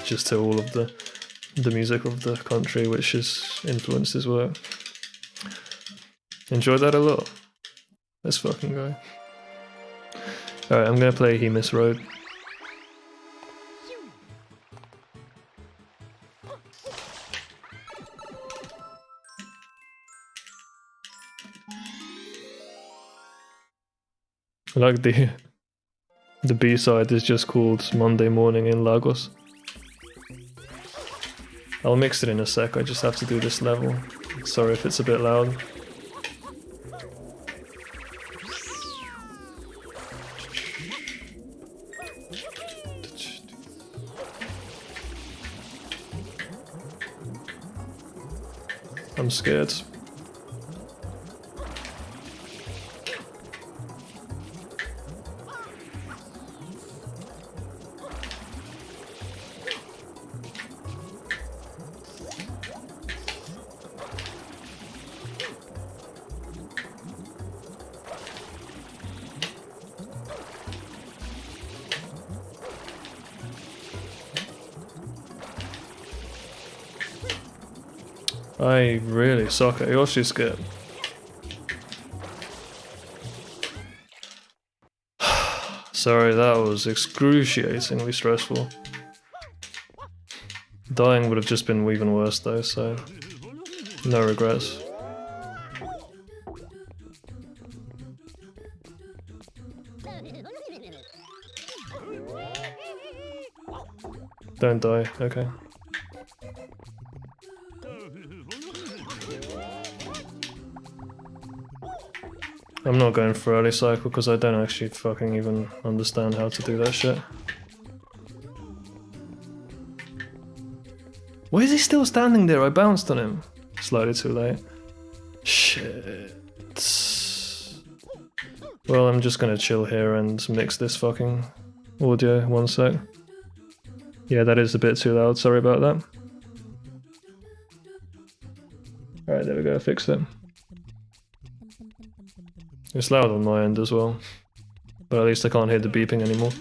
just to all of the music of the country which has influenced his work. Enjoy that a lot. Let's fucking go. Alright, I'm gonna play He Miss Road. I like the B-side is just called Monday Morning in Lagos. I'll mix it in a sec, I just have to do this level. Sorry if it's a bit loud. I'm scared. I really suck at Yoshi Skip. Sorry, that was excruciatingly stressful. Dying would have just been even worse though, so no regrets. Don't die, okay. I'm not going for early cycle because I don't actually fucking even understand how to do that shit. Why is he still standing there? I bounced on him. Slightly too late. Shit. Well, I'm just gonna chill here and mix this fucking audio. One sec. Yeah, that is a bit too loud. Sorry about that. Alright, there we go. Fixed it. It's loud on my end as well, but at least I can't hear the beeping anymore.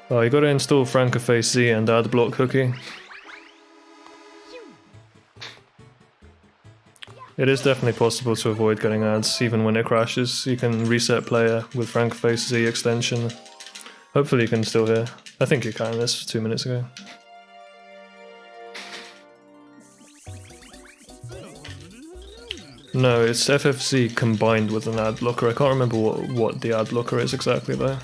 Oh, you gotta install Francoface Z and Adblock Cookie. It is definitely possible to avoid getting ads even when it crashes. You can reset player with Francoface Z extension. Hopefully you can still hear. I think you can, this was 2 minutes ago. No, it's FFZ combined with an ad blocker. I can't remember what the ad blocker is exactly though.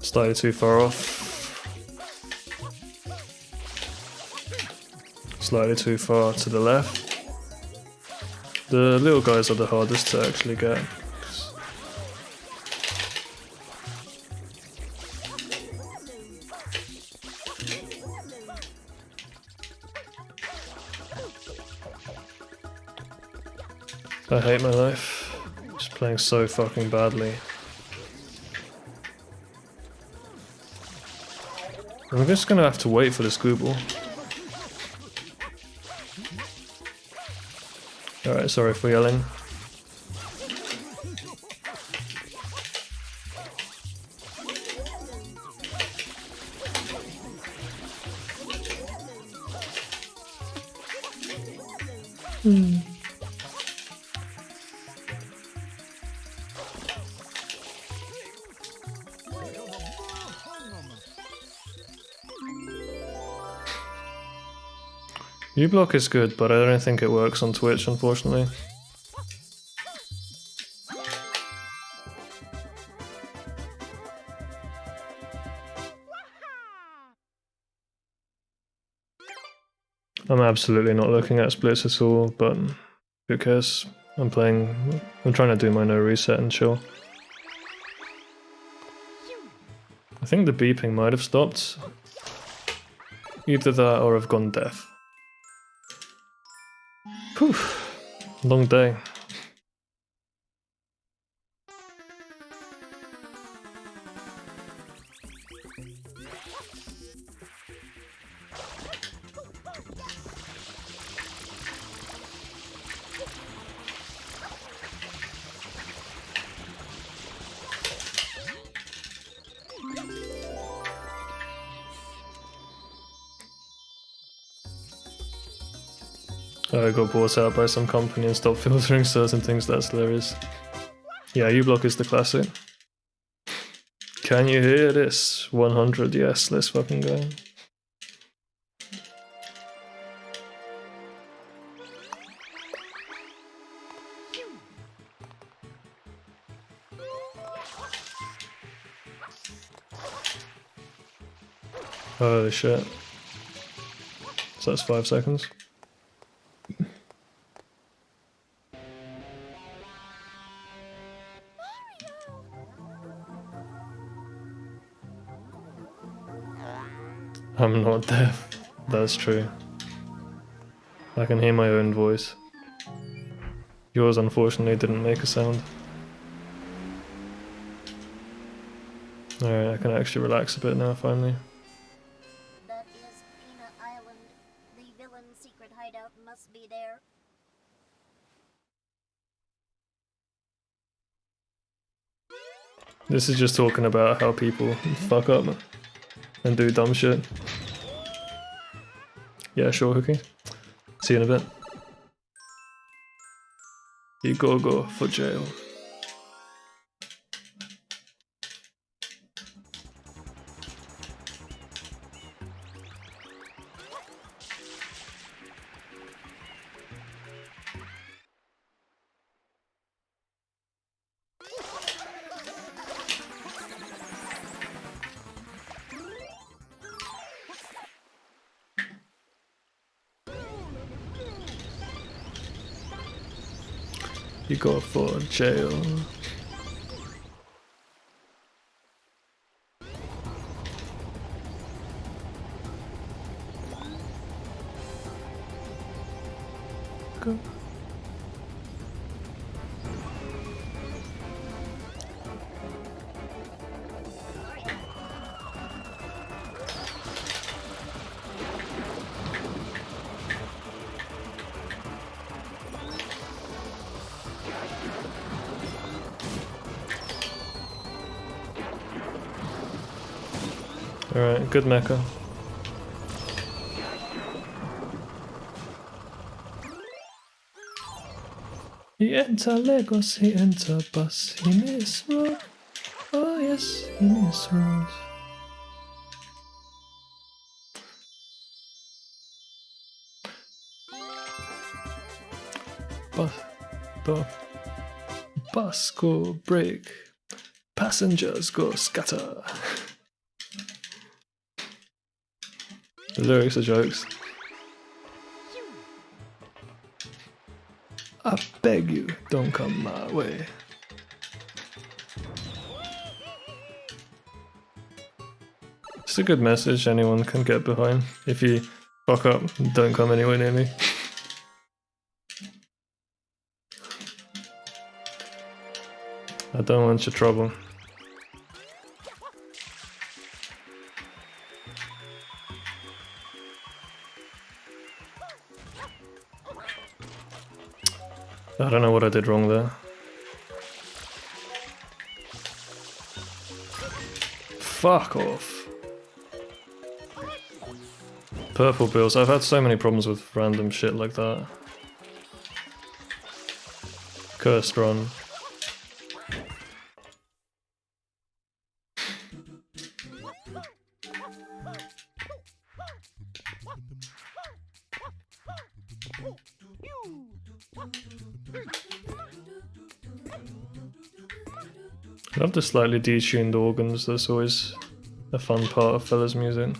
Slightly too far off. slightly too far to the left. The little guys are the hardest to actually get. I hate my life. Just playing so fucking badly. I'm just gonna have to wait for this Google. Alright, sorry for yelling. uBlock is good, but I don't think it works on Twitch, unfortunately. I'm absolutely not looking at splits at all, but who cares? I'm trying to do my no reset and chill. I think the beeping might have stopped. Either that or I've gone deaf. Whew. Long day. I got bought out by some company and stopped filtering certain things. That's hilarious. Yeah, uBlock is the classic. Can you hear this? 100, yes, let's fucking go. Holy shit. So that's 5 seconds. I'm not deaf. That's true. I can hear my own voice. Yours unfortunately didn't make a sound. Alright, I can actually relax a bit now, finally. That is Pina Island. The villain's secret hideout must be there. This is just talking about how people fuck up and do dumb shit. Yeah, sure, Hookie. See you in a bit. You gotta go for jail. You go for jail. Go. Alright, good mecha. He enter Lagos, he enter bus, he miss road. Oh yes, he miss road. The bus go break, passengers go scatter. The lyrics are jokes. I beg you, don't come my way. It's a good message anyone can get behind. If you fuck up, don't come anywhere near me. I don't want your trouble. I don't know what I did wrong there. Fuck off. Purple bills. I've had so many problems with random shit like that. Cursed run. I love the slightly detuned organs, that's always a fun part of Fella's music.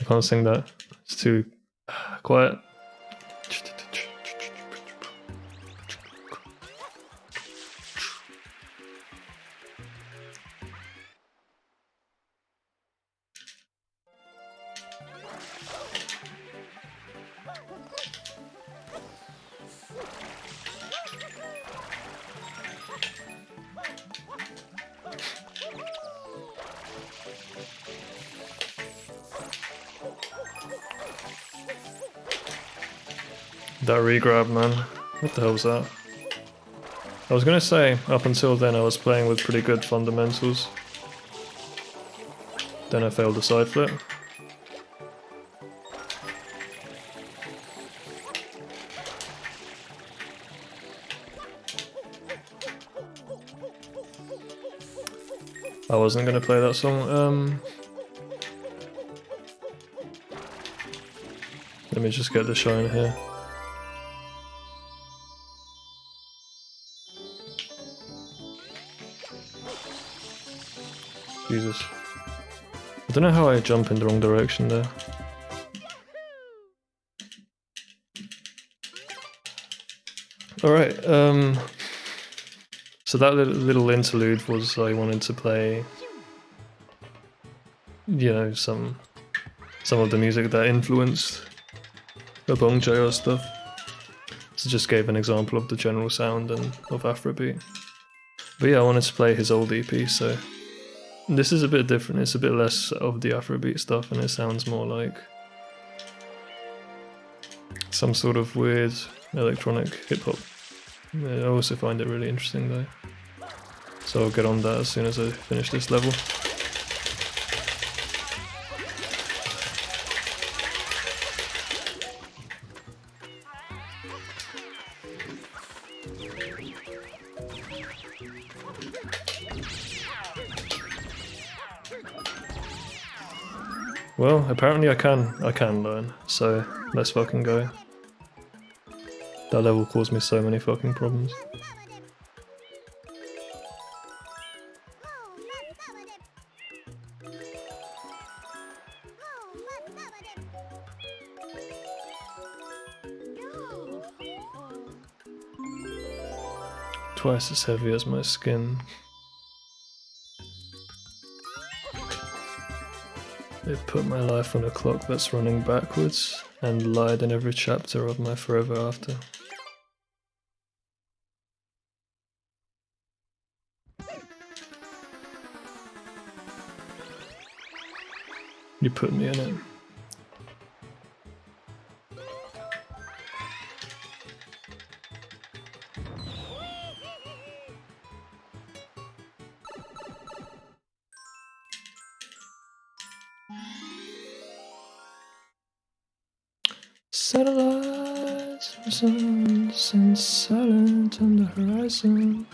I can't sing that, it's too quiet. That regrab, man. What the hell was that? I was gonna say, up until then I was playing with pretty good fundamentals. Then I failed the side flip. I wasn't gonna play that song. Let me just get the shine here. Jesus. I don't know how I jump in the wrong direction there. Alright, so that little interlude was I wanted to play, you know, some of the music that influenced the Bong Joon-ho stuff. So just gave an example of the general sound and of Afrobeat. But yeah, I wanted to play his old EP, so this is a bit different. It's a bit less of the Afrobeat stuff and it sounds more like some sort of weird electronic hip-hop. I also find it really interesting though. So I'll get on that as soon as I finish this level. Well, apparently I can learn, so let's fucking go. That level caused me so many fucking problems. Twice as heavy as my skin. They put my life on a clock that's running backwards and lied in every chapter of my forever after. You put me in it. Satellites, suns, and silent on the horizon.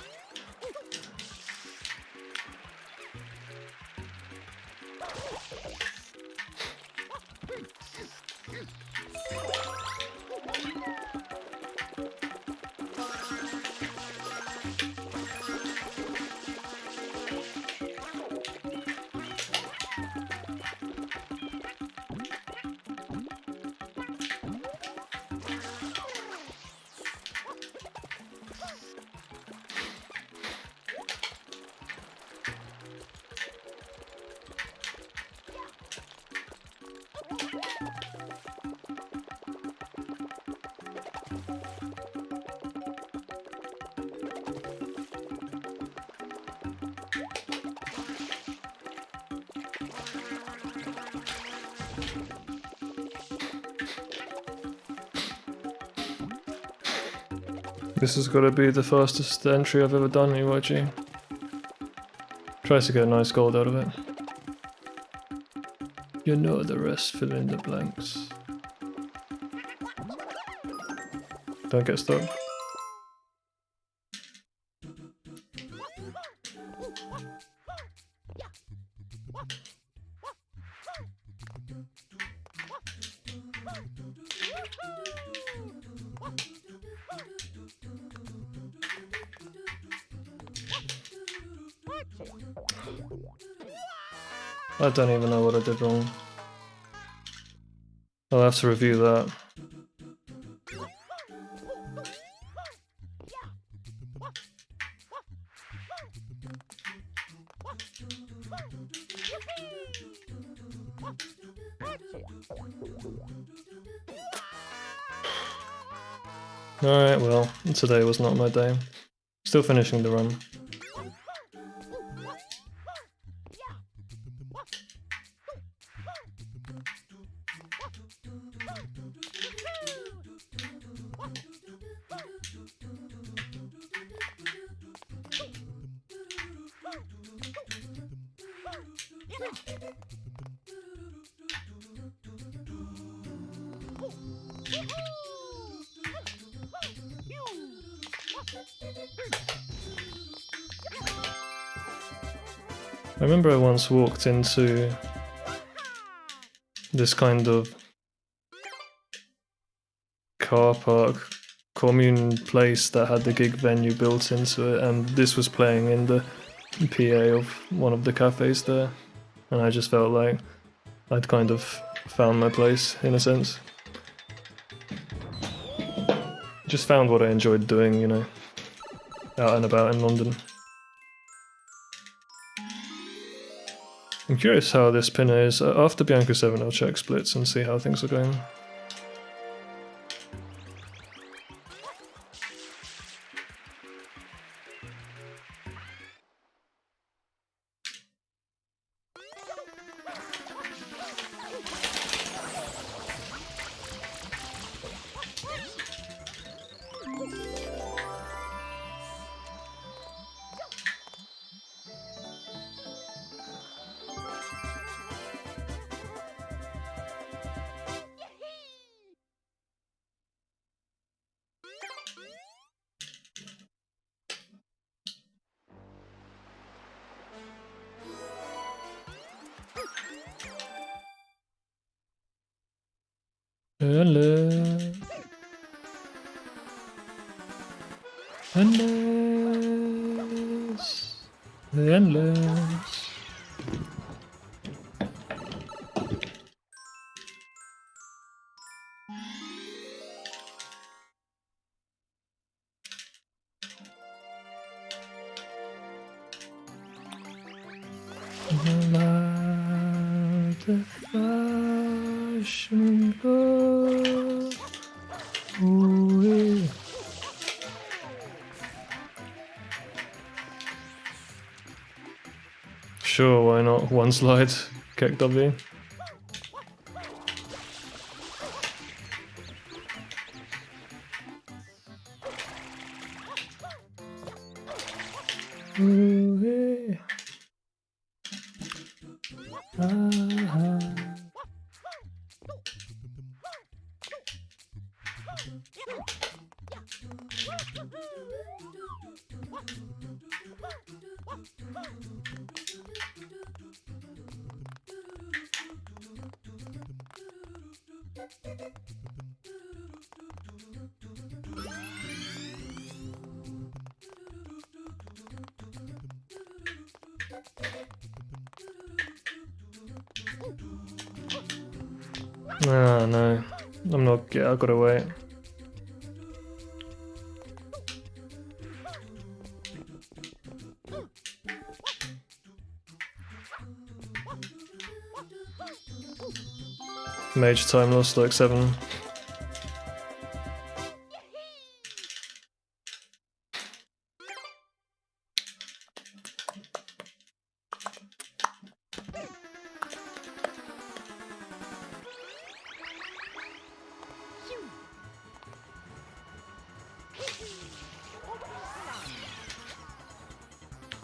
This has got to be the fastest entry I've ever done in UIG. Tries to get a nice gold out of it. You know the rest, fill in the blanks. Don't get stuck. I don't even know what I did wrong. I'll have to review that. Alright, well, today was not my day. Still finishing the run. I remember I once walked into this kind of car park commune place that had the gig venue built into it, and this was playing in the PA of one of the cafes there, and I just felt like I'd kind of found my place in a sense. Just found what I enjoyed doing, you know, out and about in London. I'm curious how this pinner is. After Bianca 7 I'll check splits and see how things are going. Endless. Endless. Endless. The fashion girl. Ooh, yeah. Sure, why not? One slide, Kek W. Ooh, yeah. Ah, no. I'm not. Yeah, I've got to wait. Mage time lost like 7.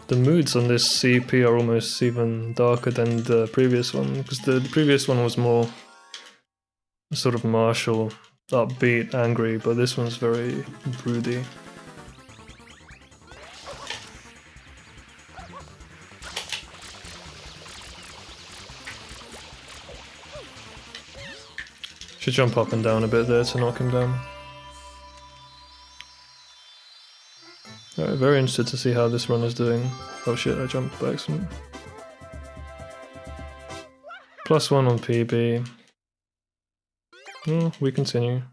The moods on this CP are almost even darker than the previous one, because the previous one was more sort of martial, upbeat, angry, but this one's very broody. Should jump up and down a bit there to knock him down. Alright, very interested to see how this run is doing. Oh shit, I jumped by accident. +1 on PB. Oh, we continue.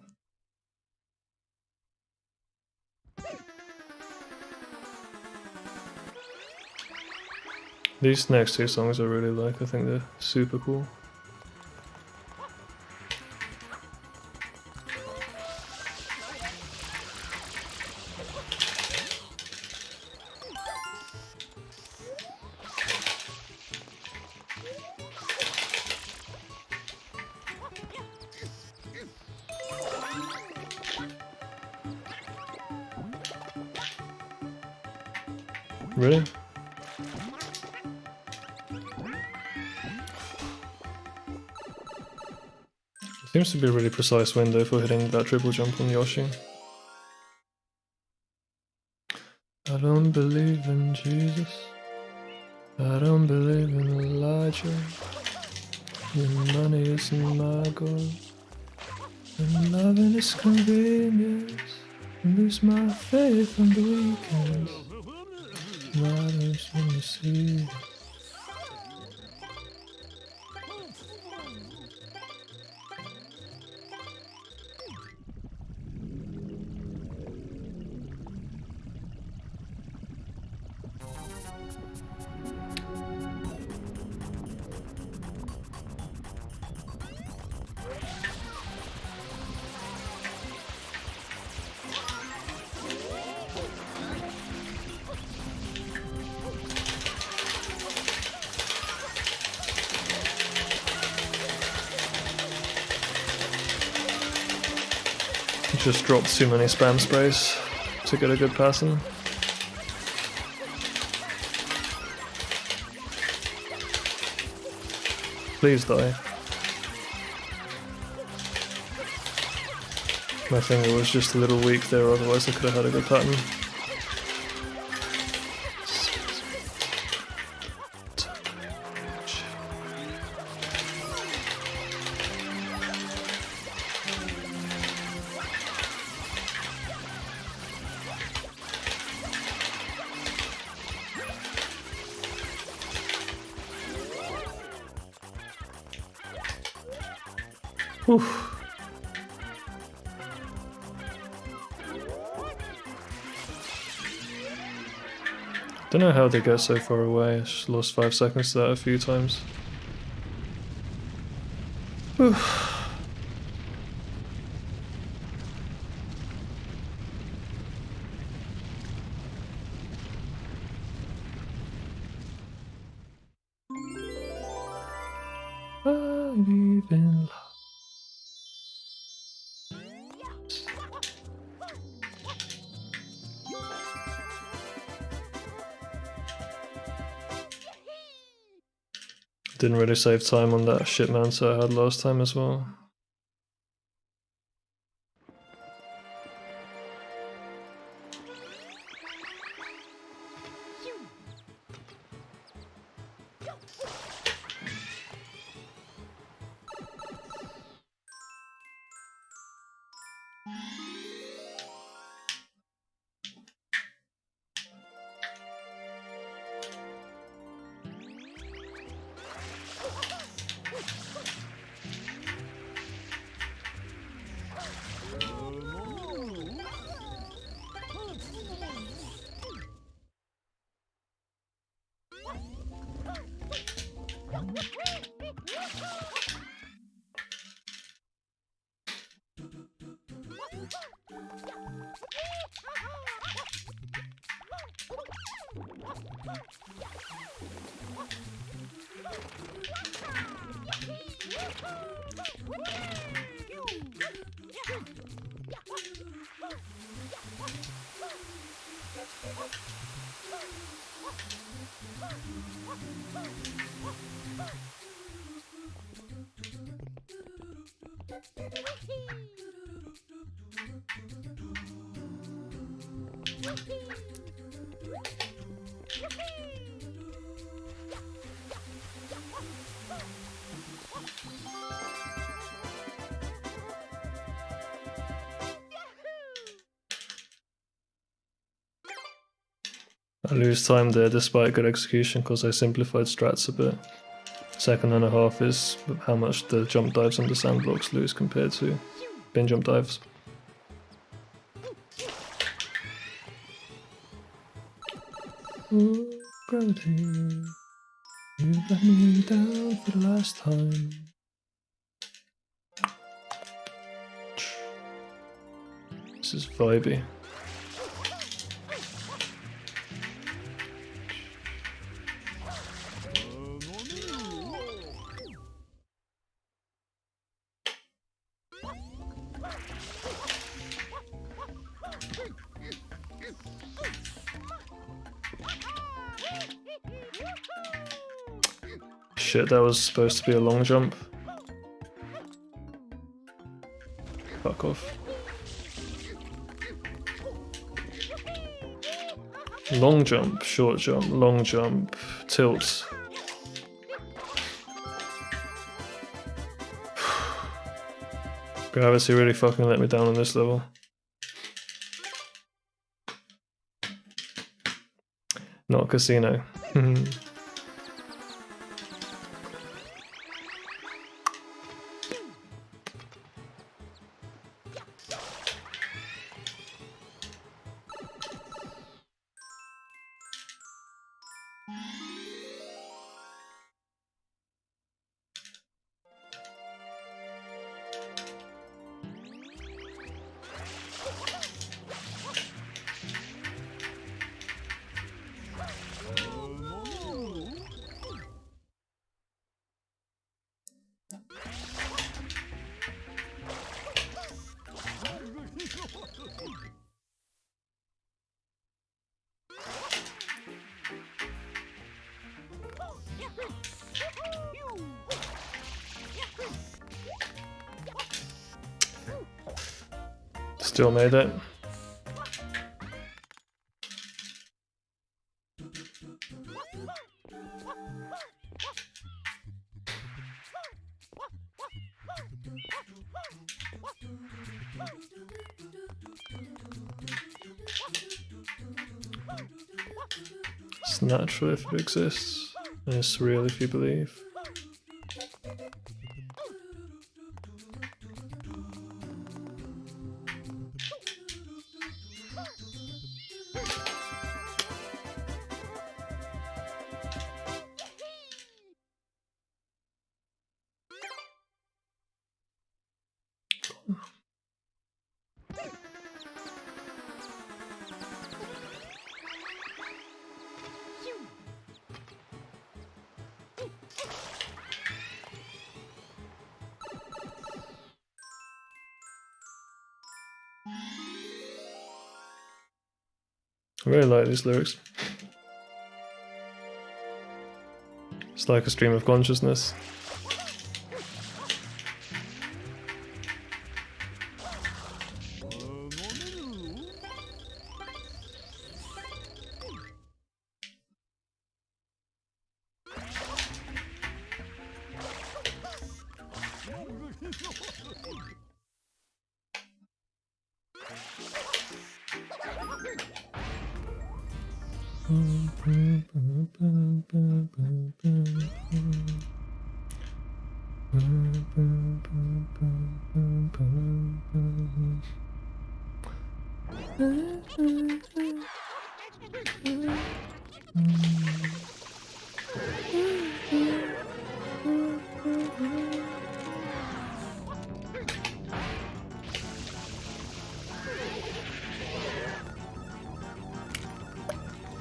These next 2 songs I really like, I think they're super cool. Really? Seems to be a really precise window for hitting that triple jump on Yoshi. I don't believe in Jesus. I don't believe in Elijah. Your money isn't my goal. And loving is convenience. Lose my faith on the weekends. Matters when you see. Just dropped too many spam sprays to get a good pattern. Please die. My finger was just a little weak there, otherwise I could have had a good pattern. Oof. Don't know how they get so far away. I just lost 5 seconds to that a few times. Oof. I believe in love. Didn't really save time on that shit mount I had last time as well. I lose time there despite good execution because I simplified strats a bit. Second and a half is how much the jump dives on the sand blocks lose compared to bin jump dives. Oh, gravity, you let me down for the last time. This is vibey. Shit, that was supposed to be a long jump. Fuck off. Long jump, short jump, long jump, tilt. Gravity really fucking let me down on this level. Not casino. Still made it. It's natural if it exists, and it's real if you believe. I really like these lyrics. It's like a stream of consciousness.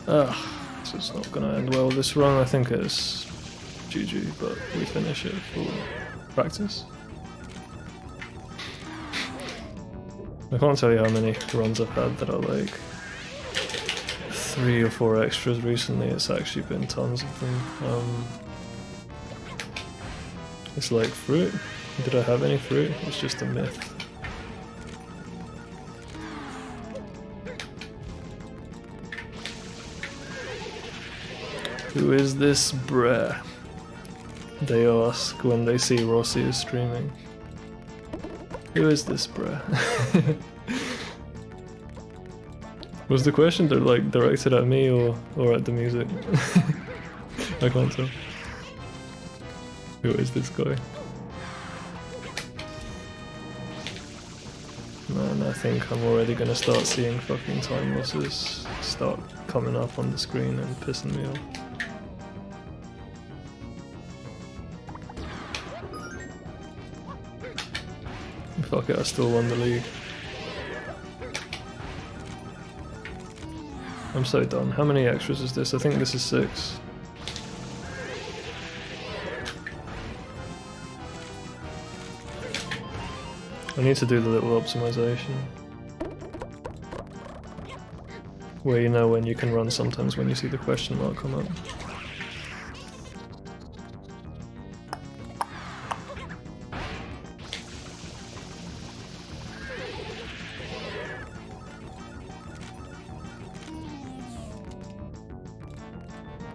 This is not gonna end well this run. I think it's GG, but we finish it for practice. I can't tell you how many runs I've had that are like 3 or 4 extras recently. It's actually been tons of them. It's like fruit. Did I have any fruit? It's just a myth. Who is this bruh? They ask when they see Rossi is streaming. Who is this bruh? Was the question like directed at me or at the music? I can't tell. Who is this guy? Man, I think I'm already gonna start seeing fucking time losses start coming up on the screen and pissing me off. Fuck it, I still won the league. I'm so done. How many extras is this? I think this is 6. I need to do the little optimization. Where you know when you can run sometimes when you see the question mark come up.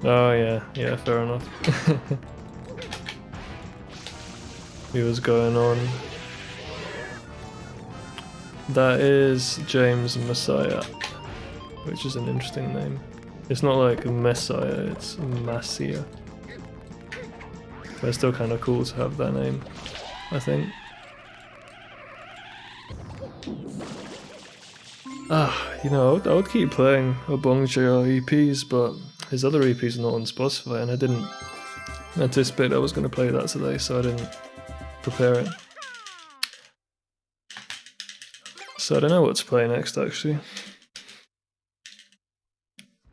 Oh yeah, fair enough. He was going on. That is James Messiah, which is an interesting name. It's not like Messiah, it's Massia. But it's still kind of cool to have that name, I think. You know, I would keep playing Obong JR EPs, but his other EPs are not on Spotify, and I didn't anticipate I was going to play that today, so I didn't prepare it. So I don't know what to play next, actually.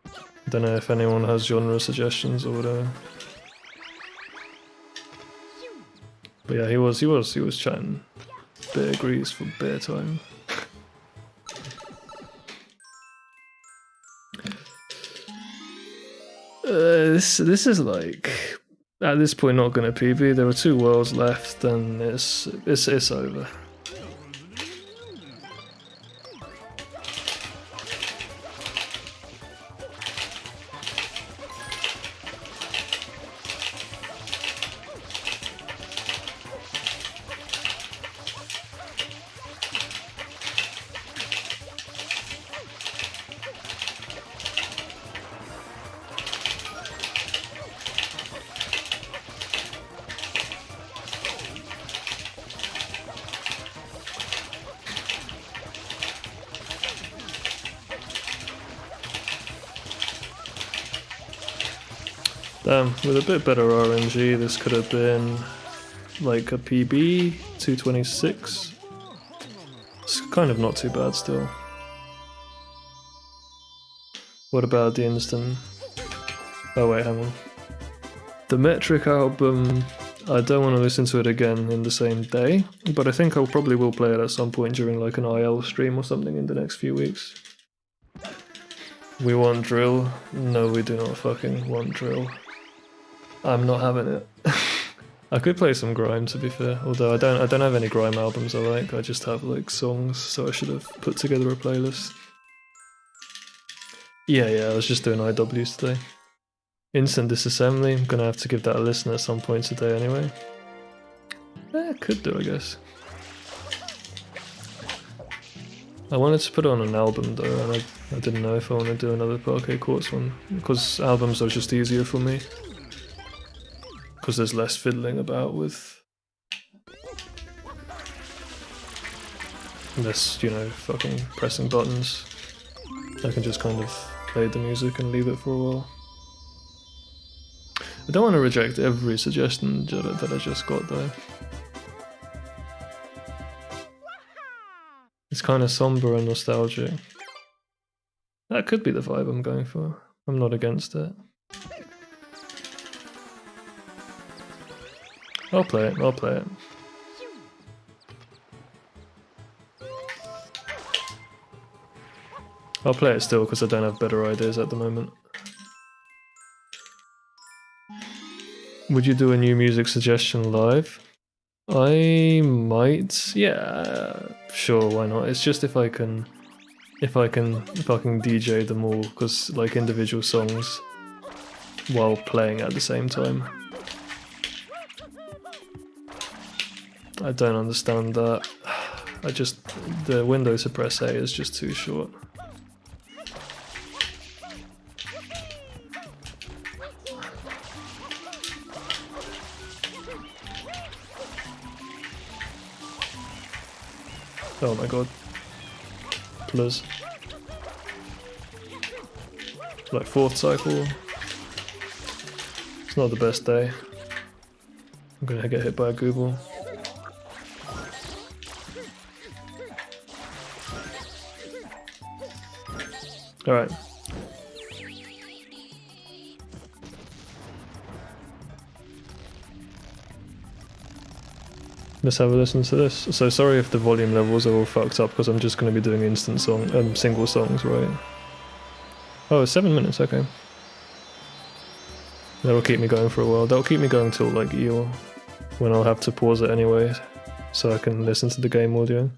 I don't know if anyone has genre suggestions or whatever. But yeah, he was chatting Bear Grease for bear time. This is like at this point not gonna PB. There are 2 worlds left, and it's over. Damn, with a bit better RNG, this could have been like a PB, 226. It's kind of not too bad still. What about the instant? Oh wait, hang on. The Metric album, I don't want to listen to it again in the same day, but I think I probably will play it at some point during like an IL stream or something in the next few weeks. We want drill? No, we do not fucking want drill. I'm not having it. I could play some grime, to be fair, although I don't have any grime albums I like. I just have like songs, so I should have put together a playlist. Yeah, I was just doing IWs today. Instant Disassembly, I'm gonna have to give that a listen at some point today anyway. Could do, I guess. I wanted to put on an album though, and I didn't know if I want to do another Parquet Quartz one, because albums are just easier for me. Because there's less fiddling about with less, you know, fucking pressing buttons. I can just kind of play the music and leave it for a while. I don't want to reject every suggestion that I just got though. It's kind of somber and nostalgic. That could be the vibe I'm going for. I'm not against it. I'll play it, I'll play it. I'll play it still because I don't have better ideas at the moment. Would you do a new music suggestion live? I might, yeah, sure, why not? It's just if I can DJ them all, because like individual songs while playing at the same time. I don't understand that. The window to press A is just too short. Oh my god. Plus. Like 4th cycle. It's not the best day. I'm gonna get hit by a Google. Alright. Let's have a listen to this. So sorry if the volume levels are all fucked up because I'm just going to be doing instant single songs, right? Oh, it's 7 minutes, okay. That'll keep me going for a while. That'll keep me going till like Eel, when I'll have to pause it anyway, so I can listen to the game audio.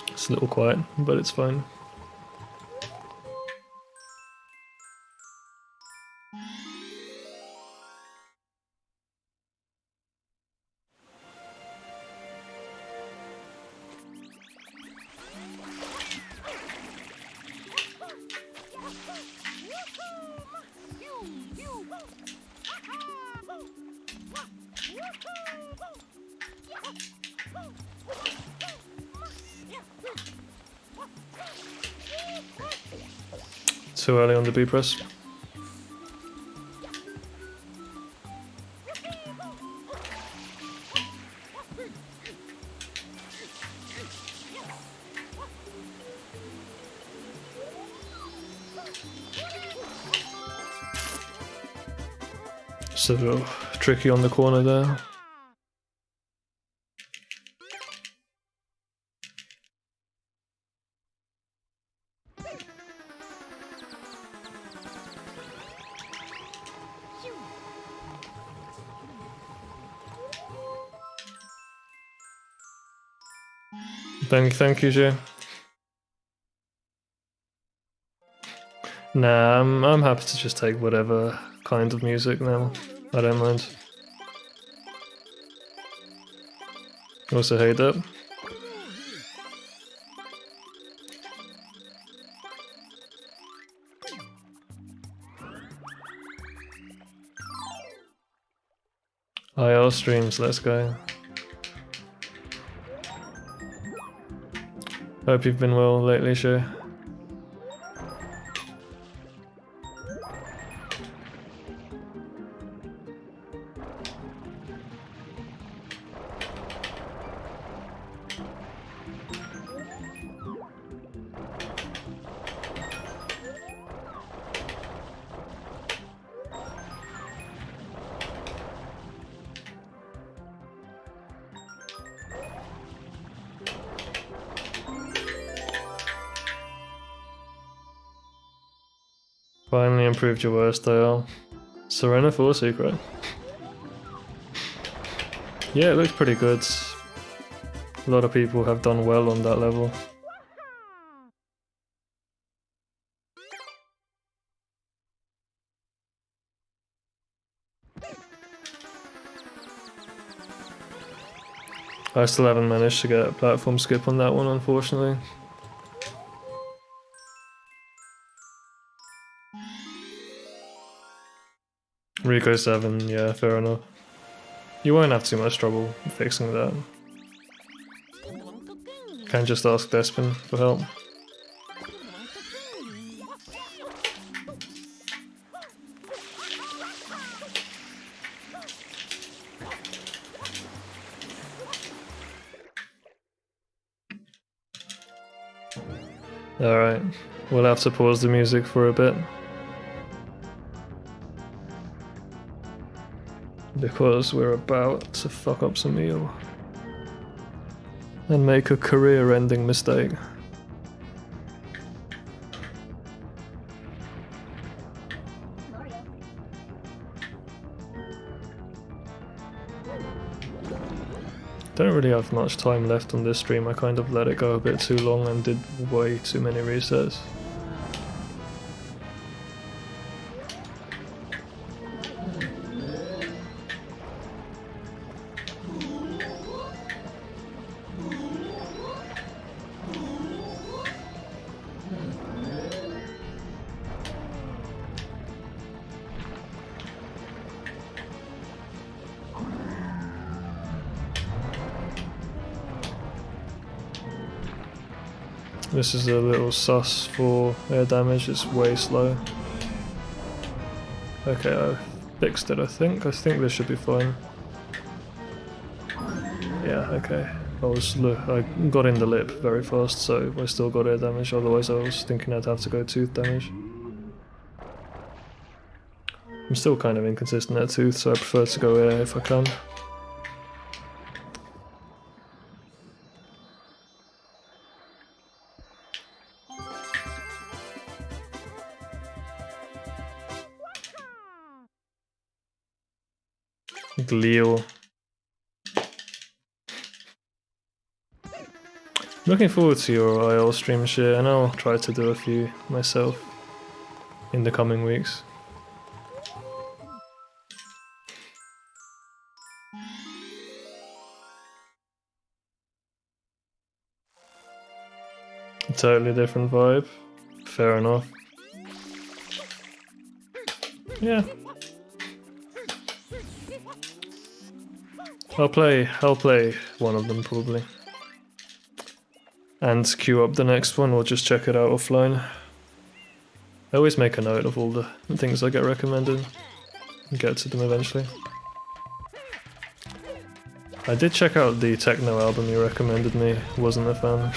It's a little quiet, but it's fine. Too early on the B press. So tricky on the corner there. Thank you, Jay. Nah, I'm happy to just take whatever kind of music now. I don't mind. Also hate that. IL streams, let's go. Hope you've been well lately, Shay. Finally improved your worst style. Serena 4 secret. Yeah, it looks pretty good. A lot of people have done well on that level. I still haven't managed to get a platform skip on that one, unfortunately. Rico 7, yeah, fair enough. You won't have too much trouble fixing that. Can just ask Despin for help. Alright, we'll have to pause the music for a bit. Because we're about to fuck up some meal. And make a career-ending mistake. Don't really have much time left on this stream. I kind of let it go a bit too long and did way too many resets. This is a little sus for air damage, it's way slow. Okay, I fixed it I think this should be fine. Yeah, okay. I got in the lip very fast, so I still got air damage, otherwise I was thinking I'd have to go tooth damage. I'm still kind of inconsistent at tooth, so I prefer to go air if I can. Leo. Looking forward to your IL stream share, and I'll try to do a few myself in the coming weeks. A totally different vibe. Fair enough. Yeah. I'll play one of them probably. And queue up the next one or just check it out offline. I always make a note of all the things I get recommended and get to them eventually. I did check out the techno album you recommended me, wasn't a fan.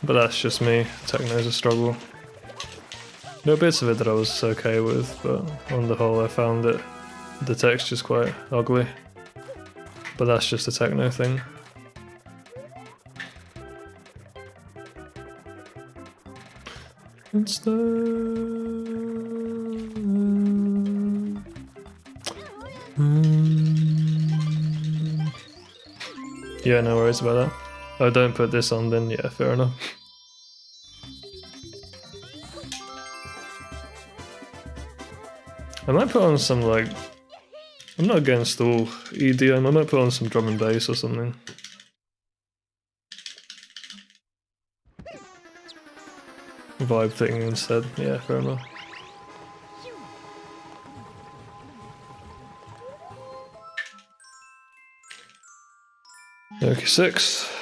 But that's just me, techno's a struggle. There were bits of it that I was okay with, but on the whole I found that the texture's quite ugly. But that's just a techno thing. It's the... Yeah, no worries about that. Oh, don't put this on then, yeah, fair enough. I might put on some, like, I'm not against all EDM, I might put on some drum and bass or something. Vibe thing instead, yeah, fair enough. Okay, 6.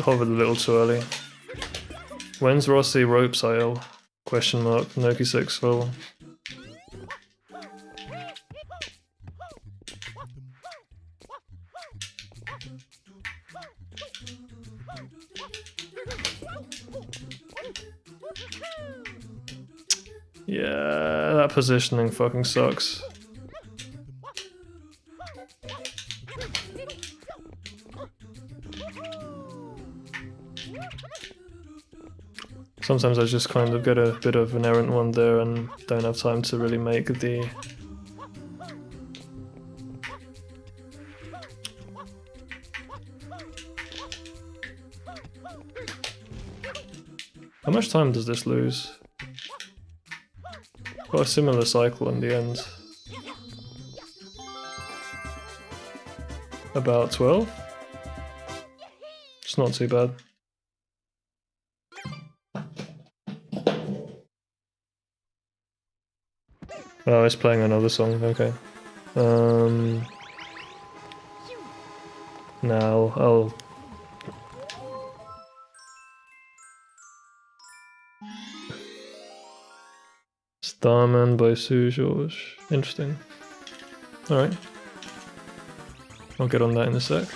Hovered a little too early. When's Rossi ropes IL? Question mark. Noki 6 full. Yeah, that positioning fucking sucks. Sometimes I just kind of get a bit of an errant one there and don't have time to really make the... How much time does this lose? Got a similar cycle in the end. About 12? It's not too bad. Oh, it's playing another song, okay. Now I'll... Starman by Sue George. Interesting. Alright. I'll get on that in a sec.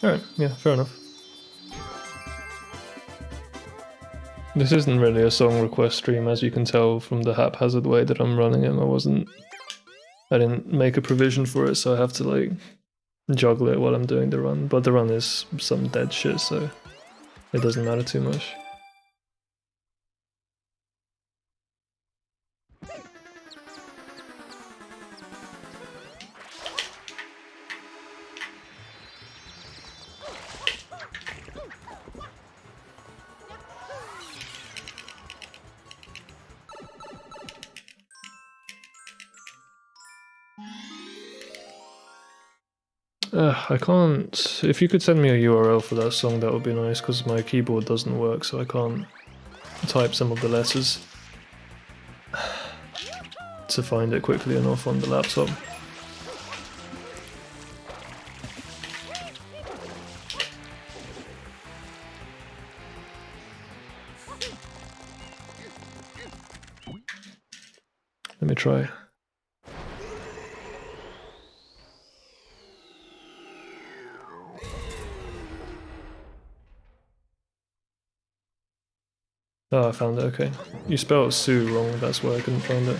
Alright, yeah, fair enough. This isn't really a song request stream, as you can tell from the haphazard way that I'm running it. I didn't make a provision for it, so I have to like juggle it while I'm doing the run. But the run is some dead shit, so it doesn't matter too much. I can't... If you could send me a URL for that song, that would be nice, because my keyboard doesn't work, so I can't type some of the letters to find it quickly enough on the laptop. Let me try. Oh, I found it, okay. You spelled Sue wrong, that's why I couldn't find it.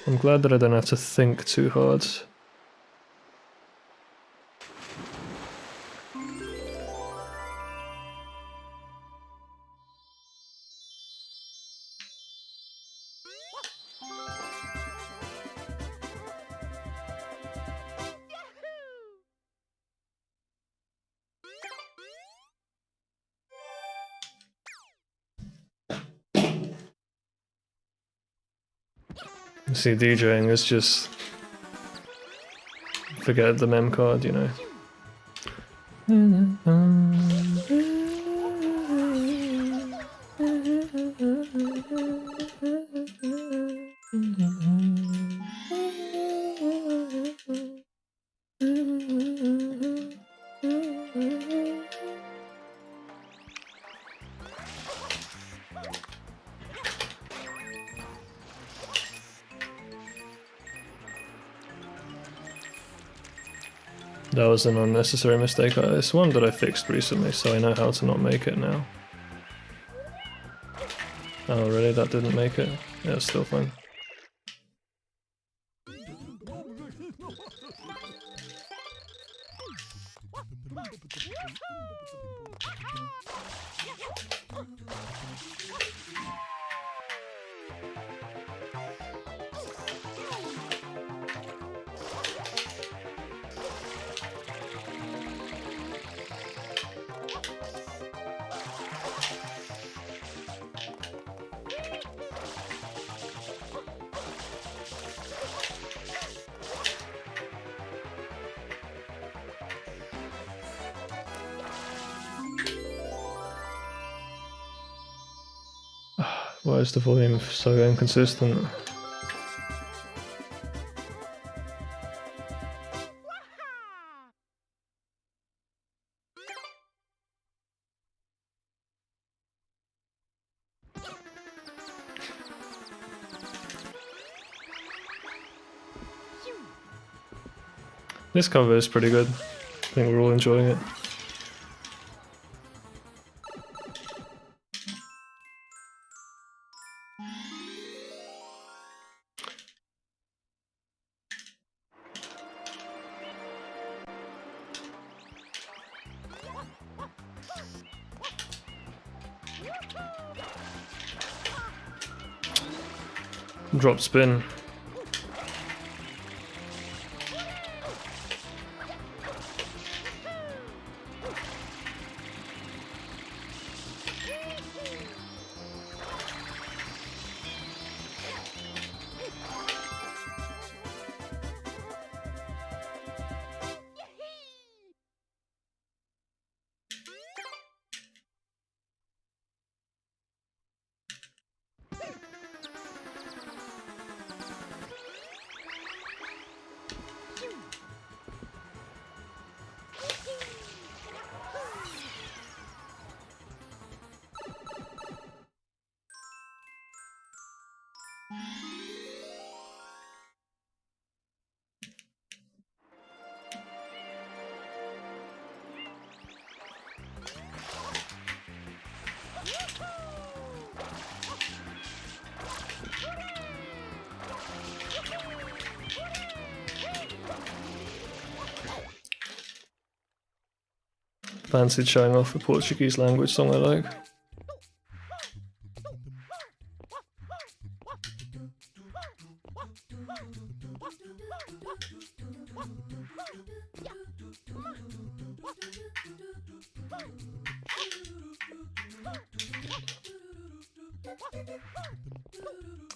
I'm glad that I don't have to think too hard. See, DJing is just... forget the mem card, you know. That was an unnecessary mistake. It's one that I fixed recently, so I know how to not make it now. Oh really? That didn't make it? Yeah, it's still fine. Why is the volume so inconsistent? This cover is pretty good. I think we're all enjoying it. Drop spin. Fancied showing off a Portuguese language song I like.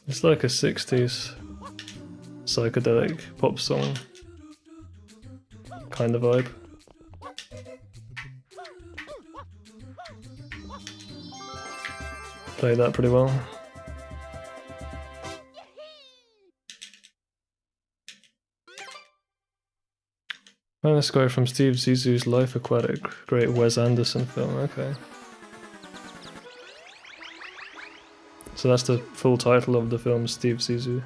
It's like a 60s psychedelic pop song kind of vibe. Played that pretty well. Oh, let's go from Steve Zissou's Life Aquatic, great Wes Anderson film, okay. So that's the full title of the film, Steve Zissou.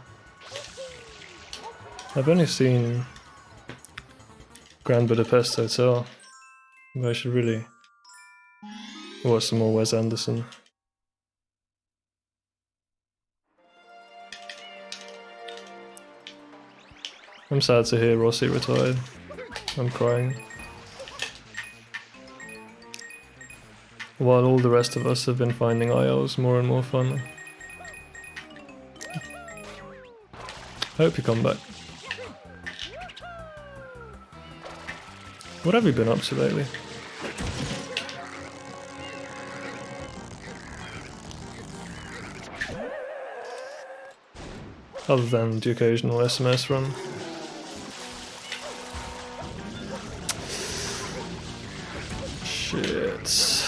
I've only seen Grand Budapest Hotel, but I should really watch some more Wes Anderson. I'm sad to hear Rossi retired. I'm crying. While all the rest of us have been finding ILs more and more fun. Hope you come back. What have you been up to lately? Other than the occasional SMS run. Shit.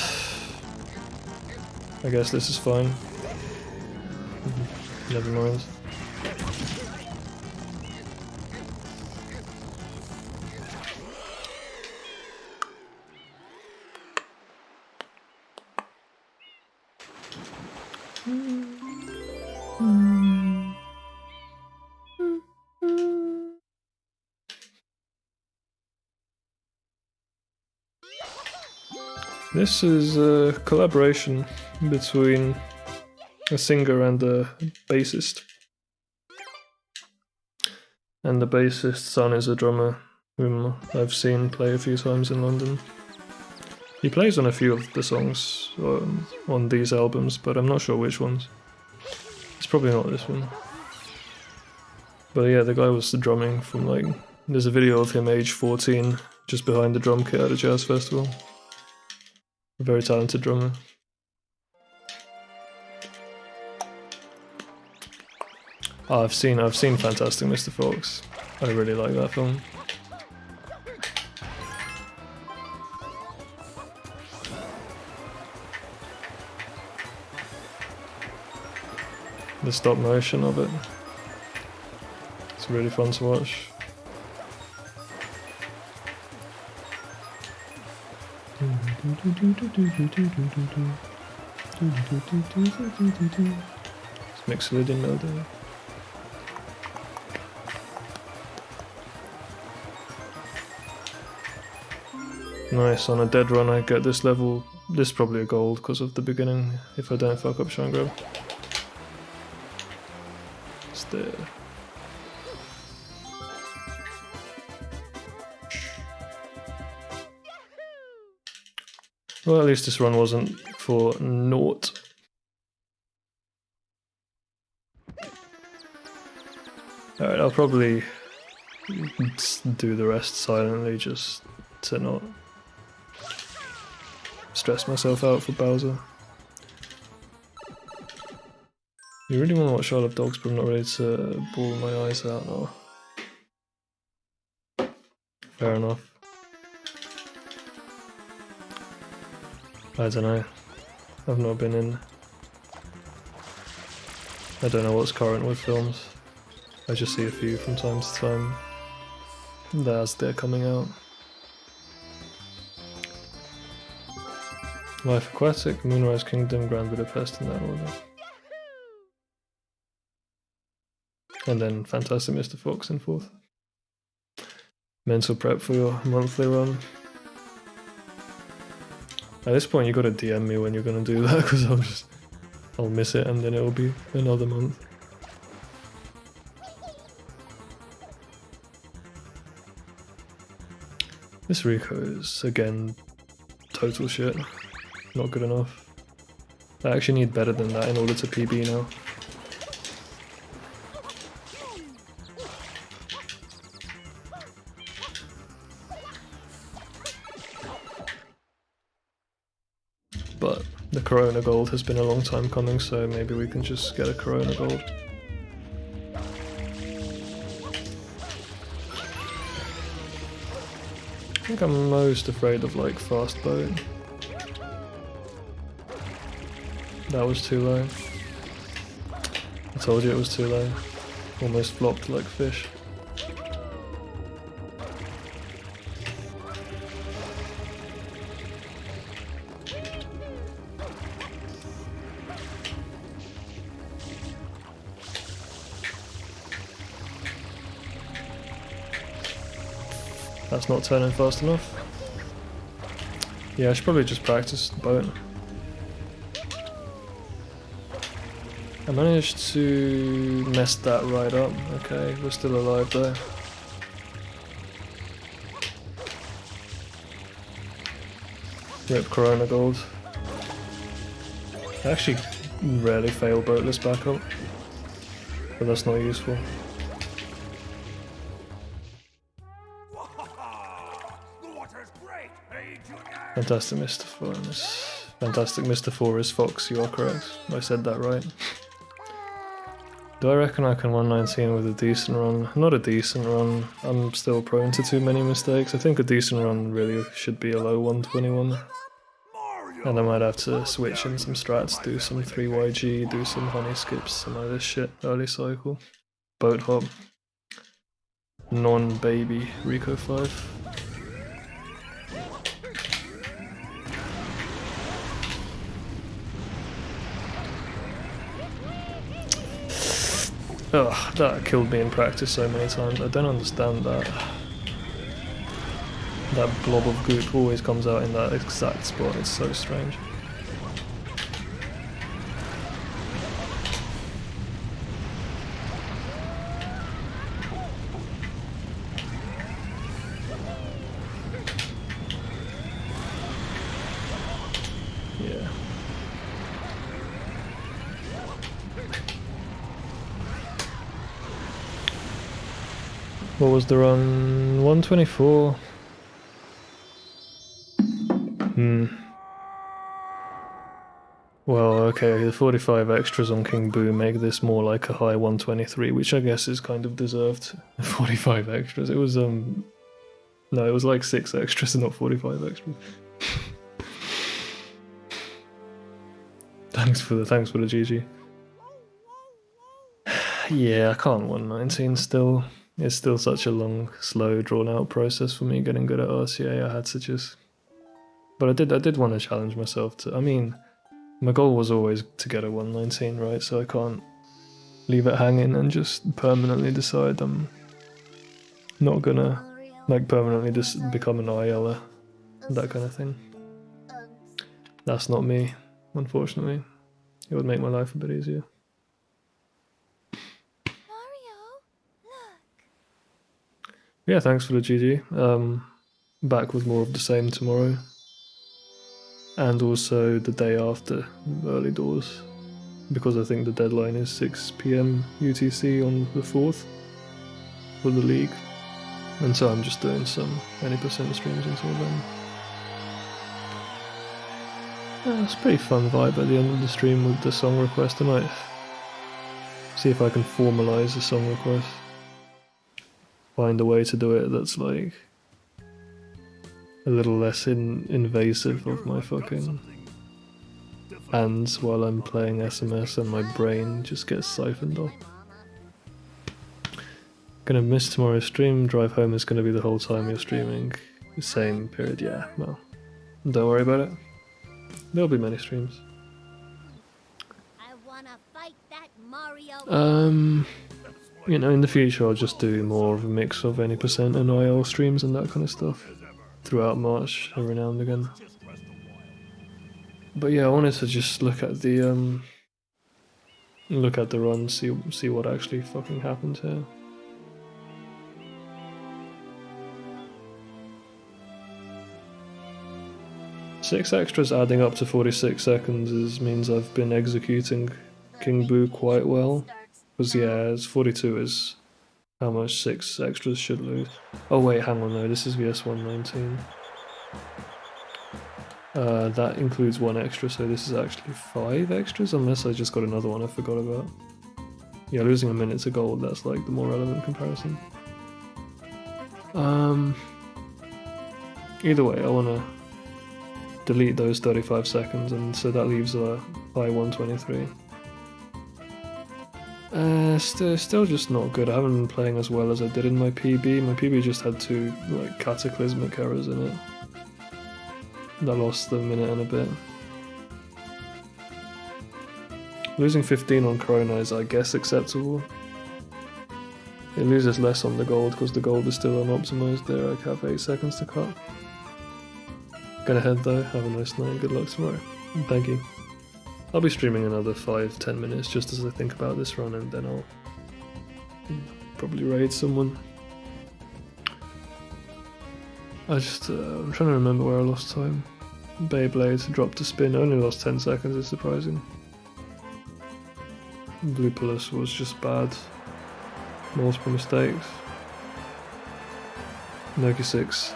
I guess this is fine. Never mind. This is a collaboration between a singer and a bassist. And the bassist's son is a drummer whom I've seen play a few times in London. He plays on a few of the songs on these albums, but I'm not sure which ones. It's probably not this one. But yeah, the guy was drumming from like... There's a video of him age 14 just behind the drum kit at a jazz festival. A very talented drummer. Oh, I've seen Fantastic Mr. Fox. I really like that film. The stop motion of it. It's really fun to watch. It's Mixolydian melody. Nice, on a dead run I get this level. This is probably a gold because of the beginning, if I don't fuck up Shine Grab. It's there. Well, at least this run wasn't for naught. Alright, I'll probably do the rest silently just to not stress myself out for Bowser. You really want to watch Isle of Dogs, but I'm not ready to bawl my eyes out now. Fair enough. I don't know. I've not been in. I don't know what's current with films. I just see a few from time to time as they're coming out. Life Aquatic, Moonrise Kingdom, Grand Budapest in that order. And then Fantastic Mr. Fox in fourth. Mental prep for your monthly run. At this point you gotta DM me when you're gonna do that, because I'll miss it and then it'll be another month. This Rico is, again, total shit. Not good enough. I actually need better than that in order to PB now. But the Corona Gold has been a long time coming, so maybe we can just get a Corona Gold. I think I'm most afraid of like Fast Boat. That was too low. I told you it was too low. Almost flopped like fish. That's not turning fast enough. Yeah, I should probably just practice the boat. I managed to mess that right up. Okay, we're still alive though. Rip Corona Gold. I actually rarely fail boatless backup, but that's not useful. Fantastic Mr. 4 is Fantastic Mr. 4 is Fox, you are correct. I said that right. Do I reckon I can 119 with a decent run? Not a decent run. I'm still prone to too many mistakes. I think a decent run really should be a low 121. And I might have to switch in some strats, do some 3YG, do some honey skips, some of this shit, early cycle. Boat hop. Non-baby Rico 5. Ugh, that killed me in practice so many times. I don't understand that. That blob of goop always comes out in that exact spot. It's so strange. Yeah. What was the run? 124. Well, okay, the 45 extras on King Boo make this more like a high 123, which I guess is kind of deserved. 45 extras. It was no, it was like 6 extras and not 45 extras. Thanks for the GG. Yeah, I can't 119 still. It's still such a long, slow, drawn-out process for me getting good at RCA. I had to just... But I did want to challenge myself to... I mean, my goal was always to get a 119, right? So I can't leave it hanging and just permanently decide I'm not gonna, like, permanently just become an ILer, that kind of thing. That's not me, unfortunately. It would make my life a bit easier. Yeah, thanks for the GG. Back with more of the same tomorrow. And also the day after, early doors. Because I think the deadline is 6 PM UTC on the 4th. for the league. And so I'm just doing some any percent streams until then. It's a pretty fun vibe at the end of the stream with the song request. I might see if I can formalize the song request. Find a way to do it that's like a little less invasive of my fucking hands while I'm playing SMS and my brain just gets siphoned off. Gonna miss tomorrow's stream. Drive home is gonna be the whole time you're streaming. Same period, yeah. Well, don't worry about it. There'll be many streams. I wanna fight that Mario. You know, in the future I'll just do more of a mix of any percent and IL streams and that kind of stuff throughout March every now and again. But yeah, I wanted to just look at the run, see what actually fucking happened here. Six extras adding up to 46 seconds means I've been executing King Boo quite well. Because yeah, 42 is how much 6 extras should lose. Oh wait, hang on, no, this is VS 119. That includes 1 extra, so this is actually 5 extras, unless I just got another one I forgot about. Yeah, losing a minute to gold, that's like the more relevant comparison. Either way, I wanna delete those 35 seconds, and so that leaves a high 123. Still just not good. I haven't been playing as well as I did in my PB. My PB just had 2 like cataclysmic errors in it. That lost the minute and a bit. Losing 15 on Corona is, I guess, acceptable. It loses less on the gold because the gold is still unoptimized there. I have 8 seconds to cut. Gonna head though. Have a nice night. Good luck tomorrow. And thank you. I'll be streaming another 5-10 minutes just as I think about this run, and then I'll probably raid someone. I'm trying to remember where I lost time. Beyblade dropped a spin, only lost 10 seconds, it's surprising. Blue Plus was just bad. Multiple mistakes. Noki 6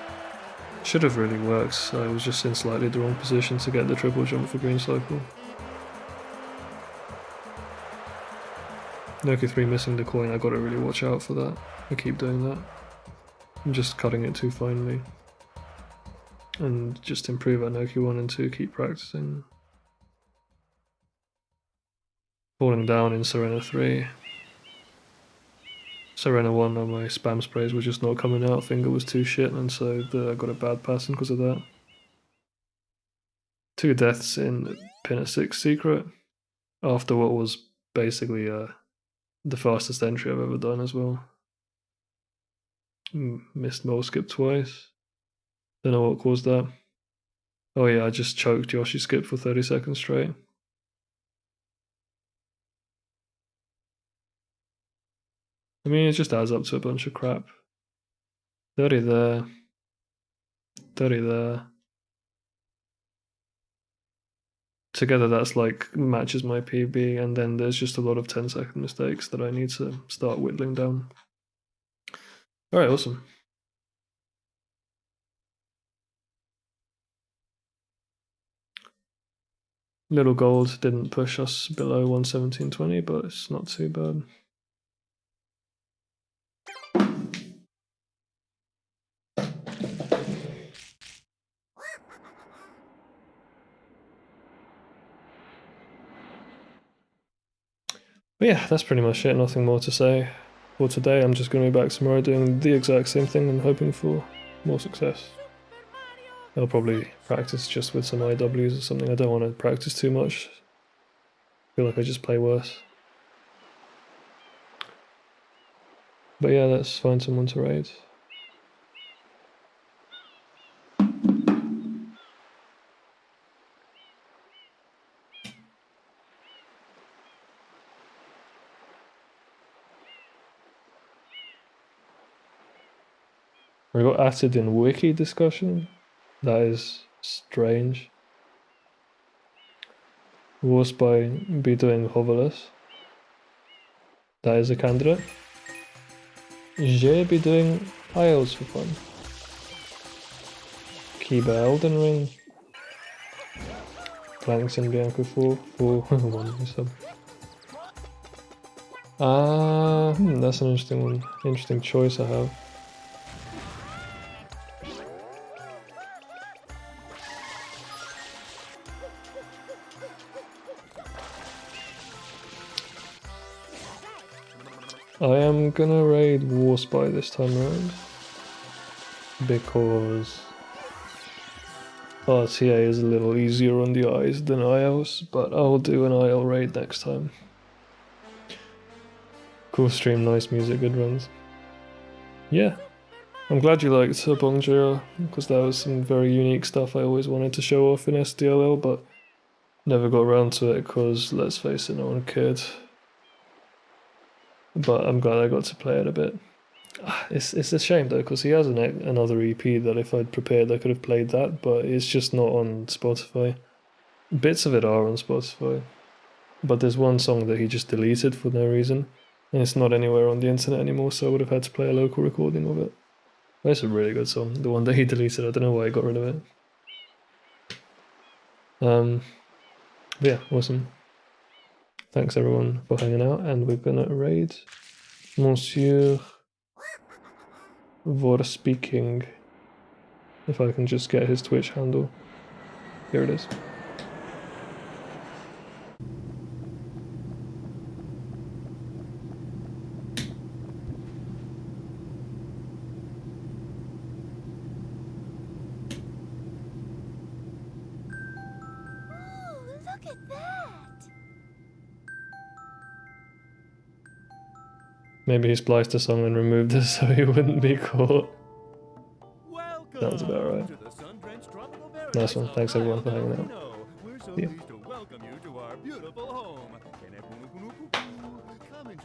should have really worked. I was just in slightly the wrong position to get the triple jump for green cycle. Noki 3 missing the coin, I gotta really watch out for that. I keep doing that. I'm just cutting it too finely. And just improve at Noki 1 and 2, keep practicing. Falling down in Serena 3. Serena 1 on my spam sprays were just not coming out, finger was too shit, and so I got a bad passing because of that. 2 deaths in pin at 6 secret, after what was basically the fastest entry I've ever done as well. Missed Mole Skip twice. Don't know what caused that. Oh yeah, I just choked Yoshi Skip for 30 seconds straight. I mean, it just adds up to a bunch of crap. 30 there. 30 there. Together that's like matches my PB, and then there's just a lot of 10-second mistakes that I need to start whittling down. Alright, awesome. Little gold didn't push us below 117.20, but it's not too bad. But yeah, that's pretty much it, nothing more to say. For today, I'm just going to be back tomorrow doing the exact same thing and hoping for more success. I'll probably practice just with some IWs or something. I don't want to practice too much. I feel like I just play worse. But yeah, let's find someone to raid. We got added in wiki discussion. That is strange. Was by be doing hoverless. That is a candidate. Je be doing Isles for fun. Kiba Elden Ring. Planks and Bianco 4 for 1 sub. That's an interesting one. Interesting choice I have. I am gonna raid Warspy this time around because RTA is a little easier on the eyes than IOs, but I'll do an IL raid next time. Cool stream, nice music, good runs. Yeah, I'm glad you liked Bong JR, because that was some very unique stuff I always wanted to show off in SDLL, but never got around to it because, let's face it, no one cared. But I'm glad I got to play it a bit. It's a shame though, because he has another EP that if I'd prepared I could have played that, but it's just not on Spotify. Bits of it are on Spotify, but there's one song that he just deleted for no reason, and it's not anywhere on the internet anymore, so I would have had to play a local recording of it. But it's a really good song, the one that he deleted. I don't know why he got rid of it. But yeah, awesome. Thanks everyone for hanging out, and we're gonna raid Monsieur Vorspeaking. If I can just get his Twitch handle. Here it is. Ooh, look at that! Maybe he spliced a song and removed it so he wouldn't be caught. Welcome Sounds about right. to the sun-drenched tropical Nice one. paradise Thanks of everyone for hanging out. Isle. We're so Yeah. pleased to